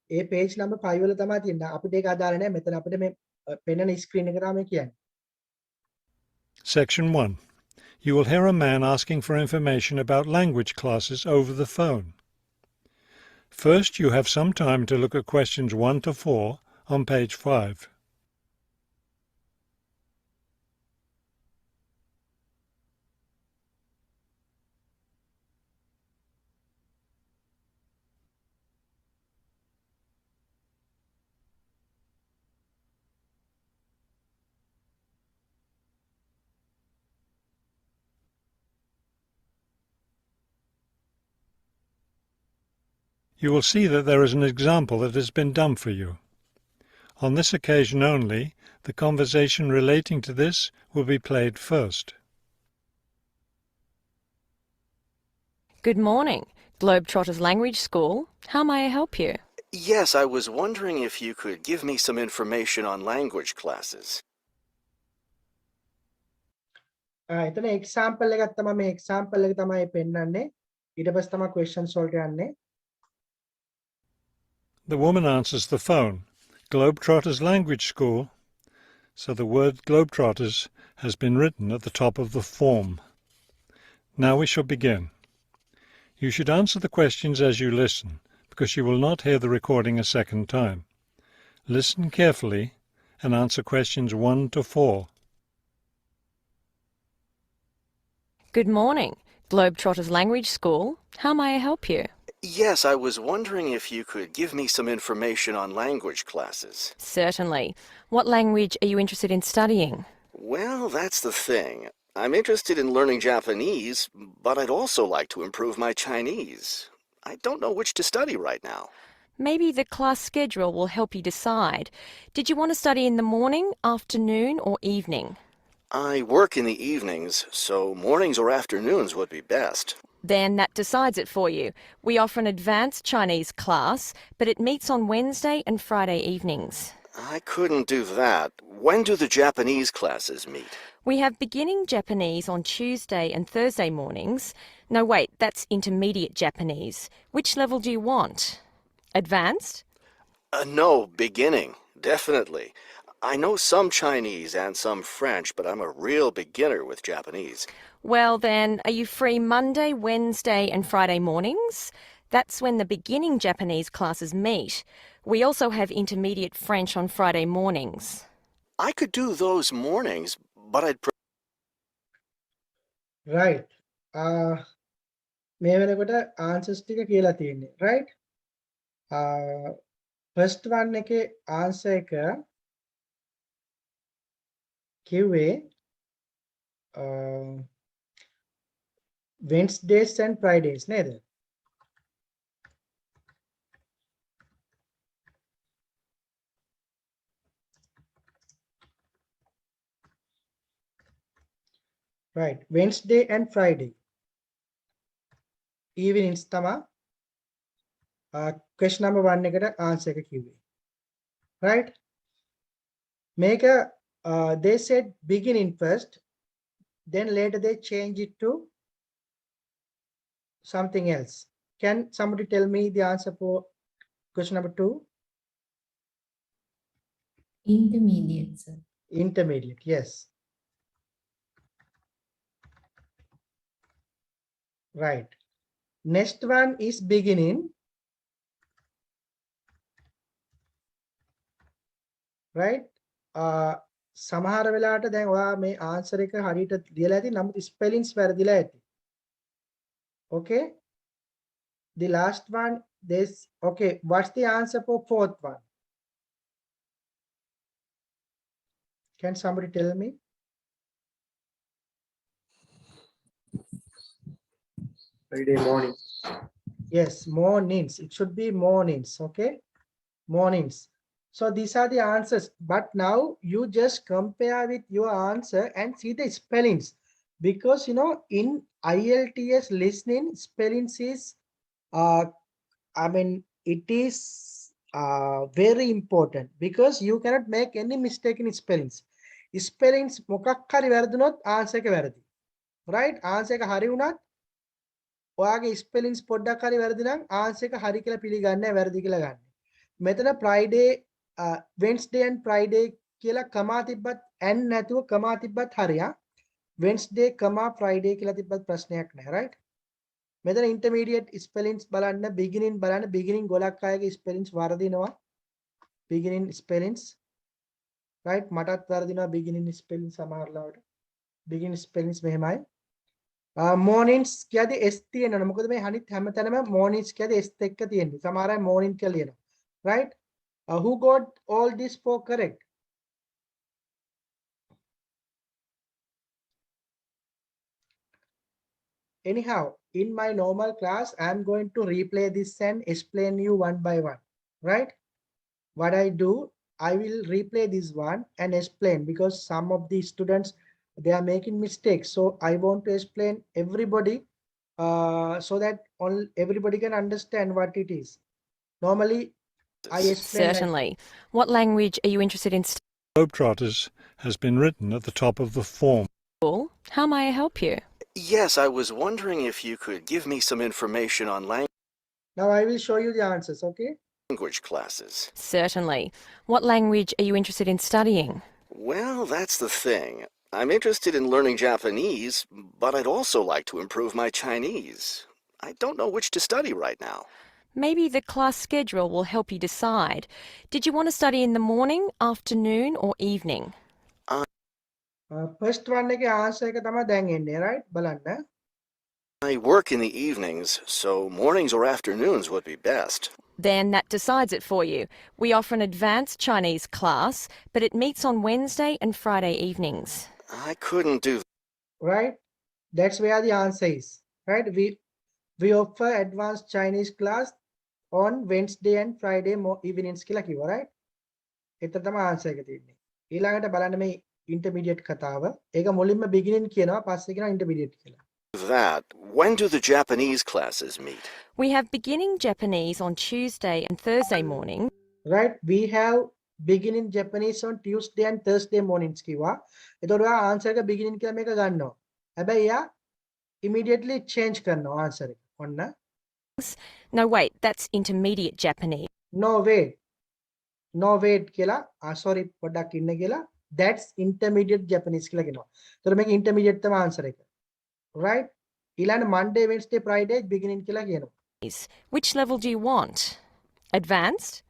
ඒ page number 5 වල තමයි තියෙන්නේ. අපිට ඒක අදාළ නැහැ. මෙතන අපිට මේ පෙන්නන screen එක තමයි කියන්නේ. Section 1. You will hear a man asking for information about language classes over the phone. First, you have some time to look at questions 1 to 4 on page 5. You will see that there is an example that has been done for you. On this occasion only, the conversation relating to this will be played first. Good morning, Globetrotters Language School. How may I help you? Yes, I was wondering if you could give me some information on language classes. එතන example එකක් තමයි මේ example එක තමයි පෙන්නන්නේ. ඊට පස්සේ තමයි questions වලට යන්නේ. The woman answers the phone. Globetrotters Language School. So the word Globetrotters has been written at the top of the form. Now we shall begin. You should answer the questions as you listen, because you will not hear the recording a second time. Listen carefully and answer questions 1 to 4. Good morning, Globetrotters Language School. How may I help you? Yes, I was wondering if you could give me some information on language classes. Certainly. What language are you interested in studying? Well, that's the thing. I'm interested in learning Japanese, but I'd also like to improve my Chinese. I don't know which to study right now. Maybe the class schedule will help you decide. Did you want to study in the morning, afternoon, or evening? I work in the evenings, so mornings or afternoons would be best. Then that decides it for you. We offer an advanced Chinese class, but it meets on Wednesday and Friday evenings. I couldn't do that. When do the Japanese classes meet? We have beginning Japanese on Tuesday and Thursday mornings. No, wait, that's intermediate Japanese. Which level do you want? Advanced? No, beginning, definitely. I know some Chinese and some French, but I'm a real beginner with Japanese. Well then, are you free Monday, Wednesday and Friday mornings? That's when the beginning Japanese classes meet. We also have intermediate French on Friday mornings. I could do those mornings, but I'd right. මේ වෙනකොට answers ටික කියලා තියෙන්නේ, right? First one එකේ answer එක කිව්වේ Wednesdays and Fridays නේද? Right, Wednesday and Friday. Evenings තමයි question number 1 එකට answer එක කිව්වේ. Right? Make a they said beginning first, then later they change it to something else. Can somebody tell me the answer for question number 2? Intermediate, sir. Intermediate, yes. Right. Next one is beginning. Right? සමහර වෙලාවට දැන් ඔයා මේ answer එක හරියට ලියලා ඇති නමුත් spellings වැරදිලා ඇති. Okay? The last one, this, okay, what's the answer for fourth one? Can somebody tell me? Friday morning. Yes, mornings. It should be mornings, okay? Mornings. So these are the answers. But now you just compare with your answer and see the spellings. Because, you know, in IELTS listening, spellings is, I mean, it is very important. Because you cannot make any mistake in spellings. Spellings, මොකක් හරි වැරදුනොත් answer එක වැරදි. Right? Answer එක හරි වුණත් ඔයාගේ spellings පොඩ්ඩක් හරි වැරදි නම් answer එක හරි කියලා පිළිගන්නේ වැරදි කියලා ගන්න. මෙතන Friday, Wednesday and Friday කියලා කමා තිබ්බත් and නැතුව කමා තිබ්බත් හරියා. Wednesday, Friday කියලා තිබ්බත් ප්‍රශ්නයක් නැහැ, right? මෙතන intermediate spellings බලන්න, beginning ගොඩක් අයගේ spellings වර්ධිනවා. Beginning spellings, right? මටත් වර්ධිනවා beginning spelling සමහරලාවට. Beginning spellings මෙහෙමයි. Mornings කියද්දි s තියෙනවා. මොකද මේ අනිත් හැමතැනම mornings කියද්දි s එක්ක තියෙන්නේ. සමහර අය morning කියලා ලියනවා. Right? Who got all this four correct? Anyhow, in my normal class, I'm going to replay this and explain you one by one. Right? What I do, I will replay this one and explain because some of the students, they are making mistakes. So I want to explain everybody so that everybody can understand what it is. Normally, I explain like Certainly. What language are you interested in Globetrotters has been written at the top of the form. school? How may I help you? Yes, I was wondering if you could give me some information on now I will show you the answers, okay? language classes. Certainly. What language are you interested in studying? Well, that's the thing. I'm interested in learning Japanese, but I'd also like to improve my Chinese. I don't know which to study right now. Maybe the class schedule will help you decide. Did you want to study in the morning, afternoon, or evening? First one එකේ answer එක තමයි දැන් එන්නේ, right? බලන්න. I work in the evenings, so mornings or afternoons would be best. Then that decides it for you. We offer an advanced Chinese class, but it meets on Wednesday and Friday evenings. I couldn't do Right? That's where the answer is. Right? We offer advanced Chinese class on Wednesday and Friday evenings කියලා කිව්වා, right? එතන තමයි answer එක තියෙන්නේ. ඊළඟට බලන්න මේ intermediate කතාව. ඒක මුලින්ම beginning කියනවා, පස්සේ කියනවා intermediate කියලා. that. When do the Japanese classes meet? We have beginning Japanese on Tuesday and Thursday morning. Right? We have beginning Japanese on Tuesday and Thursday mornings කිව්වා. එතකොට ඔයා answer එක beginning කියලා මේක ගන්නවා. හැබැයි එයා immediately change කරනවා answer එක. ඔන්න. No, wait, that's intermediate Japanese. No wait. No wait කියලා sorry පොඩ්ඩක් ඉන්න කියලා that's intermediate Japanese කියලා කියනවා. එතකොට මේක intermediate තමයි answer එක. Right? ඊළඟ Monday, Wednesday, Friday beginning කියලා කියනවා. Which level do you want? Advanced?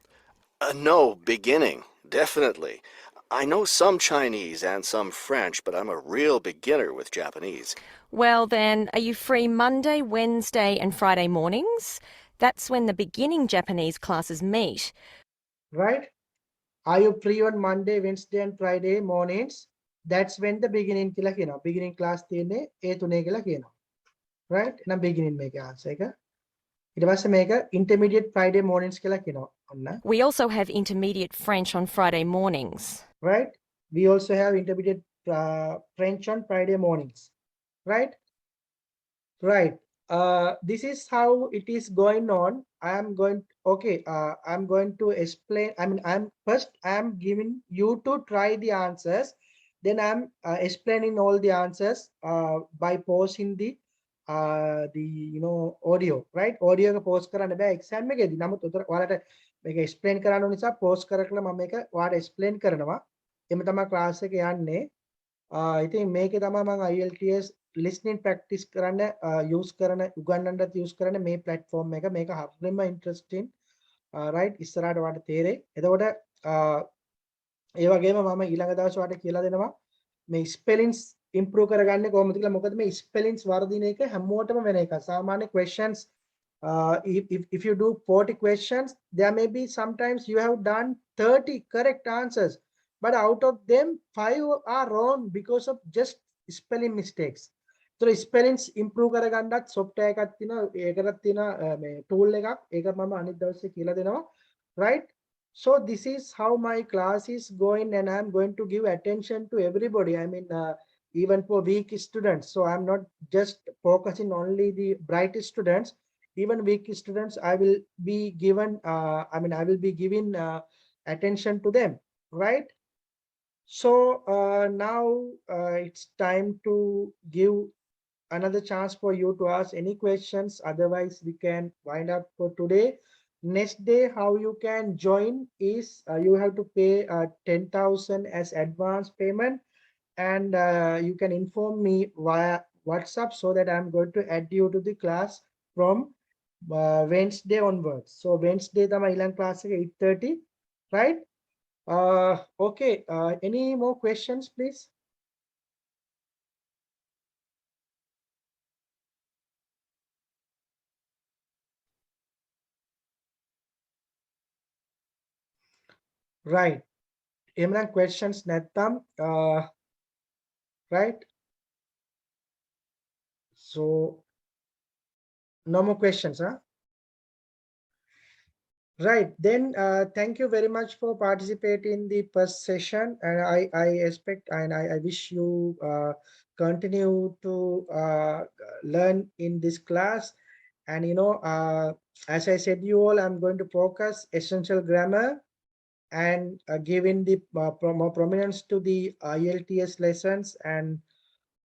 No, beginning, definitely. I know some Chinese and some French, but I'm a real beginner with Japanese. Well then, are you free Monday, Wednesday and Friday mornings? That's when the beginning Japanese classes meet. Right? Are you free on Monday, Wednesday and Friday mornings? That's when the beginning කියලා කියනවා. Beginning class තියෙන්නේ ඒ තුනේ කියලා කියනවා. Right? එහෙනම් beginning මේක answer එක. ඊට පස්සේ මේක intermediate Friday mornings කියලා කියනවා. ඔන්න. We also have intermediate French on Friday mornings. Right? We also have intermediate French on Friday mornings. Right? Right. This is how it is going on. I'm going to explain. I'm giving you to try the answers. Then I'm explaining all the answers by pausing the audio, right? Audio එක pause කරන්න බෑ exam එකේදී. නමුත් ඔයාලට මේක explain කරන්න ඕන නිසා pause කරලා මම මේක ඔයාලට explain කරනවා. එමෙ තමයි class එක යන්නේ. ඉතින් මේකේ තමයි මම IELTS listening practice කරන්න use කරන උගන්වන්නත් use කරන මේ platform එක. මේක හරිම interesting, right? ඉස්සරහට ඔයාලට තේරෙයි. එතකොට ඒ වගේම මම ඊළඟ දවසේ ඔයාලට කියලා දෙනවා මේ spellings improve කරගන්නේ කොහොමද කියලා. මොකද මේ spellings වර්ධින එක හැමෝටම වෙන එකක්. සාමාන්‍ය questions, if you do 40 questions, there may be sometimes you have done 30 correct answers, but out of them 5 are wrong because of just spelling mistakes. So spellings improve කරගන්නත් software එකක් තියෙනවා. ඒකටත් තියෙන මේ tool එකක්. ඒක මම අනිත් දවසේ කියලා දෙනවා. Right? So this is how my class is going, and I'm going to give attention to everybody. I mean, even for weak students. So I'm not just focusing only the bright students. Even weak students, I will be given. I will be giving attention to them. Right? So now it's time to give another chance for you to ask any questions. Otherwise, we can wind up for today. Next day, how you can join is you have to pay 10,000 as advance payment, and you can inform me via WhatsApp so that I'm going to add you to the class from Wednesday onwards. So Wednesday, the ඊළඟ class එක 8:30, right? Okay. Any more questions, please? Right. Emran questions නැත්නම් right? So no more questions, huh? Right. Then thank you very much for participating in the first session, and I expect and I wish you continue to learn in this class. And as I said you all, I'm going to focus essential grammar and giving the more prominence to the IELTS lessons. And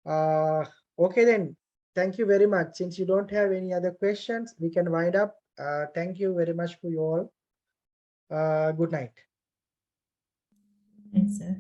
okay, then thank you very much. Since you don't have any other questions, we can wind up. Thank you very much for you all. Good night. Yes, sir.